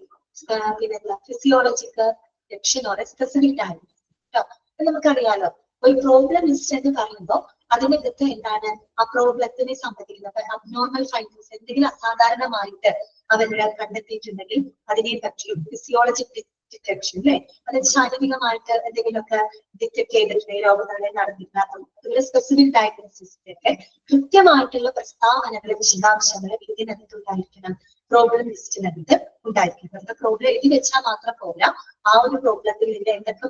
പിന്നെ physiological detection or A specific diagnosis. കേട്ടോ, നമുക്കറിയാലോ ഒരു പ്രോബ്ലം ലിസ്റ്റ് എന്ന് പറയുമ്പോൾ അതിനകത്ത് എന്താണ്, ആ പ്രോബ്ലത്തിനെ സംബന്ധിക്കുന്ന അബ്നോർമൽ ഫൈൻഡിങ്സ്, എന്തെങ്കിലും അസാധാരണമായിട്ട് അവരുടെ കണ്ടെത്തിയിട്ടുണ്ടെങ്കിൽ അതിനെ പറ്റിയും ഫിസിയോളജിക്കൽ ഡിറ്റക്ഷൻ അല്ലെ, അതായത് ശാരീരികമായിട്ട് എന്തെങ്കിലുമൊക്കെ ഡിറ്റക്ട് ചെയ്തിട്ടുണ്ട്, രോഗനിർണയം നടന്നിട്ടില്ല, സ്പെസിഫിക് ഡയഗ്നോസിസിന്റെ കൃത്യമായിട്ടുള്ള പ്രസ്താവനകളെ, വിശദാംശങ്ങൾ ഇതിനകത്ത് ഉണ്ടായിരിക്കണം, പ്രോബ്ലം ലിസ്റ്റിനകത്ത് ഉണ്ടായിരിക്കണം. പ്രോബ്ലം എഴുതി വെച്ചാൽ മാത്രം പോരാ, ആ ഒരു പ്രോബ്ലത്തിൽ ഇതിന്റെ എന്തൊക്കെ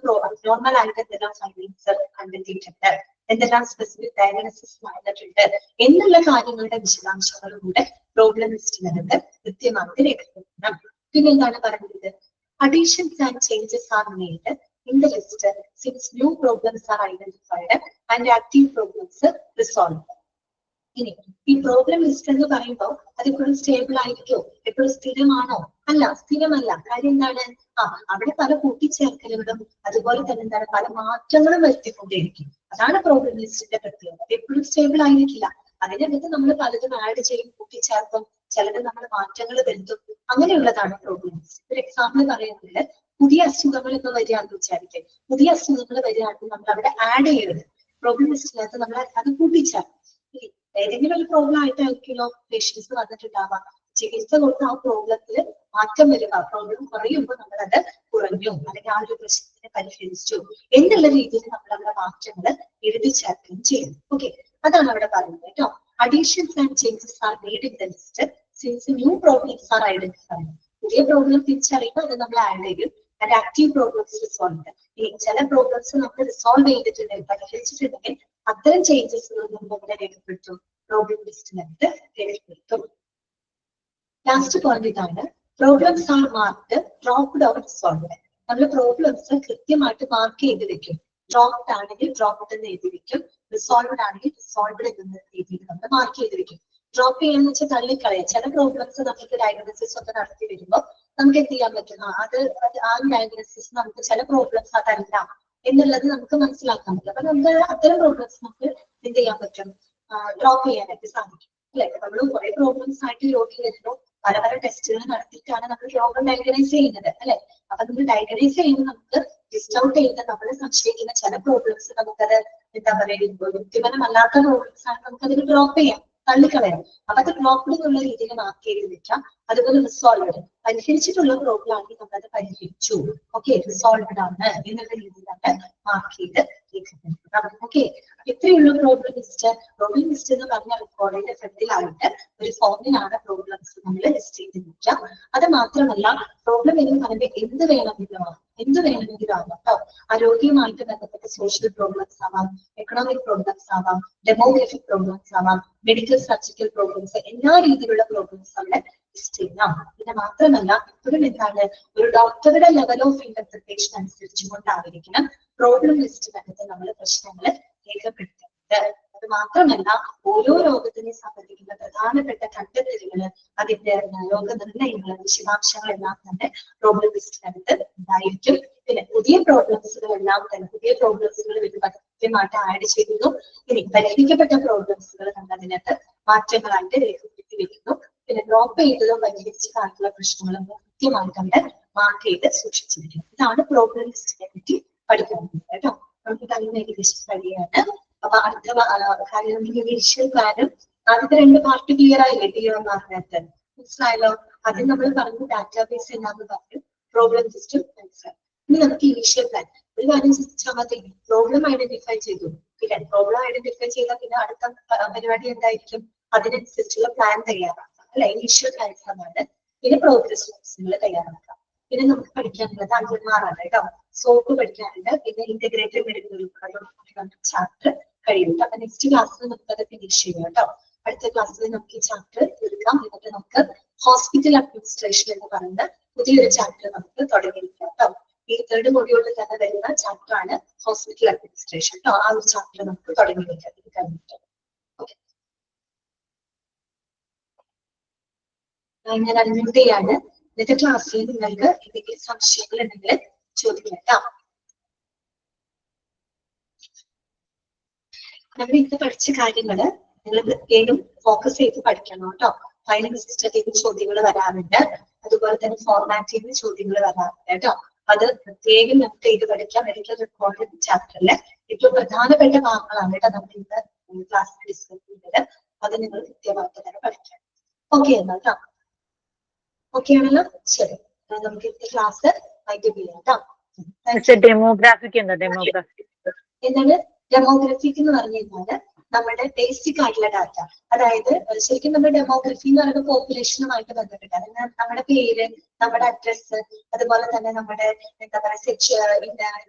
നോർമൽ ആയിട്ട് എന്തെല്ലാം ഫൈൻഡിങ്സ് കണ്ടെത്തിയിട്ടുണ്ട്, എന്തെല്ലാം സ്പെസിഫിക് ഡയഗ്നോസിസ് നടന്നിട്ടുണ്ട് എന്നുള്ള കാര്യങ്ങളുടെ വിശദാംശങ്ങളും കൂടെ പ്രോബ്ലം ലിസ്റ്റിനകത്ത് കൃത്യമായിട്ട് രേഖപ്പെടുത്തണം. പിന്നെ എന്താണ് പറയുന്നത്, additions and changes are made in the list since new problems are identified and active problems resolved. ഇനി ഈ പ്രോബ്ലം ലിസ്റ്റ് എന്ന് പറയുമ്പോൾ അതെപ്പോഴും സ്റ്റേബിൾ ആയിരിക്കോ, എപ്പോഴും സ്ഥിരമാണോ? അല്ല, സ്ഥിരമല്ല. കാര്യം എന്താണ്, അവിടെ പല കൂട്ടിച്ചേർക്കലുകളും അതുപോലെ തന്നെ എന്താണ് പല മാറ്റങ്ങളും വരുത്തിക്കൊണ്ടേയിരിക്കും. അതാണ് പ്രോബ്ലം ലിസ്റ്റിന്റെ പ്രത്യേകത. എപ്പോഴും സ്റ്റേബിൾ ആയിരിക്കില്ല. അതിനകത്ത് നമ്മൾ പലതും ആഡ് ചെയ്യും, കൂട്ടിച്ചേർക്കും, ചിലത് നമ്മൾ മാറ്റങ്ങൾ വരുത്തും. അങ്ങനെയുള്ളതാണ് പ്രോബ്ലം ലിസ്റ്റ്. ഒരു എക്സാമ്പിൾ പറയുന്നത്, പുതിയ അസുഖങ്ങൾ ഇപ്പൊ വരികയാണെന്ന് വിചാരിക്കും. പുതിയ അസുഖങ്ങൾ വരികയാണെങ്കിൽ നമ്മൾ അവിടെ ആഡ് ചെയ്യരുത്. പ്രോബ്ലം ലിസ്റ്റിനകത്ത് നമ്മൾ അത് കൂട്ടിച്ചേർക്കും. ഏതെങ്കിലും ഒരു പ്രോബ്ലം ആയിട്ടായിരിക്കുമല്ലോ പേഷ്യൻസ് വന്നിട്ടുണ്ടാവാം. ചികിത്സ കൊണ്ട് ആ പ്രോബ്ലത്തിൽ മാറ്റം വരിക, പ്രോബ്ലം കുറയുമ്പോൾ നമ്മളത് കുറഞ്ഞു, അല്ലെങ്കിൽ ആ ഒരു പ്രശ്നത്തിനെ പരിഹരിച്ചു എന്നുള്ള രീതിയിൽ നമ്മൾ അവിടെ മാറ്റങ്ങൾ എഴുതി ചേർക്കുകയും ചെയ്യുന്നു. ഓക്കെ, അതാണ് അവിടെ പറയുന്നത് കേട്ടോ. Additions and changes are made in the list since new problems are identified. പുതിയ പ്രോബ്ലം തിരിച്ചറിയുമ്പോൾ അത് നമ്മൾ ആഡ് ചെയ്യും. And active problems resolve. ഈ ചില പ്രോബ്ലംസ് നമ്മൾ റിസോൾവ് ചെയ്തിട്ടുണ്ടെങ്കിൽ, പരിഹരിച്ചിട്ടുണ്ടെങ്കിൽ അത്തരം ചേഞ്ചസ് നമ്മൾ ഇവിടെ രേഖപ്പെടുത്തും, പ്രോബ്ലം ലിസ്റ്റിനകത്ത് രേഖപ്പെടുത്തും. ലാസ്റ്റ് പോയിന്റ് ഇതാണ്, problems R marked, dropped or resolved. നമ്മൾ പ്രോബ്ലംസ് കൃത്യമായിട്ട് മാർക്ക് ചെയ്ത് വെക്കും. ഡ്രോപ്ഡ് ആണെങ്കിൽ ഡ്രോപ്ഡ് എന്ന് എഴുതി വെക്കും, റിസോൾവ്ഡ് ആണെങ്കിൽ റിസോൾവ്ഡ് എന്ന രീതിയിൽ നമ്മൾ മാർക്ക് ചെയ്ത് വെക്കും. ഡ്രോപ്പ് ചെയ്യാന്ന് വെച്ചാൽ തള്ളിക്കളയാം. ചില പ്രോബ്ലംസ് നമുക്ക് ഡയഗ്നോസിസ് ഒക്കെ നടത്തി വരുമ്പോൾ നമുക്ക് എന്ത് ചെയ്യാൻ പറ്റും, അത് ആ ഡയഗ്നോസിസ് നമുക്ക് ചില പ്രോബ്ലംസ് അതല്ല എന്നുള്ളത് നമുക്ക് മനസ്സിലാക്കാൻ പറ്റും. അപ്പൊ നമുക്ക് അത്തരം പ്രോബ്ലംസ് നമുക്ക് എന്ത് ചെയ്യാൻ പറ്റും, ഡ്രോപ്പ് ചെയ്യാനായിട്ട് സാധിക്കും അല്ലെ. നമ്മൾ കുറെ പ്രോബ്ലംസ് ആയിട്ട് രോഗി വരുന്നു, പല പല ടെസ്റ്റുകൾ നടത്തിയിട്ടാണ് നമ്മൾ രോഗം ഡയഗ്നൈസ് ചെയ്യുന്നത് അല്ലെ. അപ്പൊ നമ്മൾ ഡയഗ്നൈസ് ചെയ്യുമ്പോൾ നമുക്ക് ലിസ്റ്റ് ഔട്ട് ചെയ്യുന്ന നമ്മൾ സംശയിക്കുന്ന ചില പ്രോബ്ലംസ് നമുക്കത് എന്താ പറയുക, യുക്തിപരമല്ലാത്ത പ്രോബ്ലംസ് ആണ്, നമുക്കതിന് ഡ്രോപ്പ് ചെയ്യാം, തള്ളിക്കളയാം. അപ്പൊ അത് ഡ്രോപ്ഡ് എന്നുള്ള രീതിയിൽ മാർക്ക് ചെയ്ത് വെക്കാം. അതുപോലെ റിസോൾവ്ഡ്, പരിഹരിച്ചിട്ടുള്ള പ്രോബ്ലം ആണെങ്കിൽ നമ്മളത് പരിഹരിച്ചു, ഓക്കെ, റിസോൾവ്ഡ് ആണ് എന്നുള്ള രീതിയിലാണ് മാർക്ക് ചെയ്ത് രേഖപ്പെടുത്തണം. ഓക്കെ, ഇത്രയുള്ള പ്രോബ്ലം ലിസ്റ്റ്. പ്രോബ്ലം ലിസ്റ്റ് എന്ന് പറഞ്ഞ റെക്കോർഡിന്റെ ഫ്രണ്ടിലായിട്ട് ഒരു ഫോമിലാണ് പ്രോബ്ലംസ് നമ്മൾ ലിസ്റ്റ് ചെയ്ത് വെക്കാം. അത് മാത്രമല്ല, പ്രോബ്ലം എന്ന് പറയുമ്പോൾ എന്ത് വേണമെങ്കിലും ആവാം കേട്ടോ. ആരോഗ്യവുമായിട്ട് ബന്ധപ്പെട്ട സോഷ്യൽ പ്രോബ്ലംസ് ആവാം, എക്കണോമിക് പ്രോബ്ലംസ് ആവാം, ഡെമോഗ്രഫിക് പ്രോബ്ലംസ് ആവാം, മെഡിക്കൽ സർജിക്കൽ പ്രോബ്ലംസ്, എല്ലാ രീതിയിലുള്ള പ്രോബ്ലംസ് അവിടെ ലിസ്റ്റ് ചെയ്യാം. പിന്നെ മാത്രമല്ല, ഇപ്പോഴും എന്താണ്, ഒരു ഡോക്ടറുടെ ലെവൽ ഓഫ് ഇന്റർപ്രിട്ടേഷൻ അനുസരിച്ചുകൊണ്ടായിരിക്കണം പ്രോബ്ലം ലിസ്റ്റിനകത്ത് നമ്മൾ പ്രശ്നങ്ങൾ രേഖപ്പെടുത്തേണ്ടത്. അത് മാത്രമല്ല ഓരോ രോഗത്തിനെ സംബന്ധിക്കുന്ന പ്രധാനപ്പെട്ട കണ്ടെത്തലുകള്, അതിന്റെ രോഗനിർണയങ്ങള്, വിശദാംശങ്ങളെല്ലാം തന്നെ പ്രോബ്ലം ലിസ്റ്റിനകത്ത് ഉണ്ടായിരിക്കും. പിന്നെ പുതിയ പ്രോബ്ലംസുകളെല്ലാം തന്നെ പുതിയ പ്രോബ്ലംസുകൾ കൃത്യമായിട്ട് ആഡ് ചെയ്യുന്നു. ഇനി പരിഹരിക്കപ്പെട്ട പ്രോബ്ലംസുകൾ നമ്മൾ അതിനകത്ത് മാറ്റങ്ങളായിട്ട് രേഖപ്പെടുത്തി വെക്കുന്നു. പിന്നെ ഡ്രോപ്പ് ചെയ്തതോ പരിഹരിച്ചതായിട്ടുള്ള പ്രശ്നങ്ങളും കൃത്യമായിട്ട് അവിടെ മാർക്ക് ചെയ്ത് സൂക്ഷിച്ചിരിക്കുന്നു. ഇതാണ് പ്രോബ്ലം ലിസ്റ്റിനെ പറ്റി പഠിക്കുന്നത് കേട്ടോ. നമുക്ക് തന്നെ ഏകദേശം കഴിയാണ്. അപ്പൊ അടുത്ത കാര്യം നമുക്ക് ഇനീഷ്യൽ പ്ലാനും ആദ്യത്തെ 2 പാർട്ട് ക്ലിയർ ആയില്ലേ? DOMR-നകത്ത് മനസ്സിലായല്ലോ. ആദ്യം നമ്മൾ പറഞ്ഞു ഡാറ്റാബേസ് എന്നാന്ന് പറഞ്ഞു, പ്രോബ്ലം ലിസ്റ്റും മനസ്സിലായി. ഇനി നമുക്ക് ഇനീഷ്യൽ പ്ലാൻ. ഒരു കാര്യം ശ്രദ്ധിച്ചാൽ മതി, പ്രോബ്ലം ഐഡന്റിഫൈ ചെയ്തു. പിന്നെ പ്രോബ്ലം ഐഡന്റിഫൈ ചെയ്താൽ പിന്നെ അടുത്ത പരിപാടി എന്തായിരിക്കും? അതിനനുസരിച്ചുള്ള പ്ലാൻ തയ്യാറാക്കാം അല്ലെ? ഇനീഷ്യൽ പ്ലാൻസാണ്. പിന്നെ പ്രോഗ്രസ് നോട്ട്സുകൾ തയ്യാറാക്കാം. പിന്നെ നമുക്ക് പഠിക്കാനുള്ളത് അഞ്ചന്മാരാണ് കേട്ടോ. സോപ്പ് പഠിക്കാനുണ്ട്. പിന്നെ ഇന്റഗ്രേറ്റഡ് മെഡിക്കൽ ചാപ്റ്റർ കഴിയും. അപ്പൊ നെക്സ്റ്റ് ക്ലാസ്സിൽ നമുക്ക് അത് ഫിനിഷ് ചെയ്യാം കേട്ടോ. അടുത്ത ക്ലാസ്സിൽ നമുക്ക് ഈ ചാപ്റ്റർ തീർക്കാം. എന്നിട്ട് നമുക്ക് ഹോസ്പിറ്റൽ അഡ്മിനിസ്ട്രേഷൻ എന്ന് പറയുന്ന പുതിയൊരു ചാപ്റ്റർ നമുക്ക് തുടങ്ങിയിരിക്കാം കേട്ടോ. ഈ 3rd മൊഡ്യൂളിൽ തന്നെ വരുന്ന ചാപ്റ്റർ ആണ് ഹോസ്പിറ്റൽ അഡ്മിനിസ്ട്രേഷൻ കേട്ടോ. ആ ഒരു ചാപ്റ്റർ നമുക്ക് തുടങ്ങിയിരിക്കാം ഇത് കഴിഞ്ഞിട്ട്. ഓക്കെ, ഞാൻ അൺമ്യൂട്ട് ചെയ്യാണ്. ഇന്നത്തെ ക്ലാസ്സിൽ നിങ്ങൾക്ക് എന്തെങ്കിലും സംശയങ്ങൾ ഉണ്ടെങ്കിൽ ചോദിക്കാം കേട്ടോ. നമ്മൾ ഇന്ന് പഠിച്ച കാര്യങ്ങള് നിങ്ങൾ പ്രത്യേകം ഫോക്കസ് ചെയ്ത് പഠിക്കണം കേട്ടോ. ഫയലിംഗ് സിസ്റ്റത്തിൽ ചോദ്യങ്ങൾ വരാറുണ്ട്, അതുപോലെ തന്നെ ഫോർമാറ്റിൽ ചോദ്യങ്ങൾ വരാറുണ്ട് കേട്ടോ. അത് പ്രത്യേകം നമുക്ക് ഇത് പഠിക്കാം. മെഡിക്കൽ റെക്കോർഡ് ചാപ്റ്ററിലെ ഏറ്റവും പ്രധാനപ്പെട്ട ഭാഗങ്ങളാണ് കേട്ടോ നമ്മൾ ഇന്ന് ക്ലാസ്സിൽ ഡിസ്കസ് ചെയ്യുന്നത്. അത് നിങ്ങൾ കൃത്യമായിട്ട് തന്നെ പഠിക്കാം. ഓക്കെ എന്നാ കേട്ടോ. ഓക്കെ ആണല്ലോ? ശരി, നമുക്ക് ഇന്നത്തെ ക്ലാസ് വൈകിട്ട് ചെയ്യാം കേട്ടോ. ഡെമോഗ്രാഫിക് എന്താണ് ഡെമോഗ്രഫിക് എന്ന് പറഞ്ഞു കഴിഞ്ഞാല് നമ്മുടെ ബേസിക് ആയിട്ടുള്ള ഡാറ്റ. അതായത് ശരിക്കും നമ്മുടെ ഡെമോഗ്രഫി എന്ന് പറയുന്നത് പോപ്പുലേഷനുമായിട്ട് ബന്ധപ്പെട്ട നമ്മുടെ പേര്, നമ്മുടെ അഡ്രസ്സ്, അതുപോലെ തന്നെ നമ്മുടെ എന്താ പറയുക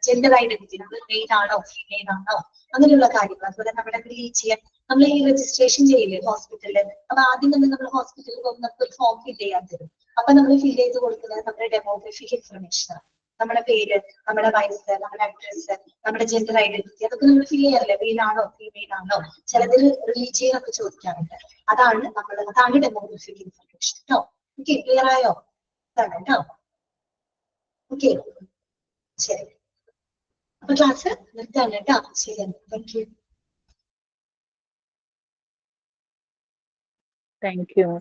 ജെൻഡർ ഐഡന്റിറ്റി, നമ്മൾ മെയിൽ ആണോ ഫീമെയിൽ ആണോ അങ്ങനെയുള്ള കാര്യങ്ങൾ. അതുപോലെ നമ്മുടെ റിലീജിയൻ. നമ്മൾ ഈ രജിസ്ട്രേഷൻ ചെയ്യില്ലേ ഹോസ്പിറ്റലിൽ? അപ്പൊ ആദ്യം തന്നെ നമ്മൾ ഹോസ്പിറ്റലിൽ പോകുമ്പോൾ നമുക്ക് ഒരു ഫോം ഫിൽ ചെയ്യാൻ തരും. അപ്പൊ നമ്മൾ ഫിൽ ചെയ്ത് കൊടുക്കുന്നത് നമ്മുടെ ഡെമോഗ്രഫിക് ഇൻഫർമേഷൻ ആണ്. നമ്മുടെ പേര്, നമ്മുടെ വയസ്സ്, നമ്മുടെ അഡ്രസ്സ്, നമ്മുടെ ജെൻഡർ ഐഡന്റിറ്റി, അതൊക്കെ നമ്മൾ ഫിൽ ചെയ്യാറില്ലേ? മെയിൽ ആണോ ഫീമെയിൽ ആണോ? ചിലതിൽ റിലീജിയൻ ഒക്കെ ചോദിക്കാറുണ്ട്. അതാണ് ഡെമോഗ്രഫിക് ഇൻഫർമേഷൻ കേട്ടോ. ഓക്കെ, ക്ലിയർ ആയോ? അതാണ് കേട്ടോ. ഓക്കെ, ശരി. അപ്പൊ ക്ലാസ് നിർത്താൻ കേട്ടോ. ശരി, താങ്ക് യു. Thank you.